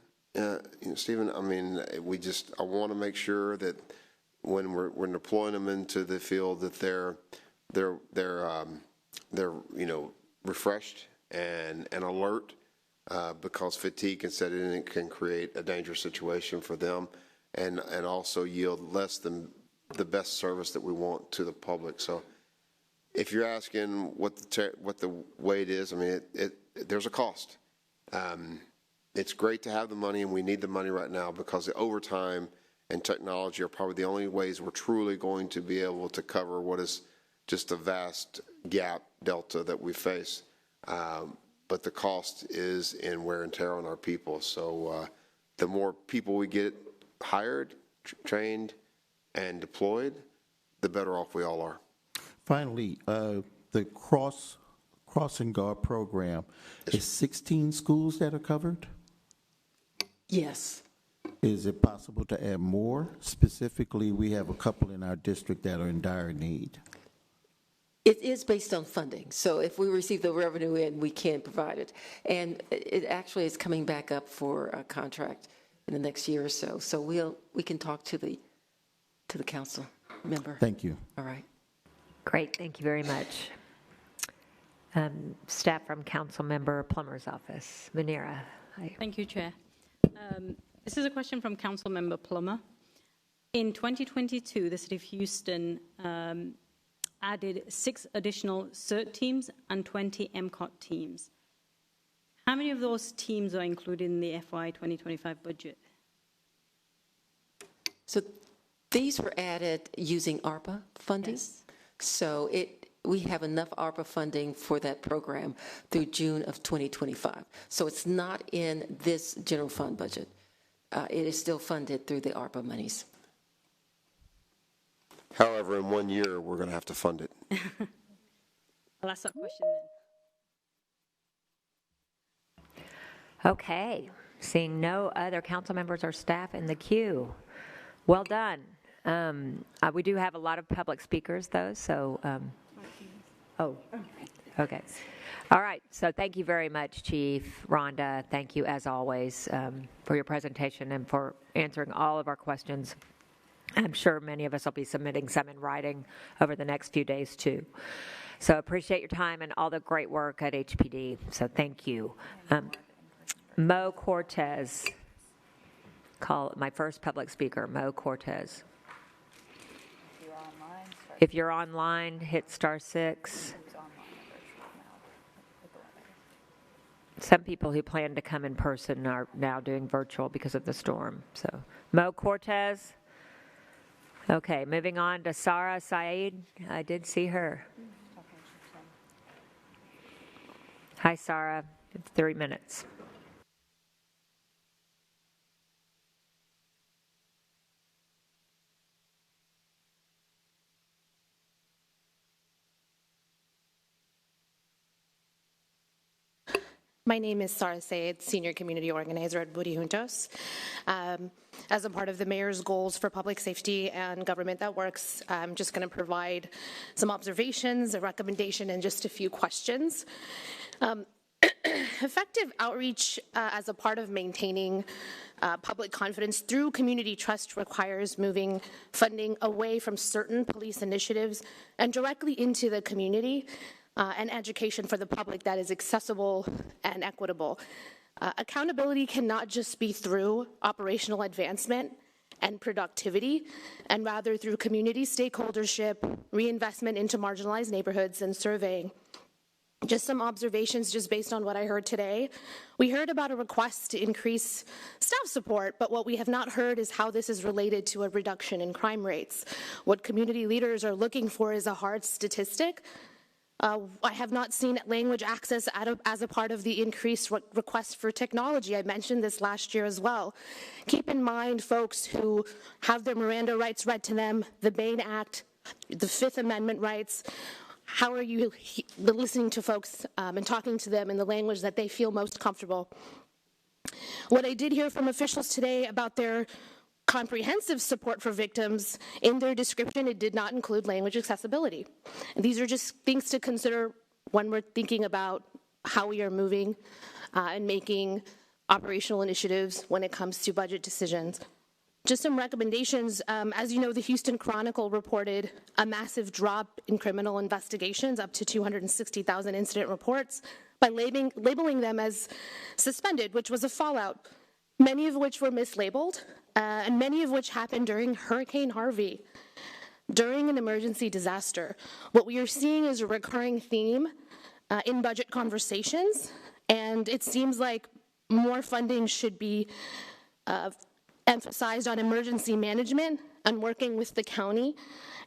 Stephen. I mean, I want to make sure that when we're deploying them into the field that they're refreshed and alert, because fatigue can set in and can create a dangerous situation for them, and also yield less than the best service that we want to the public. So if you're asking what the weight is, I mean, there's a cost. It's great to have the money, and we need the money right now because the overtime and technology are probably the only ways we're truly going to be able to cover what is just a vast gap delta that we face. But the cost is in wear and tear on our people. So the more people we get hired, trained, and deployed, the better off we all are. Finally, the crossing guard program, is 16 schools that are covered? Yes. Is it possible to add more? Specifically, we have a couple in our district that are in dire need. It is based on funding. So if we receive the revenue in, we can provide it. And it actually is coming back up for a contract in the next year or so. So we can talk to the council member. Thank you. All right. Great. Thank you very much. Staff from Councilmember Plummer's office. Munira. Hi. Thank you, Chair. This is a question from Councilmember Plummer. In 2022, the City of Houston added 6 additional CERT teams and 20 MCOT teams. How many of those teams are included in the FY 2025 budget? So these were added using ARPA funding? Yes. So we have enough ARPA funding for that program through June of 2025. So it's not in this general fund budget. It is still funded through the ARPA monies. However, in 1 year, we're going to have to fund it. I'll ask that question then. Okay. Seeing no other council members or staff in the queue. Well done. We do have a lot of public speakers, though, so, okay. All right, so thank you very much, Chief. Rhonda, thank you, as always, for your presentation and for answering all of our questions. I'm sure many of us will be submitting some in writing over the next few days, too. So appreciate your time and all the great work at HPD, so thank you. Mo Cortez, call my first public speaker, Mo Cortez. If you're online, hit *6. Some people who plan to come in person are now doing virtual because of the storm. So, Mo Cortez. Okay, moving on to Sarah Saeed. I did see her. Hi, Sarah. It's 3 minutes. My name is Sarah Sayed, Senior Community Organizer at Budi Juntos. As a part of the Mayor's goals for public safety and government that works, I'm just going to provide some observations, a recommendation, and just a few questions. Effective outreach as a part of maintaining public confidence through community trust requires moving funding away from certain police initiatives and directly into the community. And education for the public that is accessible and equitable. Accountability cannot just be through operational advancement and productivity, and rather through community stakeholdership, reinvestment into marginalized neighborhoods, and surveying. Just some observations just based on what I heard today. We heard about a request to increase staff support, but what we have not heard is how this is related to a reduction in crime rates. What community leaders are looking for is a hard statistic. I have not seen language access as a part of the increased request for technology. I mentioned this last year as well. Keep in mind, folks who have their Miranda rights read to them, the Bain Act, the Fifth Amendment rights. How are you listening to folks and talking to them in the language that they feel most comfortable? What I did hear from officials today about their comprehensive support for victims, in their description, it did not include language accessibility. And these are just things to consider when we're thinking about how we are moving and making operational initiatives when it comes to budget decisions. Just some recommendations. As you know, the Houston Chronicle reported a massive drop in criminal investigations, up to 260,000 incident reports, by labeling them as suspended, which was a fallout, many of which were mislabeled, and many of which happened during Hurricane Harvey, during an emergency disaster. What we are seeing is a recurring theme in budget conversations, and it seems like more funding should be emphasized on emergency management and working with the county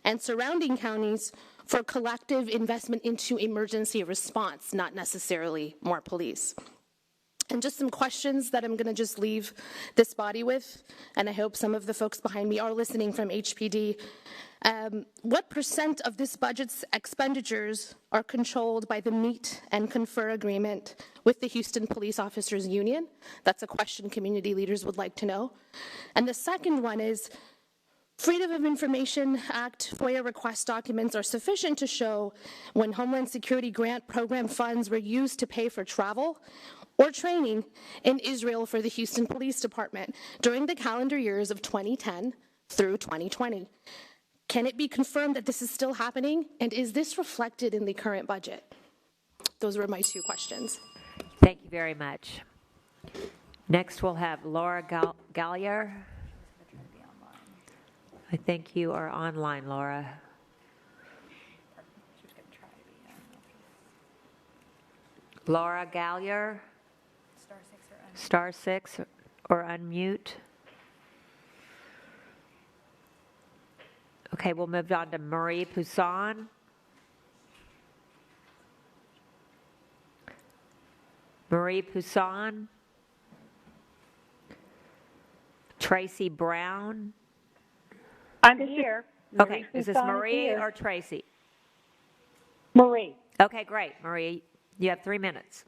and surrounding counties for collective investment into emergency response, not necessarily more police. And just some questions that I'm going to just leave this body with, and I hope some of the folks behind me are listening from HPD. What % of this budget's expenditures are controlled by the Meet and Confer agreement with the Houston Police Officers Union? That's a question community leaders would like to know. And the second one is, Freedom of Information Act FOIA request documents are sufficient to show when Homeland Security grant program funds were used to pay for travel or training in Israel for the Houston Police Department during the calendar years of 2010 through 2020. Can it be confirmed that this is still happening, and is this reflected in the current budget? Those were my two questions. Thank you very much. Next, we'll have Laura Gallier. I think you are online, Laura. Laura Gallier. *6 or unmute. *6 or unmute. Okay, we'll move on to Marie Poussin. Marie Poussin. Tracy Brown. I'm here. Okay, is this Poussin Marie here. or Tracy? Marie. Okay, great. Marie, you have 3 minutes.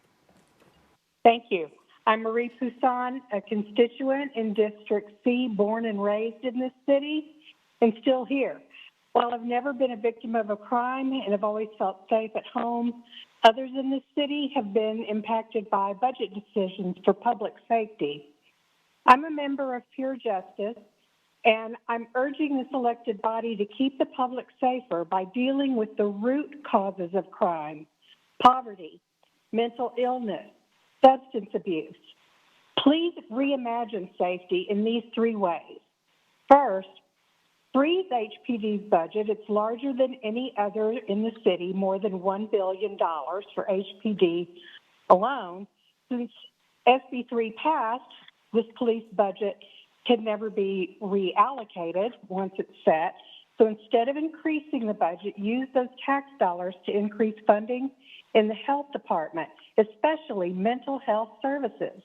Thank you. I'm Marie Poussin, a constituent in District C, born and raised in this city, and still here. While I've never been a victim of a crime and have always felt safe at home, others in this city have been impacted by budget decisions for public safety. I'm a member of Pure Justice, and I'm urging this elected body to keep the public safer by dealing with the root causes of crime: poverty, mental illness, substance abuse. Please reimagine safety in these 3 ways. First, freeze HPD's budget. It's larger than any other in the city, more than $1 billion for HPD alone. Since SB 3 passed, this police budget can never be reallocated once it's set. So instead of increasing the budget, use those tax dollars to increase funding in the health department, especially mental health services.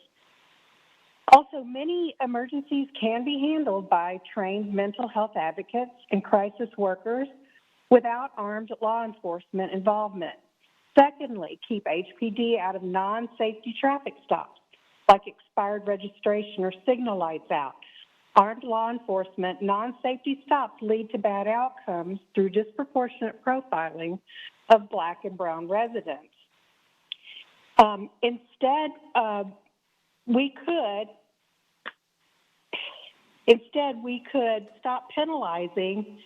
Also, many emergencies can be handled by trained mental health advocates and crisis workers without armed law enforcement involvement. Secondly, keep HPD out of non-safety traffic stops, like expired registration or signal lights out. Armed law enforcement non-safety stops lead to bad outcomes through disproportionate profiling of Black and brown residents. Instead, we could stop penalizing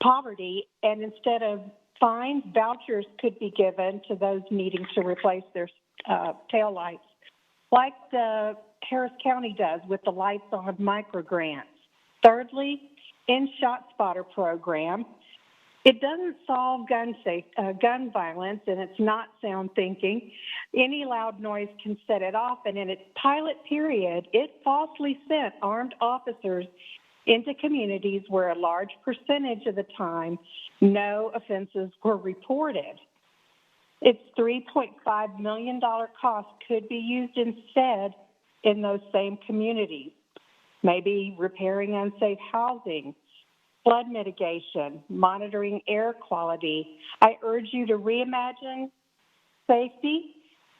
poverty, and instead of fines, vouchers could be given to those needing to replace their taillights, like the Harris County does with the Lights On micro grants. Thirdly, in ShotSpotter program, it doesn't solve gun violence, and it's not sound thinking. Any loud noise can set it off, and in its pilot period, it falsely sent armed officers into communities where a large percentage of the time no offenses were reported. Its $3.5 million cost could be used instead in those same communities, maybe repairing unsafe housing, flood mitigation, monitoring air quality. I urge you to reimagine safety.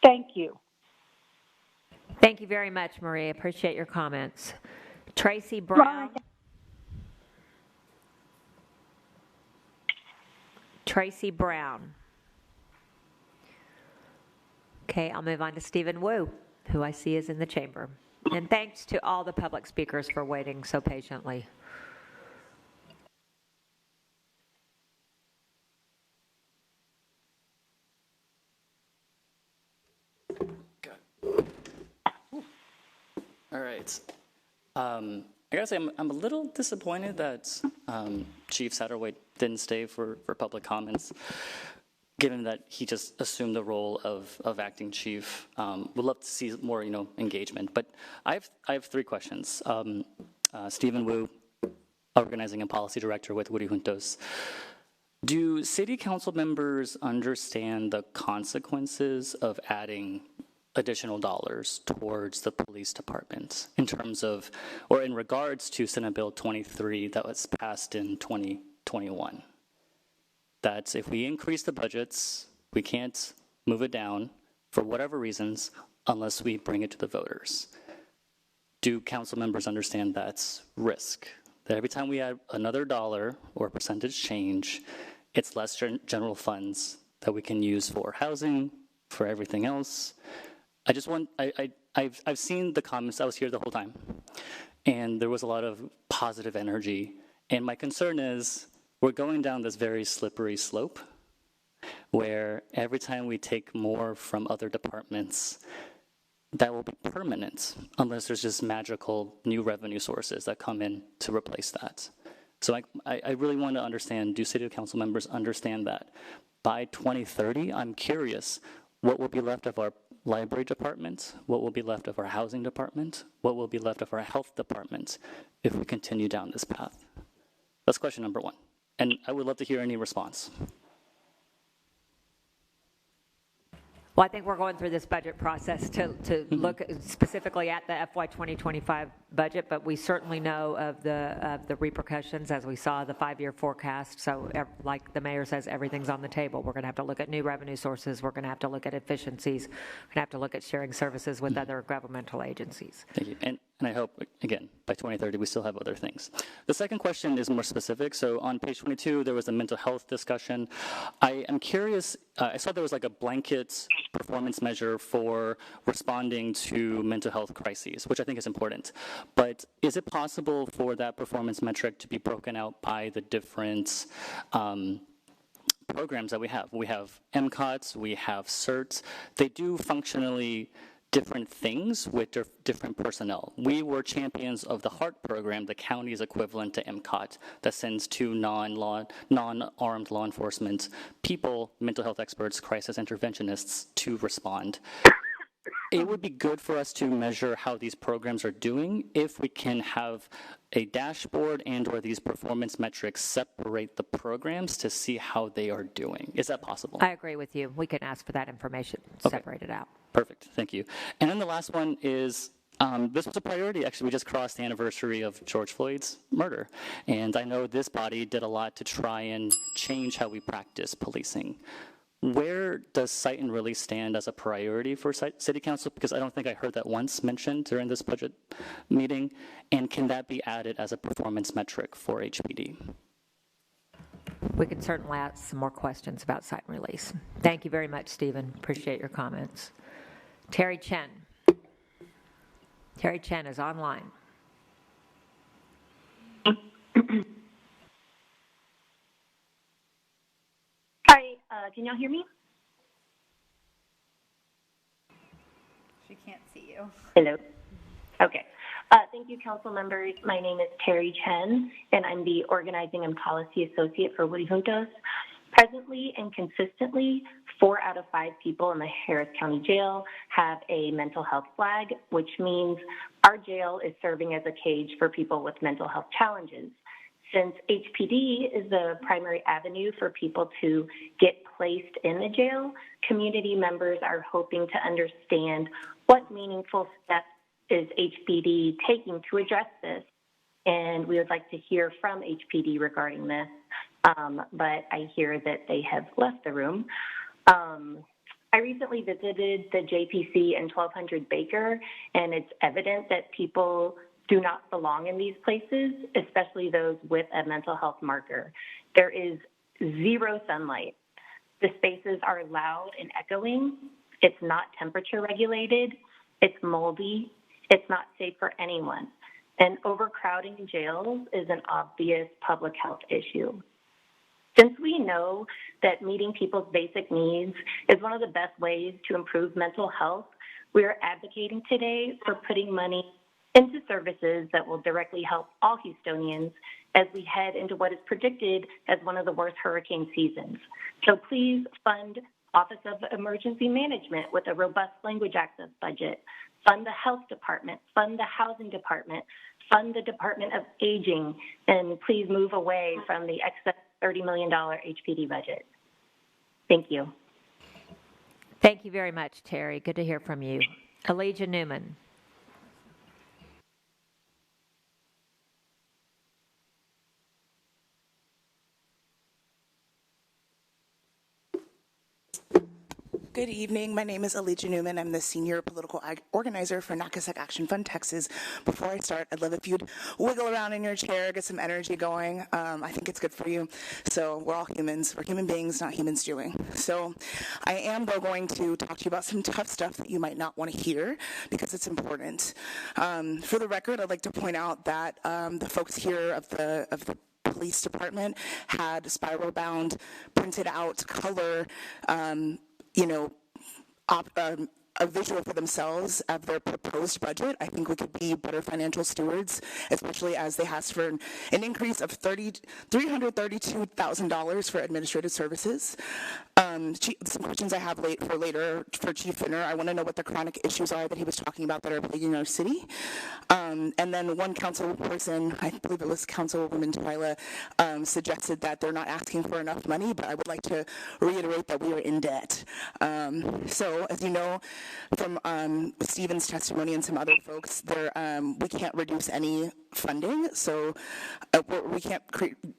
Thank you. Thank you very much, Marie. Appreciate your comments. Tracy Brown. Tracy Brown. Okay, I'll move on to Stephen Wu, who I see is in the chamber. And thanks to all the public speakers for waiting so patiently. All right. I gotta say, I'm a little disappointed that Chief Satterwhite didn't stay for public comments, given that he just assumed the role of acting chief. Would love to see more, engagement. But I have 3 questions. Stephen Wu, Organizing and Policy Director with Woody Juntos. Do city council members understand the consequences of adding additional dollars towards the police department in terms of, or in regards to Senate Bill 23 that was passed in 2021? That if we increase the budgets, we can't move it down for whatever reasons unless we bring it to the voters. Do council members understand that risk? That every time we add another dollar or percentage change, it's less general funds that we can use for housing, for everything else. I've seen the comments. I was here the whole time, and there was a lot of positive energy. And my concern is we're going down this very slippery slope where every time we take more from other departments, that will be permanent unless there's just magical new revenue sources that come in to replace that. So I really want to understand, do city council members understand that? By 2030, I'm curious, what will be left of our library department? What will be left of our housing department? What will be left of our health department if we continue down this path? That's question number one. And I would love to hear any response. Well, I think we're going through this budget process to look specifically at the FY 2025 budget, but we certainly know of the repercussions as we saw the 5-year forecast. So like the mayor says, everything's on the table. We're going to have to look at new revenue sources. We're going to have to look at efficiencies. We're going to have to look at sharing services with other governmental agencies. Thank you. And I hope, again, by 2030, we still have other things. The second question is more specific. So on page 22, there was a mental health discussion. I am curious, I saw there was like a blanket performance measure for responding to mental health crises, which I think is important. But is it possible for that performance metric to be broken out by the different programs that we have? We have MCOTs, we have CERTs. They do functionally different things with different personnel. We were champions of the HEART program, the county's equivalent to MCOT, that sends two non-armed law enforcement people, mental health experts, crisis interventionists, to respond. It would be good for us to measure how these programs are doing if we can have a dashboard and or these performance metrics separate the programs to see how they are doing. Is that possible? I agree with you. We can ask for that information, separate it out. Perfect, thank you. And then the last one is, this was a priority. Actually, we just crossed the anniversary of George Floyd's murder. And I know this body did a lot to try and change how we practice policing. Where does cite and release stand as a priority for City Council? Because I don't think I heard that once mentioned during this budget meeting. And can that be added as a performance metric for HPD? We can certainly ask some more questions about cite and release. Thank you very much, Stephen. Appreciate your comments. Terry Chen. Terry Chen is online. Hi, can y'all hear me? She can't see you. Hello. Okay. Thank you, council members. My name is Terry Chen, and I'm the Organizing and Policy Associate for Woody Juntos. Presently and consistently, 4 out of 5 people in the Harris County Jail have a mental health flag, which means our jail is serving as a cage for people with mental health challenges. Since HPD is the primary avenue for people to get placed in the jail, community members are hoping to understand what meaningful steps is HPD taking to address this. And we would like to hear from HPD regarding this, but I hear that they have left the room. I recently visited the JPC in 1200 Baker, and it's evident that people do not belong in these places, especially those with a mental health marker. There is zero sunlight. The spaces are loud and echoing. It's not temperature regulated. It's moldy. It's not safe for anyone. And overcrowding in jails is an obvious public health issue. Since we know that meeting people's basic needs is one of the best ways to improve mental health, we are advocating today for putting money into services that will directly help all Houstonians as we head into what is predicted as one of the worst hurricane seasons. So please fund Office of Emergency Management with a robust language access budget, fund the Health Department, fund the Housing Department, fund the Department of Aging, and please move away from the excess $30 million HPD budget. Thank you. Thank you very much, Terry. Good to hear from you. Elijah Newman. Good evening. My name is Elijah Newman. I'm the senior political organizer for Nacasek Action Fund Texas. Before I start, I'd love if you'd wiggle around in your chair, get some energy going. I think it's good for you. So we're all humans. We're human beings, not humans doing. So I am, though, going to talk to you about some tough stuff that you might not want to hear because it's important. For the record, I'd like to point out that the folks here of the police department had spiral-bound, printed out color a visual for themselves of their proposed budget. I think we could be better financial stewards, especially as they asked for an increase of $332,000 for administrative services. Some questions I have for later for Chief Finner. I want to know what the chronic issues are that he was talking about that are plaguing our city. And then one council person, I believe it was Councilwoman Twyla, suggested that they're not asking for enough money, but I would like to reiterate that we are in debt. So as you know from Stephen's testimony and some other folks, we can't reduce any funding, so we can't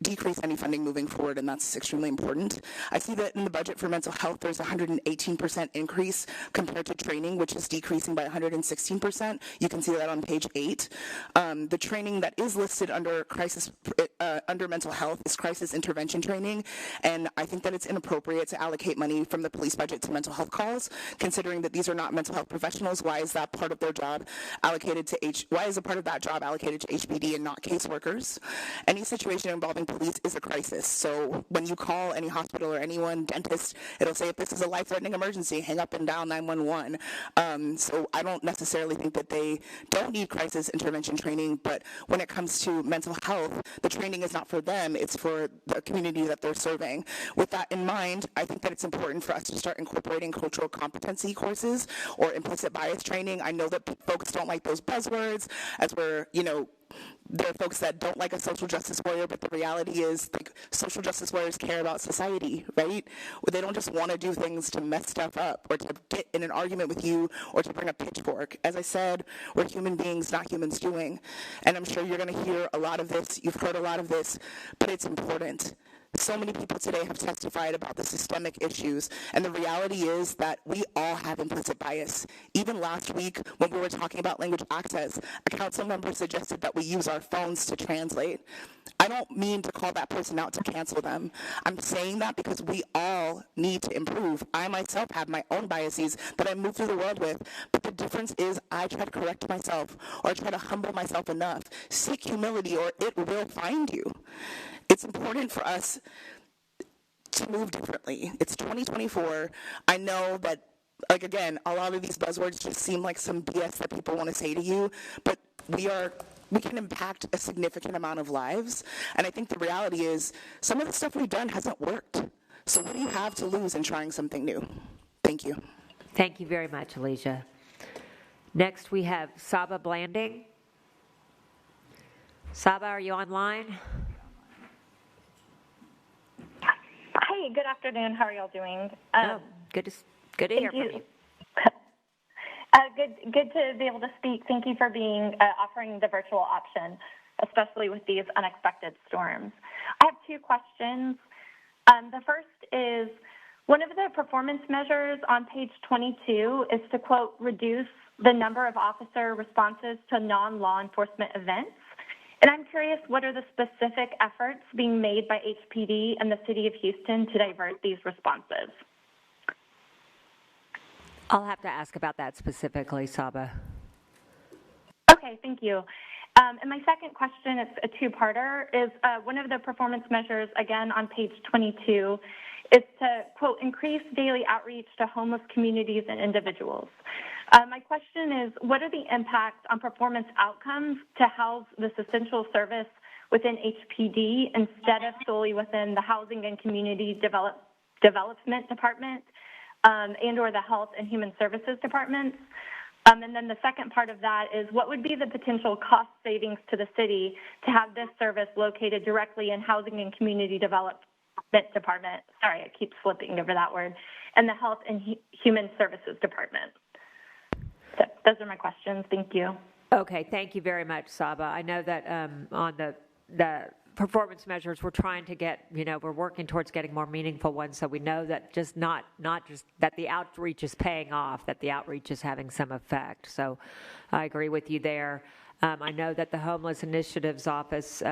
decrease any funding moving forward, and that's extremely important. I see that in the budget for mental health, there's a 118% increase compared to training, which is decreasing by 116%. You can see that on page 8. The training that is listed under under mental health is crisis intervention training, and I think that it's inappropriate to allocate money from the police budget to mental health calls, considering that these are not mental health professionals. Why is that part of their job allocated to why is a part of that job allocated to HPD and not caseworkers? Any situation involving police is a crisis. So when you call any hospital or anyone, dentist, it'll say if this is a life-threatening emergency, hang up and dial 911. So I don't necessarily think that they don't need crisis intervention training, but when it comes to mental health, the training is not for them, it's for the community that they're serving. With that in mind, I think that it's important for us to start incorporating cultural competency courses or implicit bias training. I know that folks don't like those buzzwords, as we're, there are folks that don't like a social justice warrior, but the reality is, like, social justice warriors care about society, right? They don't just want to do things to mess stuff up or to get in an argument with you or to bring a pitchfork. As I said, we're human beings, not humans doing. And I'm sure you're going to hear a lot of this. You've heard a lot of this, but it's important. So many people today have testified about the systemic issues, and the reality is that we all have implicit bias. Even last week, when we were talking about language access, a council member suggested that we use our phones to translate. I don't mean to call that person out to cancel them. I'm saying that because we all need to improve. I myself have my own biases that I move through the world with, but the difference is I try to correct myself, or I try to humble myself enough. Seek humility, or it will find you. It's important for us to move differently. It's 2024. I know that, like, again, a lot of these buzzwords just seem like some BS that people want to say to you, but we can impact a significant amount of lives. And I think the reality is some of the stuff we've done hasn't worked. So what do you have to lose in trying something new? Thank you. Thank you very much, Alicia. Next, we have Saba Blanding. Saba, are you online? Hey, good afternoon. How are y'all doing? Good to hear from you. Good to be able to speak. Thank you for offering the virtual option, especially with these unexpected storms. I have two questions. The first is, one of the performance measures on page 22 is to, quote, reduce the number of officer responses to non-law enforcement events. And I'm curious, what are the specific efforts being made by HPD and the City of Houston to divert these responses? I'll have to ask about that specifically, Saba. Okay, thank you. And my second question, it's a two-parter, is one of the performance measures, again, on page 22, is to, quote, increase daily outreach to homeless communities and individuals. My question is, what are the impacts on performance outcomes to house this essential service within HPD instead of solely within the Housing and Community Development Department and or the Health and Human Services Departments? And then the second part of that is, what would be the potential cost savings to the city to have this service located directly in Housing and Community Development Department? Sorry, I keep slipping over that word. And the Health and Human Services Department. So those are my questions. Thank you. Okay, thank you very much, Saba. I know that on the performance measures, we're trying to get, we're working towards getting more meaningful ones, so we know that just not just that the outreach is paying off, that the outreach is having some effect. So I agree with you there. I know that the Homeless Initiatives Office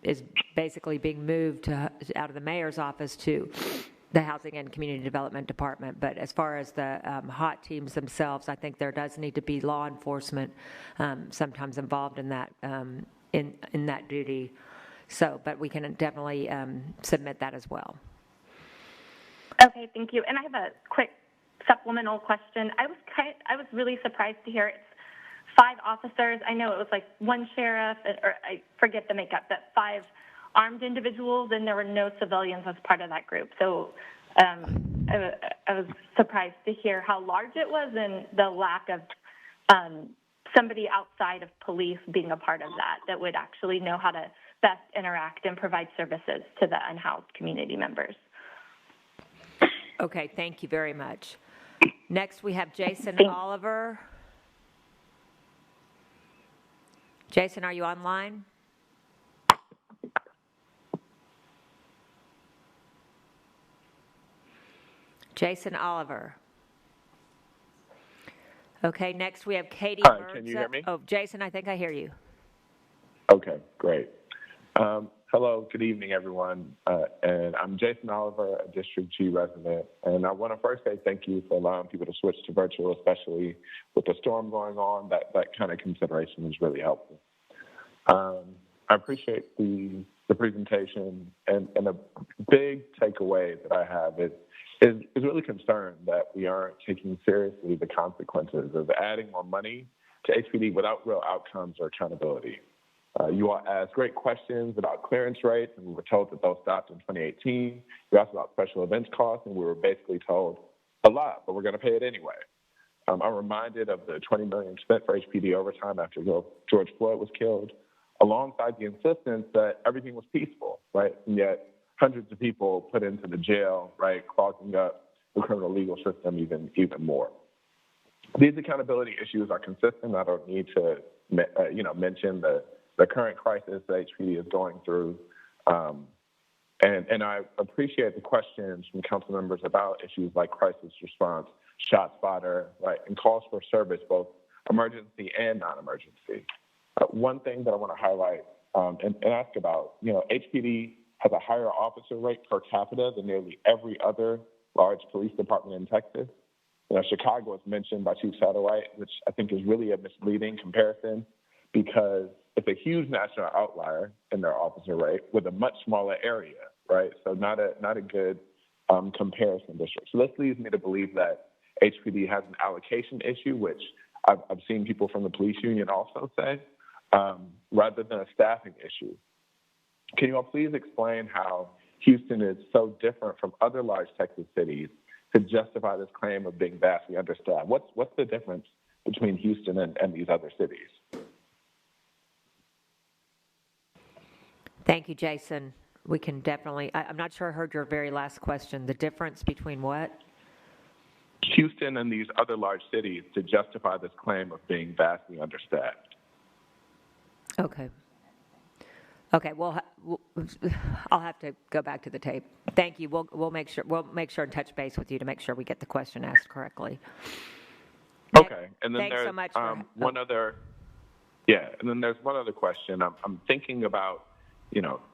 is basically being moved out of the mayor's office to the Housing and Community Development Department. But as far as the HOT teams themselves, I think there does need to be law enforcement sometimes involved in that in that duty. So, but we can definitely submit that as well. Okay, thank you. And I have a quick supplemental question. I was really surprised to hear it's 5 officers. I know it was like 1 sheriff, or I forget the makeup, but 5 armed individuals, and there were no civilians as part of that group. So I was surprised to hear how large it was and the lack of somebody outside of police being a part of that would actually know how to best interact and provide services to the unhoused community members. Okay, thank you very much. Next, we have Jason Oliver. Jason, are you online? Jason Oliver. Okay, next we have Katie Hi, Merza. can you hear me? Oh, Jason, I think I hear you. Okay, great. Hello, good evening, everyone. And I'm Jason Oliver, a District G resident. And I want to first say thank you for allowing people to switch to virtual, especially with the storm going on. That kind of consideration is really helpful. I appreciate the presentation, and a big takeaway that I have is really concerned that we aren't taking seriously the consequences of adding more money to HPD without real outcomes or accountability. You all asked great questions about clearance rates, and we were told that those stopped in 2018. You asked about special events costs, and we were basically told a lot, but we're going to pay it anyway. I'm reminded of the $20 million spent for HPD overtime after George Floyd was killed, alongside the insistence that everything was peaceful, right? And yet hundreds of people put into the jail, right, clogging up the criminal legal system even more. These accountability issues are consistent. I don't need to, mention the current crisis that HPD is going through. And I appreciate the questions from council members about issues like crisis response, ShotSpotter, right, and calls for service, both emergency and non-emergency. One thing that I want to highlight and ask about, HPD has a higher officer rate per capita than nearly every other large police department in Texas. Chicago was mentioned by Chief Satterwhite, which I think is really a misleading comparison because it's a huge national outlier in their officer rate with a much smaller area, right? So not a good comparison district. So this leads me to believe that HPD has an allocation issue, which I've seen people from the police union also say, rather than a staffing issue. Can you all please explain how Houston is so different from other large Texas cities to justify this claim of being vastly understaffed? What's the difference between Houston and these other cities? Thank you, Jason. We can definitely, I'm not sure I heard your very last question. The difference between what? Houston and these other large cities to justify this claim of being vastly understaffed. Okay. Okay. Well, I'll have to go back to the tape. Thank you. We'll make sure and touch base with you to make sure we get the question asked correctly. Okay. And then Thanks there's so much one other. Yeah. And then there's one other question. I'm thinking about,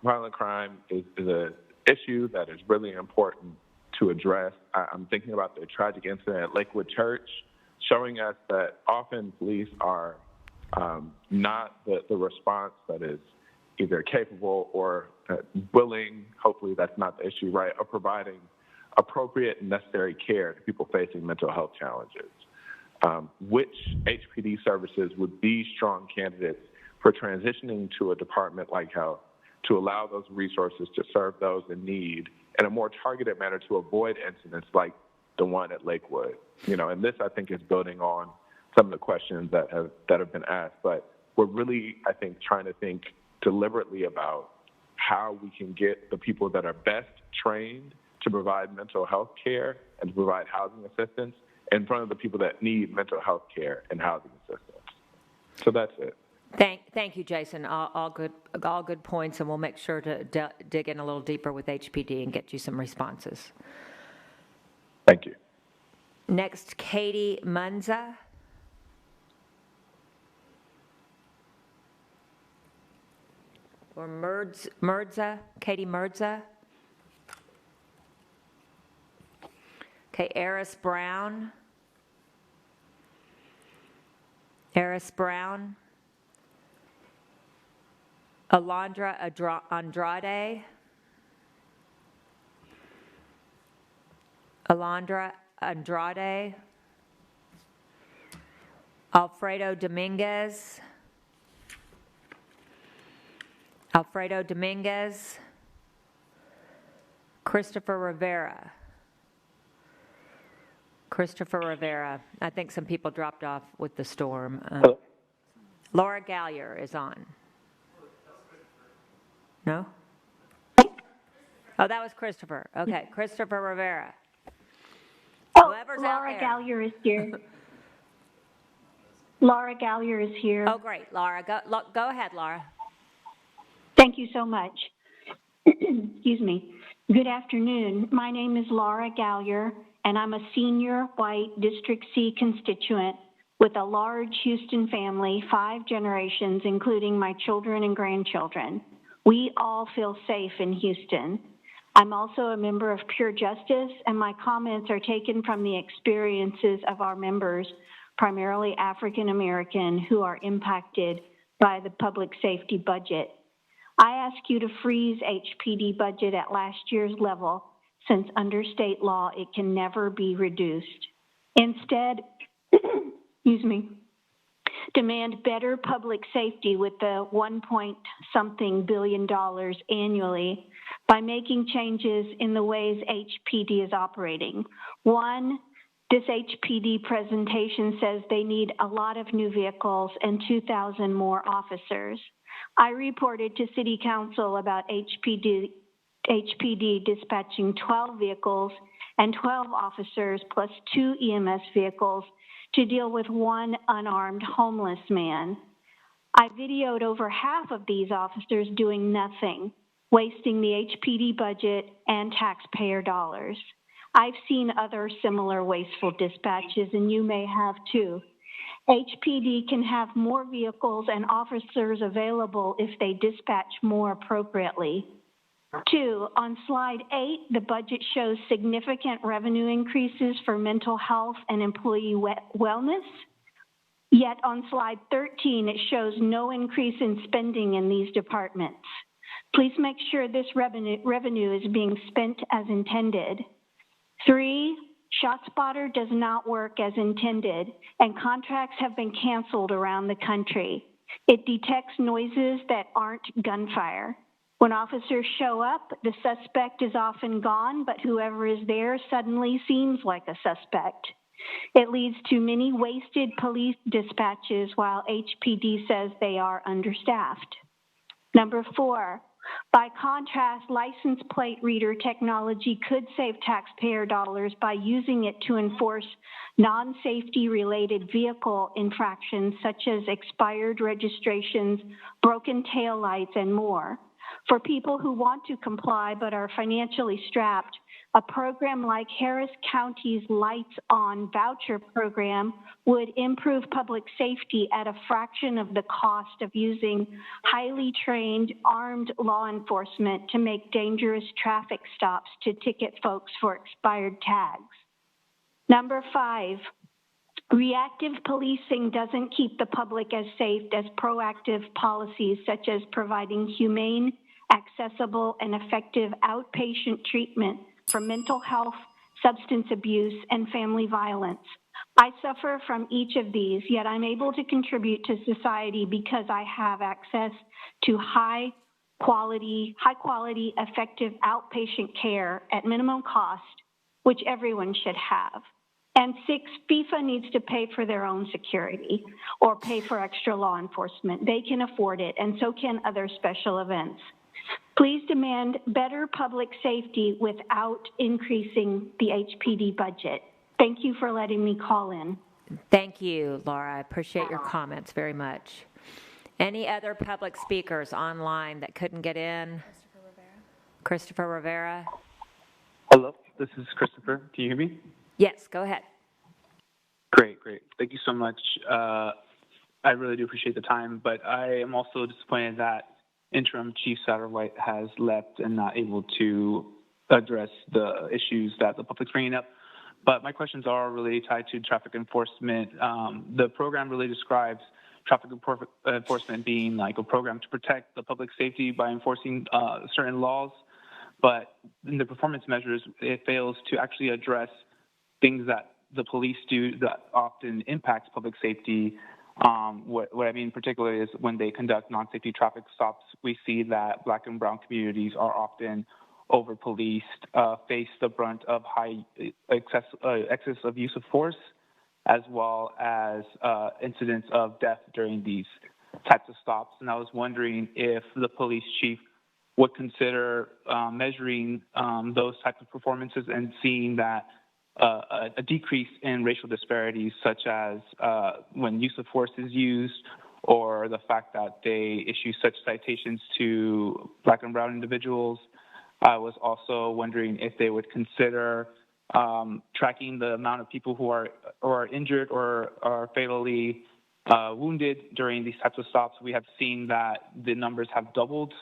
violent crime is an issue that is really important to address. I'm thinking about the tragic incident at Lakewood Church, showing us that often police are not the response that is either capable or willing, hopefully that's not the issue, right, of providing appropriate and necessary care to people facing mental health challenges. Which HPD services would be strong candidates for transitioning to a department like health to allow those resources to serve those in need in a more targeted manner to avoid incidents like the one at Lakewood? And this, I think, is building on some of the questions that have been asked. But we're really, I think, trying to think deliberately about how we can get the people that are best trained to provide mental health care and to provide housing assistance in front of the people that need mental health care and housing assistance. So that's it. Thank you, Jason. All good points, and we'll make sure to dig in a little deeper with HPD and get you some responses. Thank you. Next, Katie Munza. Or Murdza, Katie Murdza. Okay, Eris Brown. Alondra Andrade. Alondra Andrade. Alfredo Dominguez. Alfredo Dominguez. Christopher Rivera. Christopher Rivera. I think some people dropped off with the storm. Laura Gallier is on. No? Oh, that was Christopher. Okay, Christopher Rivera. Oh, Whoever's Laura out there. Gallier is here. Laura Gallier is here. Oh, great, Laura. Go ahead, Laura. Thank you so much. Excuse me. Good afternoon. My name is Laura Gallier, and I'm a senior white District C constituent with a large Houston family, 5 generations, including my children and grandchildren. We all feel safe in Houston. I'm also a member of Pure Justice, and my comments are taken from the experiences of our members, primarily African American, who are impacted by the public safety budget. I ask you to freeze HPD budget at last year's level, since under state law it can never be reduced. Instead, excuse me, demand better public safety with the $1-something billion annually by making changes in the ways HPD is operating. One, this HPD presentation says they need a lot of new vehicles and 2,000 more officers. I reported to City Council about HPD dispatching 12 vehicles and 12 officers plus 2 EMS vehicles to deal with 1 unarmed homeless man. I videoed over half of these officers doing nothing, wasting the HPD budget and taxpayer dollars. I've seen other similar wasteful dispatches, and you may have too. HPD can have more vehicles and officers available if they dispatch more appropriately. 2, on slide 8, the budget shows significant revenue increases for mental health and employee wellness. Yet on slide 13, it shows no increase in spending in these departments. Please make sure this revenue is being spent as intended. 3, ShotSpotter does not work as intended, and contracts have been canceled around the country. It detects noises that aren't gunfire. When officers show up, the suspect is often gone, but whoever is there suddenly seems like a suspect. It leads to many wasted police dispatches while HPD says they are understaffed. Number 4, by contrast, license plate reader technology could save taxpayer dollars by using it to enforce non-safety related vehicle infractions such as expired registrations, broken taillights, and more. For people who want to comply but are financially strapped, a program like Harris County's Lights On voucher program would improve public safety at a fraction of the cost of using highly trained, armed law enforcement to make dangerous traffic stops to ticket folks for expired tags. Number 5, reactive policing doesn't keep the public as safe as proactive policies such as providing humane, accessible, and effective outpatient treatment for mental health, substance abuse, and family violence. I suffer from each of these, yet I'm able to contribute to society because I have access to high quality, effective outpatient care at minimum cost, which everyone should have. And 6, FIFA needs to pay for their own security or pay for extra law enforcement. They can afford it, and so can other special events. Please demand better public safety without increasing the HPD budget. Thank you for letting me call in. Thank you, Laura. I appreciate your comments very much. Any other public speakers online that couldn't get in? Christopher Rivera. Hello, this is Christopher. Can you hear me? Yes, go ahead. Great. Thank you so much. I really do appreciate the time, but I am also disappointed that Interim Chief Satterwhite has left and not able to address the issues that the public's bringing up. But my questions are really tied to traffic enforcement. The program really describes traffic enforcement being like a program to protect the public safety by enforcing certain laws. But in the performance measures, it fails to actually address things that the police do that often impacts public safety. What I mean particularly is when they conduct non-safety traffic stops, we see that Black and brown communities are often over-policed, face the brunt of high excess of use of force, as well as incidents of death during these types of stops. And I was wondering if the police chief would consider measuring those types of performances and seeing that a decrease in racial disparities, such as when use of force is used, or the fact that they issue such citations to Black and brown individuals. I was also wondering if they would consider tracking the amount of people who are injured or are fatally wounded during these types of stops. We have seen that the numbers have doubled.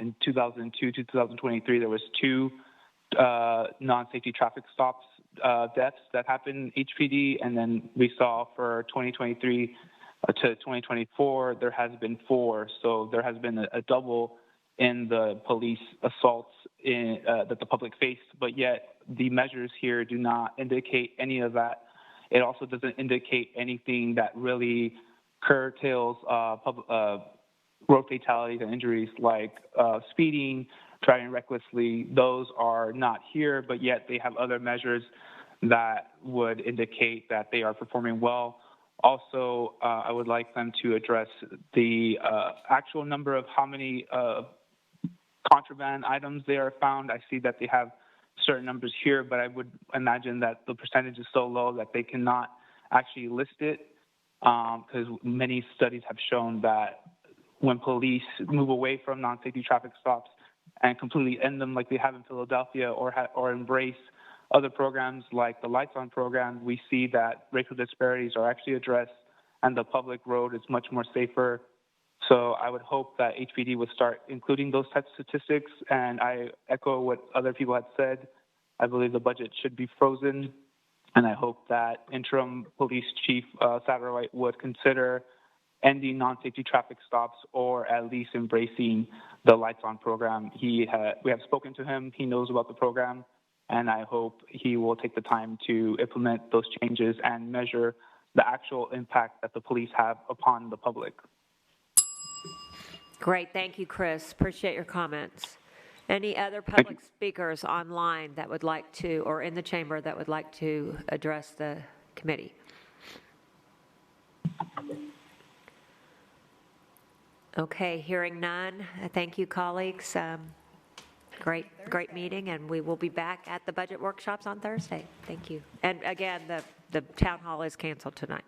In 2002 to 2023, there was 2 non-safety traffic stops deaths that happened in HPD, and then we saw for 2023 to 2024, there has been 4. So there has been a double in the police assaults that the public faced, but yet the measures here do not indicate any of that. It also doesn't indicate anything that really curtails road fatalities and injuries like speeding, driving recklessly. Those are not here, but yet they have other measures that would indicate that they are performing well. Also, I would like them to address the actual number of how many contraband items they are found. I see that they have certain numbers here, but I would imagine that the percentage is so low that they cannot actually list it, because many studies have shown that when police move away from non-safety traffic stops and completely end them like they have in Philadelphia, or embrace other programs like the Lights On program, we see that racial disparities are actually addressed and the public road is much more safer. So I would hope that HPD would start including those types of statistics, and I echo what other people had said. I believe the budget should be frozen, and I hope that Interim Police Chief Satterwhite would consider ending non-safety traffic stops, or at least embracing the Lights On program. We have spoken to him. He knows about the program, and I hope he will take the time to implement those changes and measure the actual impact that the police have upon the public. Great. Thank you, Chris. Appreciate your comments. Any other public speakers online that would like to, or in the chamber that would like to address the committee? Okay, hearing none. Thank you, colleagues. Great meeting, and we will be back at the budget workshops on Thursday. Thank you. And again, the town hall is canceled tonight.